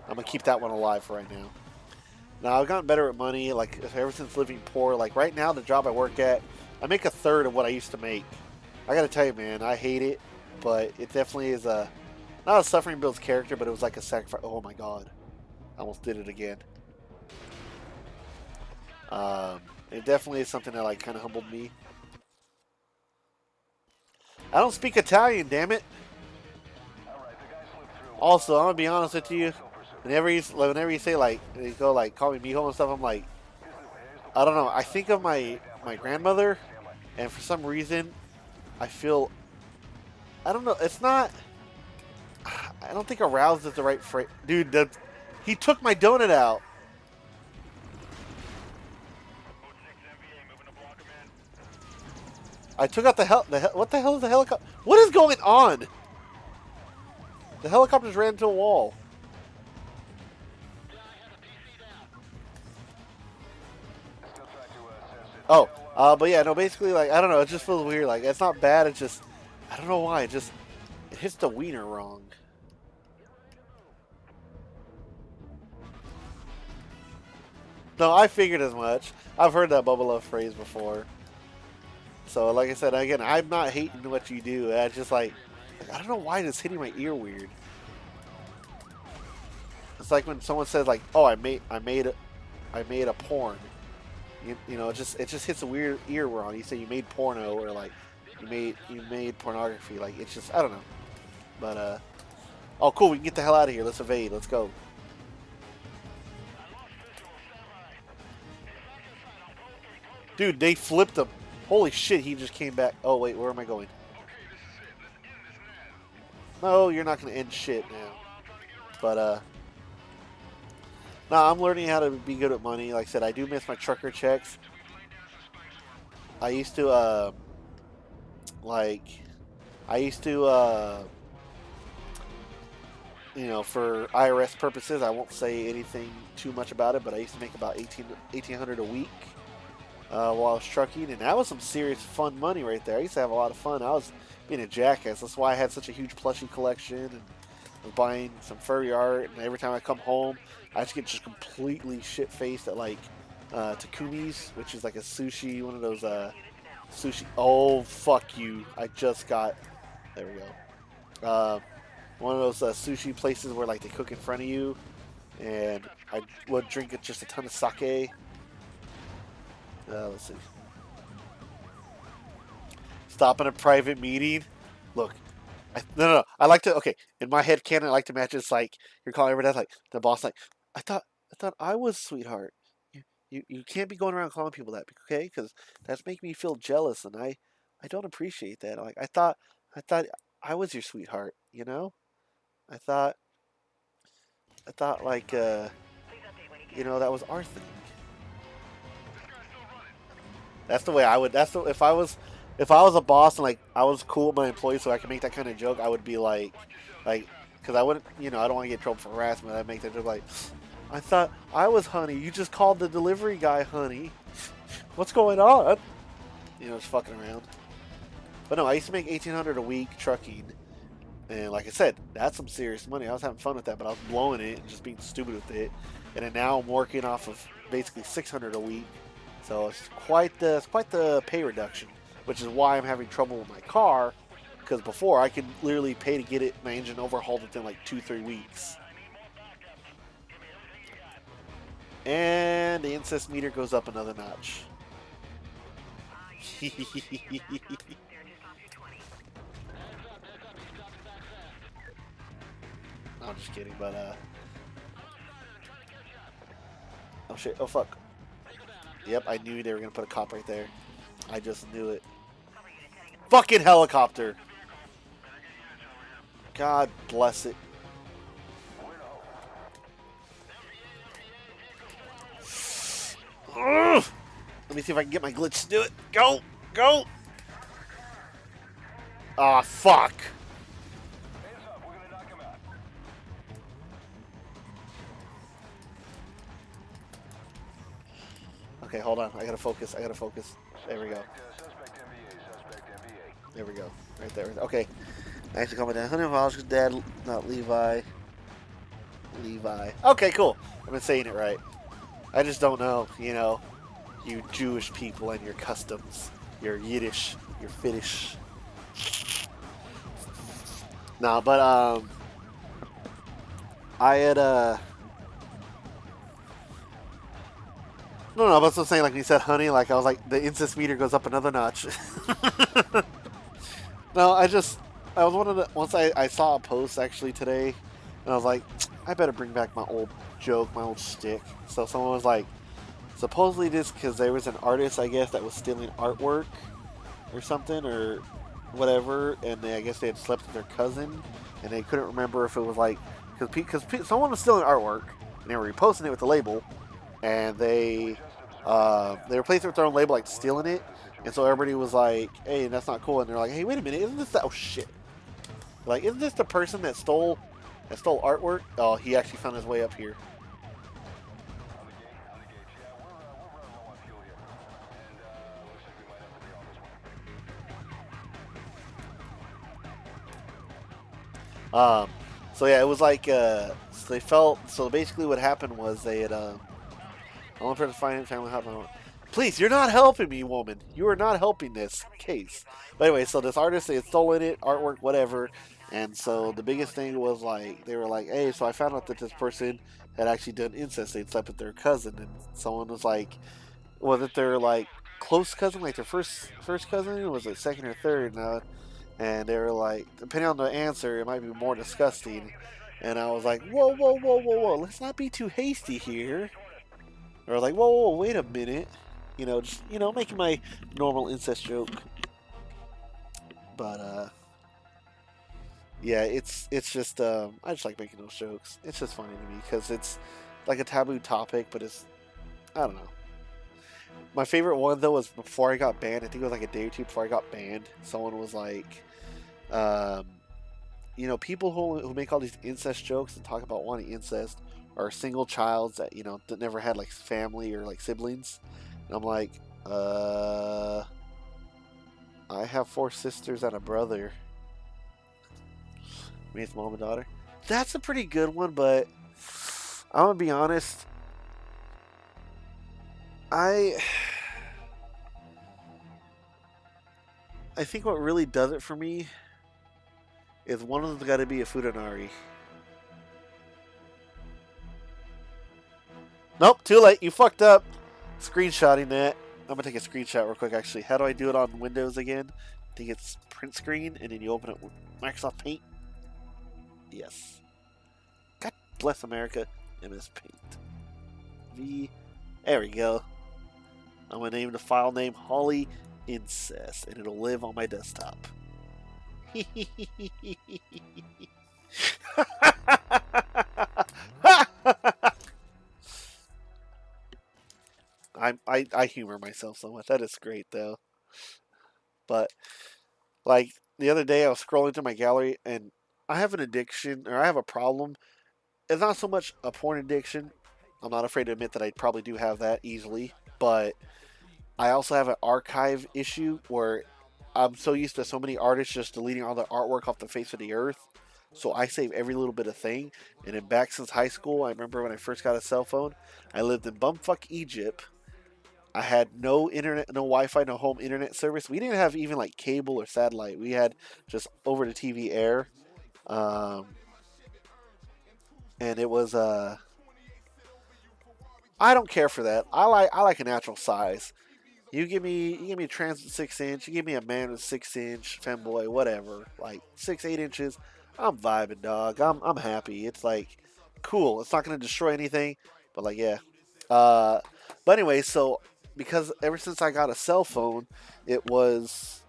I'm gonna keep that one alive for right now. Now, I've gotten better at money, like, ever since living poor. Like, right now, the job I work at, I make a third of what I used to make. I gotta tell you, man, I hate it, but it definitely is a Not a suffering builds character, but it was like a sacrifice. Oh my god. I almost did it again. It definitely is something that like kind of humbled me. I don't speak Italian, damn it. Also, I'm gonna be honest with you. Whenever you say like, you go like, call me mijo and stuff, I'm like, I don't know. I think of my grandmother, and for some reason, I feel, I don't know. It's not. I don't think aroused is the right phrase, dude. He took my donut out. I took out what the hell is the helicopter? What is going on? The helicopter just ran into a wall. Oh, but yeah, no, basically, like, I don't know, it just feels weird. Like, it's not bad, it's just, I don't know why, it hits the wiener wrong. No, I figured as much. I've heard that Bubba Love phrase before. So, like I said, again, I'm not hating what you do. I just like I don't know why it's hitting my ear weird. It's like when someone says like, "Oh, I made a porn." You know, it just hits a weird ear wrong. You say you made porno, or like you made pornography. Like, it's just, I don't know. But oh, cool. We can get the hell out of here. Let's evade. Let's go. Dude, they flipped him. Holy shit, he just came back. Oh, wait, where am I going? No, you're not going to end shit now. But, no, I'm learning how to be good at money. Like I said, I do miss my trucker checks. I used to, you know, for IRS purposes, I won't say anything too much about it, but I used to make about $1,800 a week. While I was trucking, and that was some serious fun money right there. I used to have a lot of fun. I was being a jackass. That's why I had such a huge plushie collection, and I was buying some furry art, and every time I come home, I just get just completely shit-faced at, like, Takumi's, which is like a sushi, one of those, sushi, oh, fuck you, I just got, there we go, one of those sushi places where, like, they cook in front of you, and I would drink just a ton of sake. Let's see. Stop in a private meeting. Look, no. I like to. Okay, in my head canon, I like to match. It's like you're calling everybody like the boss. Like, I thought I was sweetheart. You can't be going around calling people that, okay? Because that's making me feel jealous, and I don't appreciate that. Like, I thought I was your sweetheart. You know, I thought like you know, that was our thing. That's the way I would. If I was a boss and like I was cool with my employees, so I could make that kind of joke, I would be like, because I wouldn't, you know, I don't want to get in trouble for harassment. I'd make that joke like, I thought I was honey. You just called the delivery guy honey. What's going on? You know, just fucking around. But no, I used to make $1,800 a week trucking, and like I said, that's some serious money. I was having fun with that, but I was blowing it and just being stupid with it. And then now I'm working off of basically $600 a week. So it's quite the pay reduction, which is why I'm having trouble with my car, because before I could literally pay to get my engine overhauled within like 2-3 weeks. And the incest meter goes up another notch. I'm just kidding, but oh shit, oh fuck. Yep, I knew they were going to put a cop right there. I just knew it. Fucking helicopter! God bless it. Ugh! Let me see if I can get my glitch to do it. Go! Go! Ah, fuck! Okay, hold on. I gotta focus. There we go. There we go. Right there. Okay. Thanks for coming down. 100 miles. Dad, not Levi. Levi. Okay, cool. I've been saying it right. I just don't know, you know, you Jewish people and your customs. Your Yiddish. Your Fiddish. Nah, but, I had no, but I'm saying, like when you said honey, like I was like the incest meter goes up another notch. No, I was one of the once I saw a post actually today, and I was like, I better bring back my old joke, my old shtick. So someone was like, supposedly this because there was an artist, I guess, that was stealing artwork or something or whatever, and I guess they had slept with their cousin, and they couldn't remember if it was like because someone was stealing artwork and they were reposting it with the label, and they replaced it with their own label, like stealing it, and so everybody was like, "Hey, that's not cool," and they're like, "Hey, wait a minute, isn't this that? Oh shit! Like, isn't this the person that stole artwork? Oh, he actually found his way up here." On the gauge. Yeah, we're low on fuel here. And, looks like we might have to be on this one. So yeah, it was like so they felt so basically what happened was they had only for the finance family help. Please, you're not helping me, woman. You are not helping this case. But anyway, so this artist they had stolen it, artwork, whatever, and so the biggest thing was like they were like, hey, so I found out that this person had actually done incest. They'd slept with their cousin, and someone was like, was it their like close cousin, like their first cousin, or was it second or third? And they were like, depending on the answer, it might be more disgusting. And I was like, whoa, whoa, whoa, whoa, whoa, let's not be too hasty here. Or I was like, whoa, whoa, wait a minute. Just making my normal incest joke. But yeah, it's just I just like making those jokes. It's just funny to me because it's like a taboo topic, but it's I don't know. My favorite one though was before I got banned. I think it was like a day or two before I got banned. Someone was like, um, people who make all these incest jokes and talk about wanting incest are single childs that that never had like family or like siblings. And I'm like, I have 4 sisters and a brother. Me, it's mom and daughter. That's a pretty good one, but I'm gonna be honest. I I think what really does it for me is one of them's got to be a Futanari. Nope, too late. You fucked up. Screenshotting that. I'm gonna take a screenshot real quick. Actually, how do I do it on Windows again? I think it's print screen, and then you open it with Microsoft Paint. Yes. God bless America. MS Paint. There we go. I'm gonna name the file name Holly Incest, and it'll live on my desktop. I humor myself so much. That is great though. But like the other day, I was scrolling through my gallery, and I have an addiction, or I have a problem. It's not so much a porn addiction. I'm not afraid to admit that I probably do have that easily, but I also have an archive issue where I'm so used to so many artists just deleting all their artwork off the face of the earth. So I save every little bit of thing. And then back since high school, I remember when I first got a cell phone, I lived in bumfuck Egypt. I had no internet, no Wi-Fi, no home internet service. We didn't have even like cable or satellite. We had just over the TV air, um, and it was I don't care for that. I like a natural size. You give me a trans 6 inch. You give me a man with 6 inch femboy, whatever, like 6 8 inches. I'm vibing, dog. I'm happy. It's like cool. It's not gonna destroy anything, but like yeah. Uh, but anyway, so because ever since I got a cell phone, it was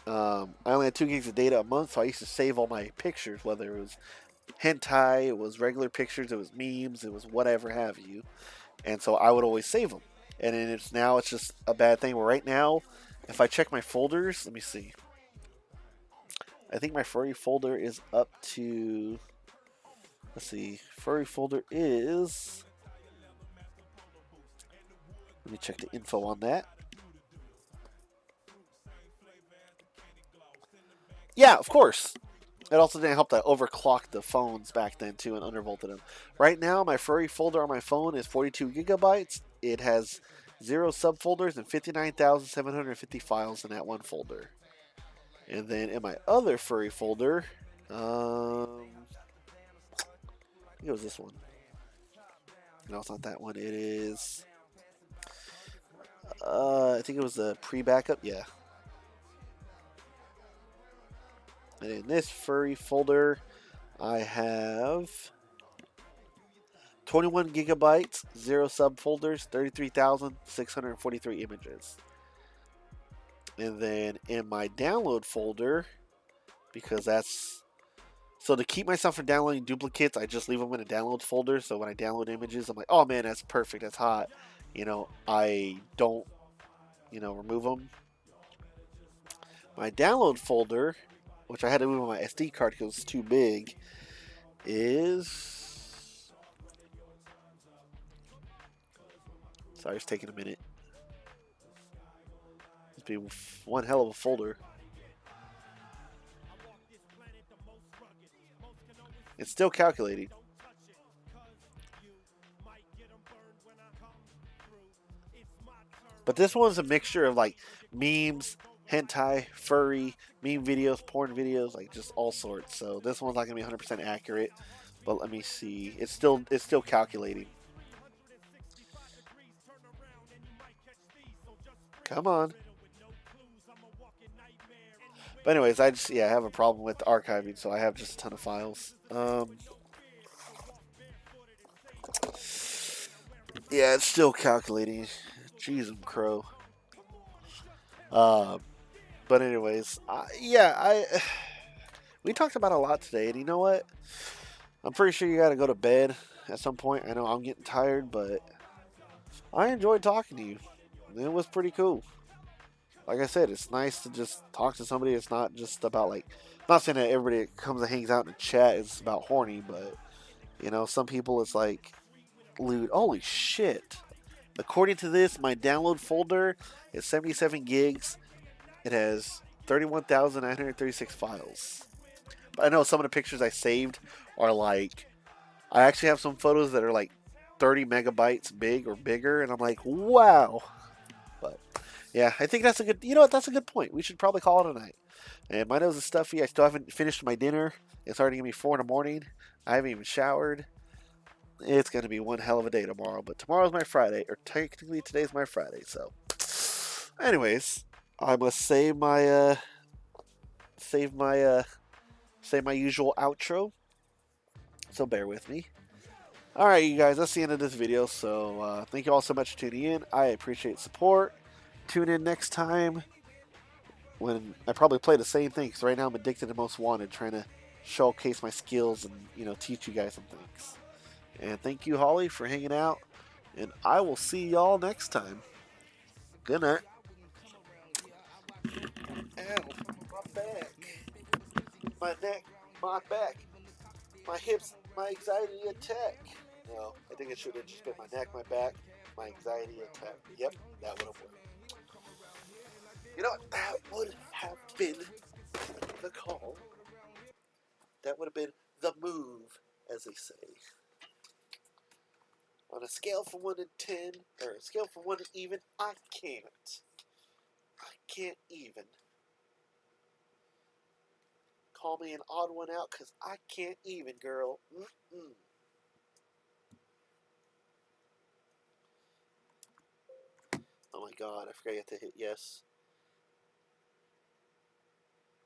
I only had 2 gigs of data a month, so I used to save all my pictures, whether it was hentai, it was regular pictures, it was memes, it was whatever have you, and so I would always save them. And then it's just a bad thing. Where right now, if I check my folders, let me see. I think my furry folder is up to. Let's see. Furry folder is. Let me check the info on that. Yeah, of course. It also didn't help that I overclocked the phones back then too and undervolted them. Right now, my furry folder on my phone is 42 gigabytes. It has 0 subfolders and 59,750 files in that one folder. And then in my other furry folder, think it was this one. No, it's not that one. It is. I think it was the pre-backup. Yeah. And in this furry folder, I have 21 gigabytes, 0 subfolders, 33,643 images. And then in my download folder, because that's so to keep myself from downloading duplicates, I just leave them in a download folder. So when I download images, I'm like, oh man, that's perfect, that's hot. I don't, remove them. My download folder, which I had to move on my SD card because it's too big, is. Sorry, it's taking a minute. It's be one hell of a folder. It's still calculating. But this one's a mixture of like memes, hentai, furry, meme videos, porn videos, like just all sorts. So this one's not gonna be 100% accurate. But let me see. It's still calculating. Come on. But anyways, I have a problem with archiving, so I have just a ton of files. Yeah, it's still calculating. Jeez, I'm crow. But anyways, we talked about a lot today, and you know what? I'm pretty sure you got to go to bed at some point. I know I'm getting tired, but I enjoyed talking to you. It was pretty cool. Like I said, it's nice to just talk to somebody. It's not just about like, I'm not saying that everybody that comes and hangs out in the chat is about horny, but some people it's like, lewd. Holy shit! According to this, my download folder is 77 gigs. It has 31,936 files. But I know some of the pictures I saved are like, I actually have some photos that are like 30 megabytes big or bigger, and I'm like, wow. But yeah, I think that's a good. You know what? That's a good point. We should probably call it a night. And my nose is stuffy. I still haven't finished my dinner. It's already gonna be 4 in the morning. I haven't even showered. It's gonna be one hell of a day tomorrow. But tomorrow's my Friday, or technically today's my Friday. So, anyways, I must say my usual outro. So bear with me. Alright, you guys, that's the end of this video. So thank you all so much for tuning in. I appreciate support. Tune in next time when I probably play the same thing, because right now I'm addicted to Most Wanted, trying to showcase my skills and teach you guys some things. And thank you, Holly, for hanging out. And I will see y'all next time. Good night. Ow, my back, my neck, my back, my hips, my anxiety attack. No, I think it should have just been my neck, my back, my anxiety attack. Yep, that would have worked. You know what? That would have been the call. That would have been the move, as they say. On a scale from 1 to 10, or a scale from 1 to even, I can't. I can't even. Call me an odd one out, because I can't even, girl. Mm-mm. Oh my god, I forgot you have to hit yes.